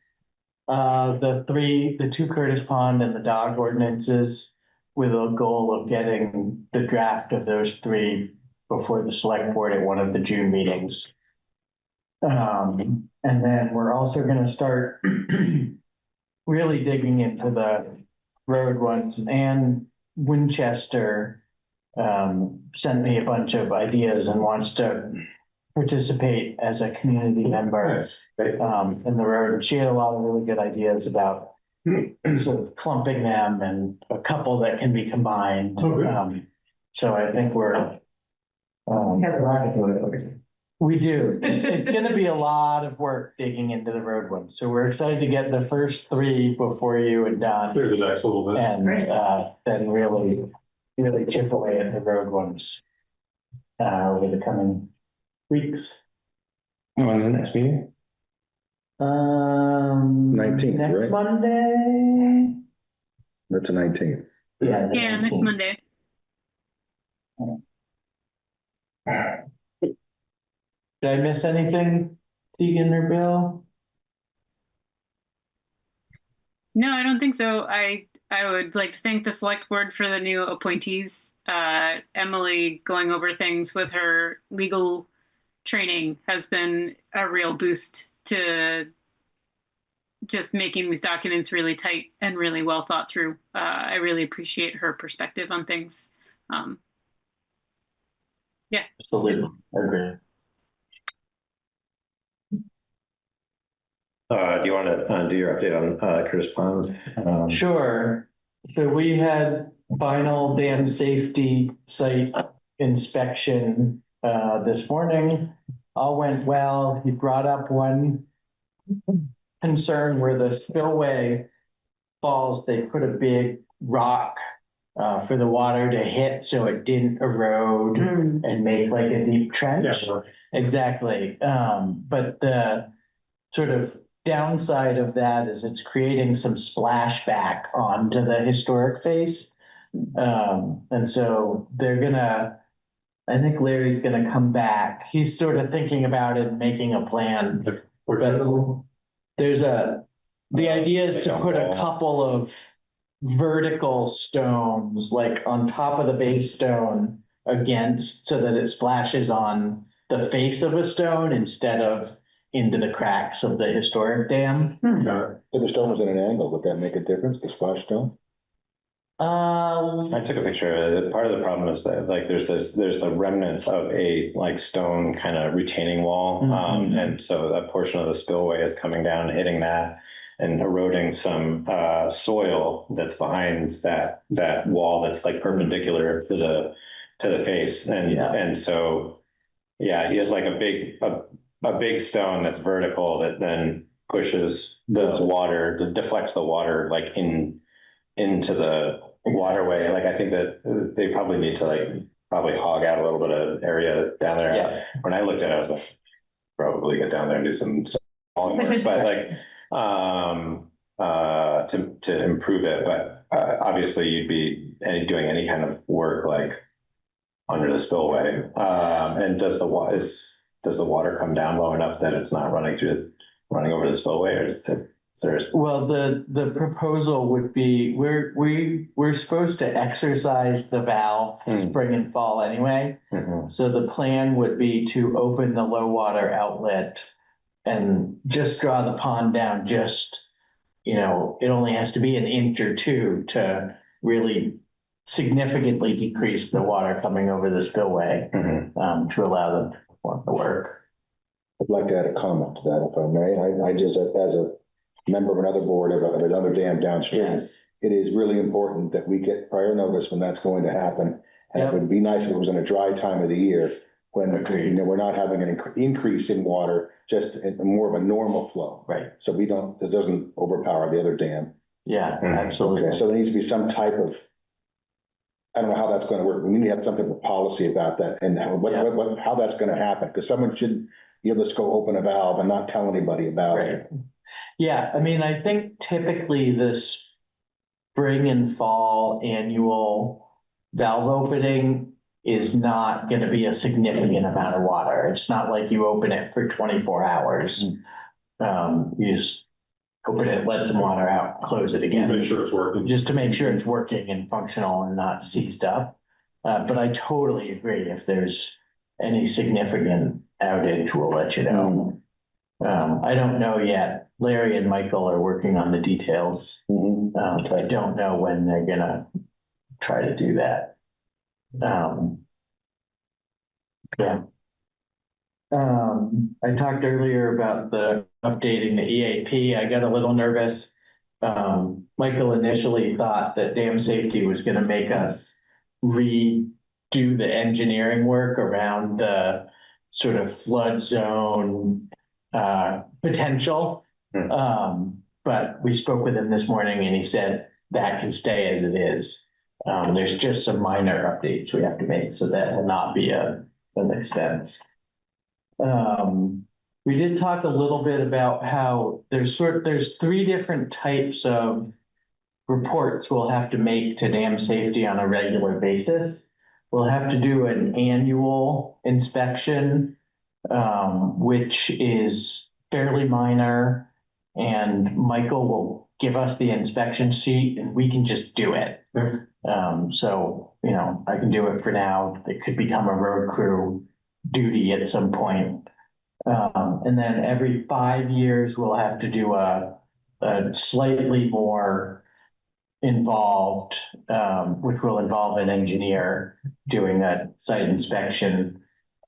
Speaker 2: the 2 Curtis Pond and the dog ordinances, with a goal of getting the draft of those 3 before the select board at one of the June meetings. And then we're also going to start really digging into the road ones. And Winchester sent me a bunch of ideas and wants to participate as a community member in the road. And she had a lot of really good ideas about sort of clumping them and a couple that can be combined. So I think we're we do. It's going to be a lot of work digging into the road one. So we're excited to get the first 3 before you and Don.
Speaker 3: Clear the decks a little bit.
Speaker 2: And then really chip away at the road ones over the coming weeks.
Speaker 1: When's the next meeting?
Speaker 4: 19th,
Speaker 2: next
Speaker 4: right?
Speaker 2: Monday.
Speaker 4: That's the 19th.
Speaker 2: Yeah. the
Speaker 11: Yeah, next
Speaker 2: 19th.
Speaker 11: Monday.
Speaker 2: Did I miss anything, Tegan or Bill?
Speaker 11: No, I don't think so. I would like to thank the select board for the new appointees. Emily going over things with her legal training has been a real boost to just making these documents really tight and really well thought through. I really appreciate her perspective on things. Yeah.
Speaker 2: Absolutely. Agree.
Speaker 1: Do you want to do your update on Curtis Pond?
Speaker 2: Sure. So we had final dam safety site inspection this morning. All went well. He brought up one concern where the spillway falls. They put a big rock for the water to hit so it didn't erode and make like a deep trench.
Speaker 3: Yeah.
Speaker 2: Exactly. But the sort of downside of that is it's creating some splashback onto the historic face. And so they're gonna, I think Larry's gonna come back. He's sort of thinking about it and making a plan. But there's the idea is to put a couple of vertical stones like on top of the base stone against so that it splashes on the face of a stone instead of into the cracks of the historic dam.
Speaker 4: If the stone was at an angle, would that make a difference, the splash stone?
Speaker 1: I took a picture. Part of the problem is that like there's the remnants of a like stone kind of retaining wall. And so that portion of the spillway is coming down, hitting that and eroding some soil that's behind that wall that's like perpendicular to the face. And so yeah, he has like a big stone that's vertical that then pushes the water, that deflects the water like into the waterway. Like I think that they probably need to like probably hog out a little bit of area down there.
Speaker 2: Yeah.
Speaker 1: When I looked at it, I was like, probably get down there and do some work, but like to improve it. But obviously you'd be doing any kind of work like under the spillway. And does the water come down low enough that it's not running over the spillway, or is there?
Speaker 2: Well, the proposal would be we're supposed to exercise the valve spring and fall anyway. So the plan would be to open the low water outlet and just draw the pond down. Just it only has to be an inch or two to really significantly decrease the water coming over the spillway to allow them to perform the work.
Speaker 4: I'd like to add a comment to that, if I may. I just, as a member of another board of another dam downstream, it is really important that we get prior notice when that's going to happen. And it would be nice if it was in a dry time of the year when we're not having an increase in water, just more of a normal flow.
Speaker 2: Right.
Speaker 4: So it doesn't overpower the other dam.
Speaker 2: Yeah, absolutely.
Speaker 4: Okay, so there needs to be some type of, I don't know how that's going to work. We need to have some type of policy about that and how that's going to happen, because someone should be able to just go open a valve and not tell anybody about it.
Speaker 2: Yeah, I mean, I think typically this spring and fall annual valve opening is not going to be a significant amount of water. It's not like you open it for 24 hours. You just open it, let some water out, close it again.
Speaker 3: Make sure it's working.
Speaker 2: Just to make sure it's working and functional and not seized up. But I totally agree. If there's any significant outage, we'll let you know. I don't know yet. Larry and Michael are working on the details. I don't know when they're gonna try to do that. Yeah. I talked earlier about the updating the EAP. I got a little nervous. Michael initially thought that dam safety was gonna make us redo the engineering work around the sort of flood zone potential. But we spoke with him this morning and he said that can stay as it is. There's just some minor updates we have to make, so that will not be an expense. We did talk a little bit about how there's three different types of reports we'll have to make to dam safety on a regular basis. We'll have to do an annual inspection, which is fairly minor, and Michael will give us the inspection sheet and we can just do it. So, you know, I can do it for now. It could become a road crew duty at some point. And then every 5 years, we'll have to do a slightly more involved, which will involve an engineer doing a site inspection.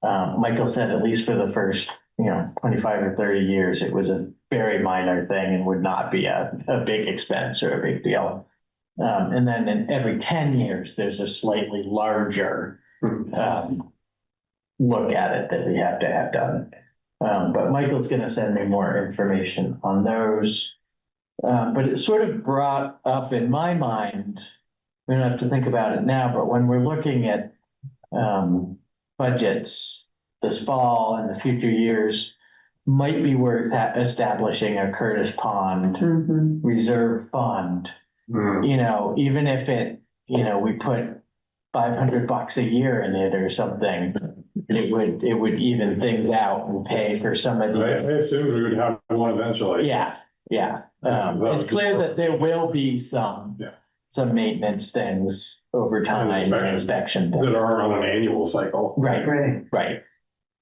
Speaker 2: Michael said at least for the first, 25 or 30 years, it was a very minor thing and would not be a big expense or a big deal. And then in every 10 years, there's a slightly larger look at it that we have to have done. But Michael's going to send me more information on those. But it sort of brought up in my mind, we don't have to think about it now, but when we're looking at budgets this fall and the future years, might be worth establishing a Curtis Pond reserve fund. Even if it, we put $500 a year in it or something, it would even things out and pay for some of these.
Speaker 3: I assume we would have one eventually.
Speaker 2: Yeah. It's clear that there will be some maintenance things over time, inspection
Speaker 3: that are on an annual cycle.
Speaker 2: Right.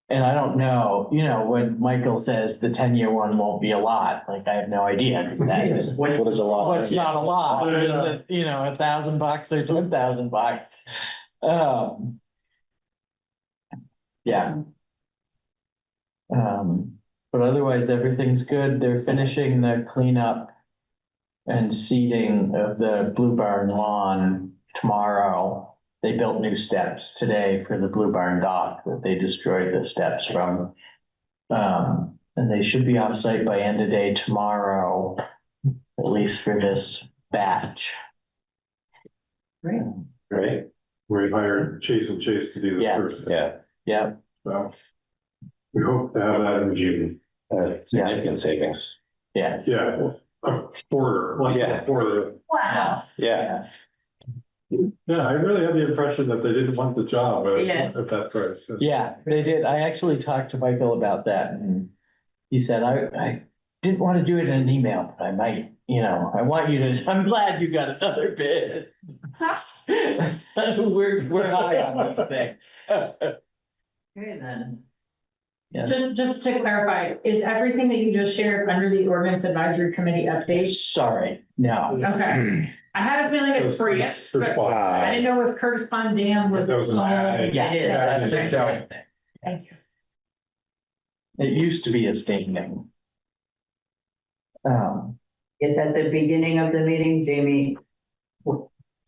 Speaker 2: And I don't know, when Michael says the 10-year one won't be a lot, like I have no idea. That is,
Speaker 4: there's a lot.
Speaker 2: what's not a lot? Is it, $1,000 or $10,000? Yeah. But otherwise, everything's good. They're finishing the cleanup and seeding of the Blue Barn lawn tomorrow. They built new steps today for the Blue Barn dock that they destroyed the steps from. And they should be off site by end of day tomorrow, at least for this batch.
Speaker 1: Great.
Speaker 3: We hired Chase and Chase to do the first.
Speaker 2: Yeah.
Speaker 3: So we hope to have that in June.
Speaker 1: Significant savings.
Speaker 2: Yes.
Speaker 3: Yeah. A quarter, less than a quarter.
Speaker 5: Wow.
Speaker 2: Yeah.
Speaker 3: Yeah, I really had the impression that they didn't want the job at that price.
Speaker 2: Yeah, they did. I actually talked to Michael about that and he said, I didn't want to do it in an email, but I might, I'm glad you got another bid. We're high on these things.
Speaker 5: Okay, then.
Speaker 2: Yeah.
Speaker 9: Just to clarify, is everything that you just shared under the ordinance advisory committee update?
Speaker 2: Sorry, no.
Speaker 9: Okay. I had a feeling it's for you, but I didn't know if Curtis Pond Dam was.
Speaker 3: That was an ad.
Speaker 2: Yes,
Speaker 9: Thank you.
Speaker 2: Thank you. It used to be a standing.
Speaker 5: It's at the beginning of the meeting, Jamie,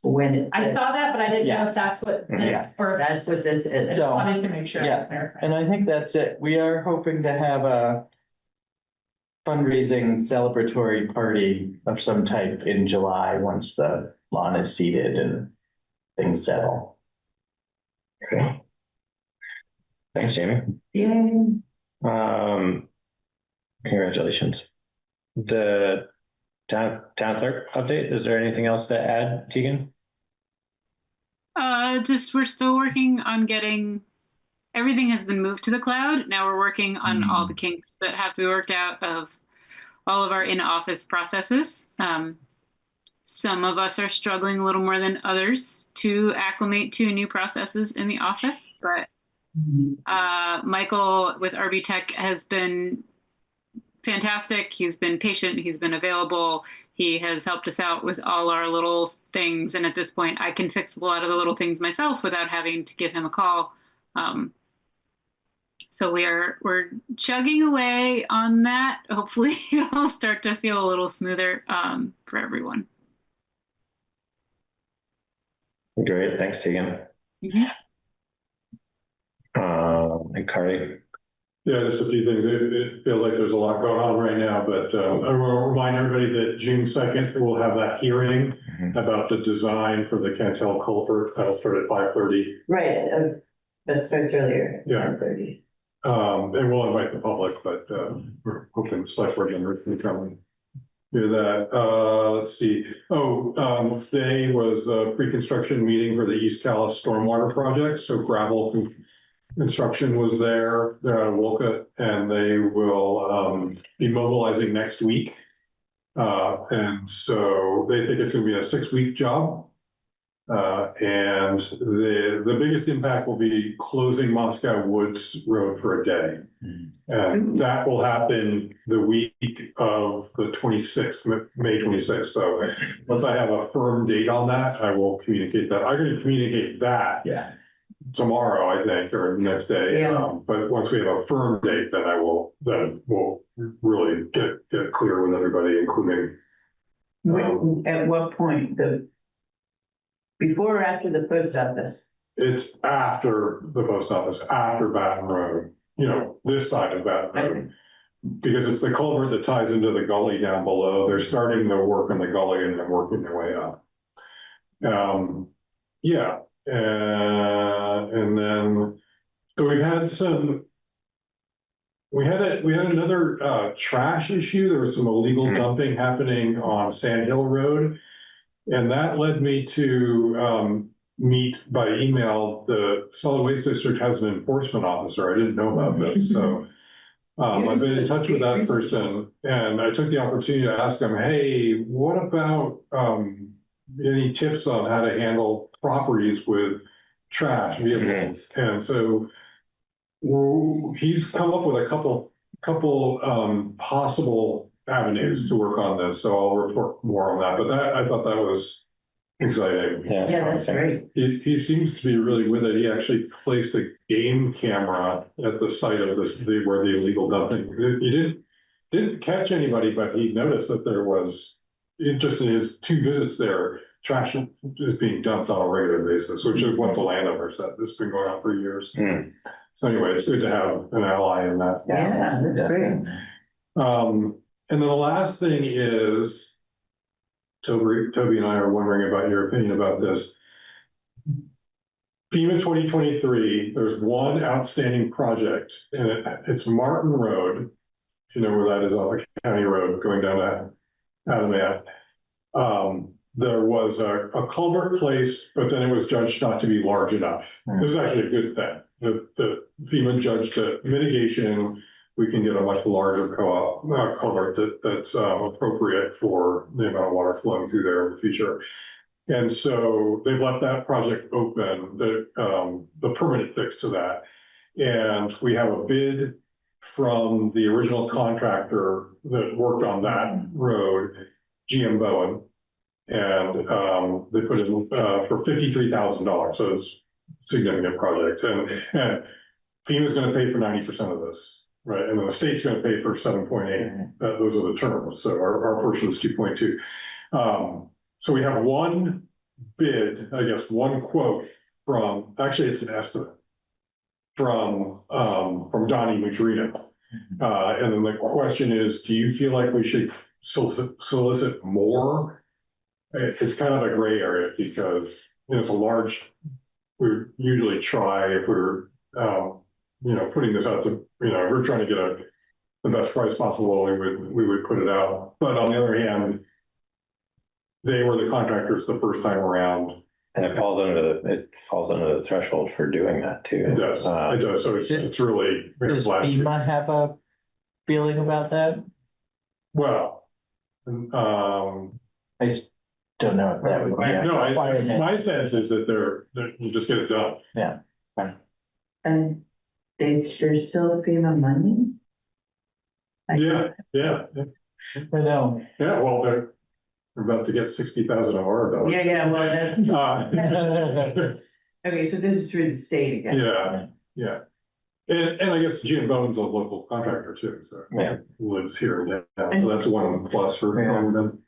Speaker 5: when it's.
Speaker 9: I saw that, but I didn't know if that's what,
Speaker 2: Yeah.
Speaker 9: or
Speaker 5: That's what this
Speaker 9: I
Speaker 5: is.
Speaker 9: just wanted to make sure. I
Speaker 2: Yeah.
Speaker 9: clarified.
Speaker 2: And I think that's it. We are hoping to have a fundraising celebratory party of some type in July, once the lawn is seeded and things settle.
Speaker 1: Okay. Thanks, Jamie.
Speaker 5: Yay.
Speaker 1: Congratulations. The town clerk update, is there anything else to add, Tegan?
Speaker 11: Just we're still working on getting everything has been moved to the cloud. Now we're working on all the kinks that have to be worked out of all of our in-office processes. Some of us are struggling a little more than others to acclimate to new processes in the office, but Michael with RB Tech has been fantastic. He's been patient. He's been available. He has helped us out with all our little things. And at this point, I can fix a lot of the little things myself without having to give him a call. So we're chugging away on that. Hopefully it'll start to feel a little smoother for everyone.
Speaker 1: Great, thanks, Tegan.
Speaker 11: Mhm.
Speaker 1: And Carly?
Speaker 3: Yeah, just a few things. It feels like there's a lot going on right now, but I will remind everybody that June 2nd, we'll have that hearing about the design for the Cantel culvert. That'll start at 5:30.
Speaker 5: Right, that starts earlier.
Speaker 3: Yeah.
Speaker 5: 9:30.
Speaker 3: And we'll invite the public, but we're hoping the select board members can come and do that. Let's see. Today was the pre-construction meeting for the East Calais stormwater project. So gravel construction was there. They're out of Wolcott, and they will be mobilizing next week. And so they think it's going to be a 6-week job. And the biggest impact will be closing Moscow Woods Road for a day. And that will happen the week of the 26th, May 26th. So once I have a firm date on that, I will communicate that. I'm going to communicate that tomorrow, I think, or the next day.
Speaker 5: Yeah.
Speaker 3: But once we have a firm date, then we'll really get clear with everybody, including.
Speaker 5: At what point, before or after the post office?
Speaker 3: It's after the post office, after Baton Road, this side of Baton Road. Because it's the culvert that ties into the gully down below. They're starting the work on the gully and then working their way up. And then, so we had another trash issue. There was some illegal dumping happening on Sand Hill Road. And that led me to meet by email. The solid waste district has an enforcement officer. I didn't know about this. So I've been in touch with that person, and I took the opportunity to ask him, hey, what about any tips on how to handle properties with trash vehicles? And so he's come up with a couple possible avenues to work on this, so I'll report more on that. But I thought that was exciting.
Speaker 5: Yeah, that's great.
Speaker 3: He seems to be really with it. He actually placed a game camera at the site of where the illegal dumping. He didn't catch anybody, but he noticed that there was, just in his 2 visits there, trash is being dumped on a regular basis, which is what the landowner said. This has been going on for years. So anyway, it's good to have an ally in that.
Speaker 5: Yeah, that's great.
Speaker 3: And then the last thing is, Toby and I are wondering about your opinion about this. FEMA 2023, there's one outstanding project, and it's Martin Road. If you know where that is, on the county road going down to Adamath. There was a culvert placed, but then it was judged not to be large enough. This is actually a good thing. The FEMA judged that mitigation, we can get a much larger culvert that's appropriate for the amount of water flowing through there in the future. And so they've left that project open, the permanent fix to that. And we have a bid from the original contractor that worked on that road, GM Bowen. And they put in for $53,000. So it's a significant project. And FEMA is going to pay for 90% of this. Right, and the state's going to pay for 7.8. Those are the terms. So our portion is 2.2. So we have one bid, I guess, one quote from. Actually, it's an estimate from Donnie Mutrino. And then the question is, do you feel like we should solicit more? It's kind of a gray area because it's a large. We usually try if we're. Putting this out to, if we're trying to get the best price possible, we would put it out. But on the other hand, they were the contractors the first time around.
Speaker 1: And it falls under the threshold for doing that too.
Speaker 3: It does. It does. So it's really.
Speaker 2: Does FEMA have a feeling about that?
Speaker 3: Well,
Speaker 2: I just don't know if that would be a
Speaker 3: no,
Speaker 2: requirement.
Speaker 3: my sense is that they're you just get it done.
Speaker 2: Yeah.
Speaker 5: And there's still FEMA money?
Speaker 3: Yeah.
Speaker 2: I know.
Speaker 3: Yeah, well, We're about to get $60,000.
Speaker 5: Yeah, well, that's,
Speaker 3: Uh,
Speaker 5: okay, so this is through the state again.
Speaker 3: Yeah. And I guess Gene Bowen's a local contractor too, so.
Speaker 1: Yeah.
Speaker 3: Lives here now, so that's one plus for them.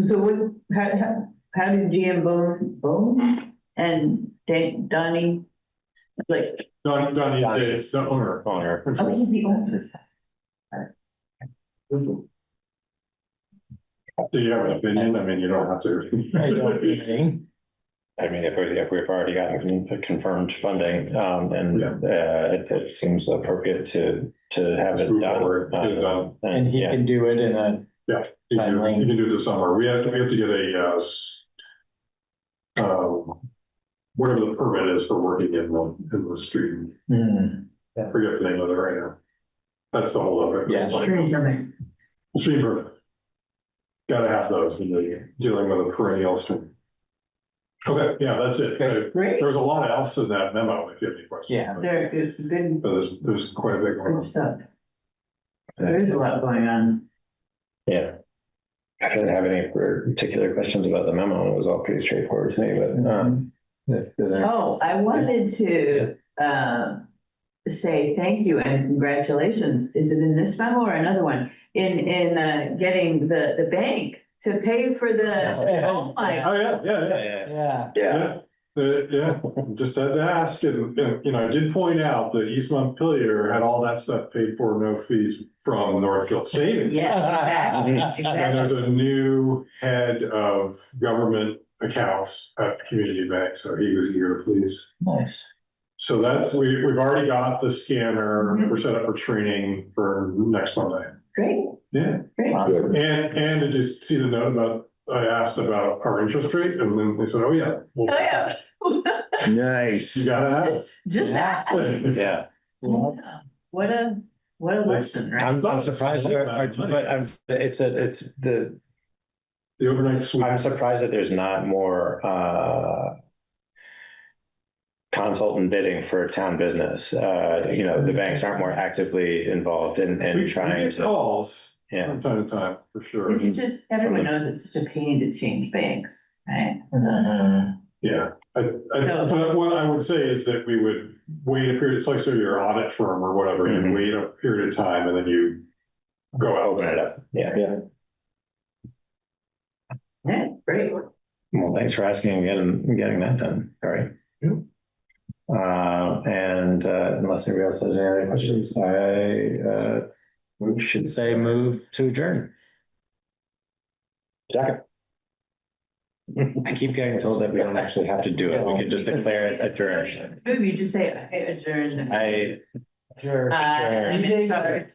Speaker 5: So what, how did GM Bone and Donnie, like,
Speaker 3: Donnie is the owner.
Speaker 5: oh, he's the owner.
Speaker 3: Do you have an opinion? I mean, you don't have to.
Speaker 1: I don't I mean, if we've already gotten confirmed funding, and it seems appropriate to have it
Speaker 3: Move
Speaker 1: done.
Speaker 3: forward, get it done.
Speaker 2: And he can do it in a,
Speaker 3: Yeah, you can do it this summer. We have to get whatever the permit is for working in the street. I forget the name of it right now. That's the whole of it.
Speaker 2: Yeah.
Speaker 5: Stream permit.
Speaker 3: Stream permit. Gotta have those when you're dealing with a perennial stream. Okay, yeah, that's it.
Speaker 5: Great.
Speaker 3: There's a lot else in that memo if you have any questions.
Speaker 2: Yeah.
Speaker 5: There's good,
Speaker 3: But there's quite a big
Speaker 5: good
Speaker 3: one.
Speaker 5: stuff. There is a lot going on.
Speaker 1: Yeah. I didn't have any particular questions about the memo. It was all pretty straightforward to me, but, if there's any-
Speaker 5: Oh, I wanted to, say thank you and congratulations. Is it in this memo or another one? In getting the bank to pay for the, oh my.
Speaker 3: Oh, yeah.
Speaker 2: yeah.
Speaker 3: Yeah, just had to ask, and, you know, I did point out that East Montpelier had all that stuff paid for, no fees from Northfield Savings.
Speaker 5: Yes, exactly,
Speaker 3: And there's
Speaker 5: exactly.
Speaker 3: a new head of government accounts at Community Bank, so he was here, please.
Speaker 2: Nice.
Speaker 3: So that's, we've already got the scanner, we're set up for training for next Monday.
Speaker 5: Great,
Speaker 3: Yeah,
Speaker 5: great.
Speaker 3: and to just see the note about, I asked about our interest rate, and then they said, oh, yeah.
Speaker 5: Oh, yeah.
Speaker 4: Nice.
Speaker 3: You gotta ask.
Speaker 5: Just ask.
Speaker 1: Yeah.
Speaker 5: What a lesson, right?
Speaker 1: I'm surprised, it's the
Speaker 3: overnight sweep.
Speaker 1: I'm surprised that there's not more, consultant bidding for town business. You know, the banks aren't more actively involved in
Speaker 3: We
Speaker 1: trying
Speaker 3: get
Speaker 1: to,
Speaker 3: calls
Speaker 1: yeah.
Speaker 3: from time to time, for sure.
Speaker 5: It's just, everyone knows it's such a pain to change banks, right?
Speaker 3: Yeah, but what I would say is that we would wait a period, it's like, so your audit firm or whatever, you
Speaker 1: Mhm.
Speaker 3: wait a period of time and then you go out.
Speaker 1: Open it up. Yeah.
Speaker 5: Yeah, great.
Speaker 1: Well, thanks for asking and getting that done. All right. And unless anybody else has any other questions, we should say move to adjourn.
Speaker 4: Second.
Speaker 1: I keep getting told that we don't actually have to do it. We could just declare it adjourned.
Speaker 5: Maybe you just say adjourn.
Speaker 1: I
Speaker 2: Sure.
Speaker 5: Adjourn.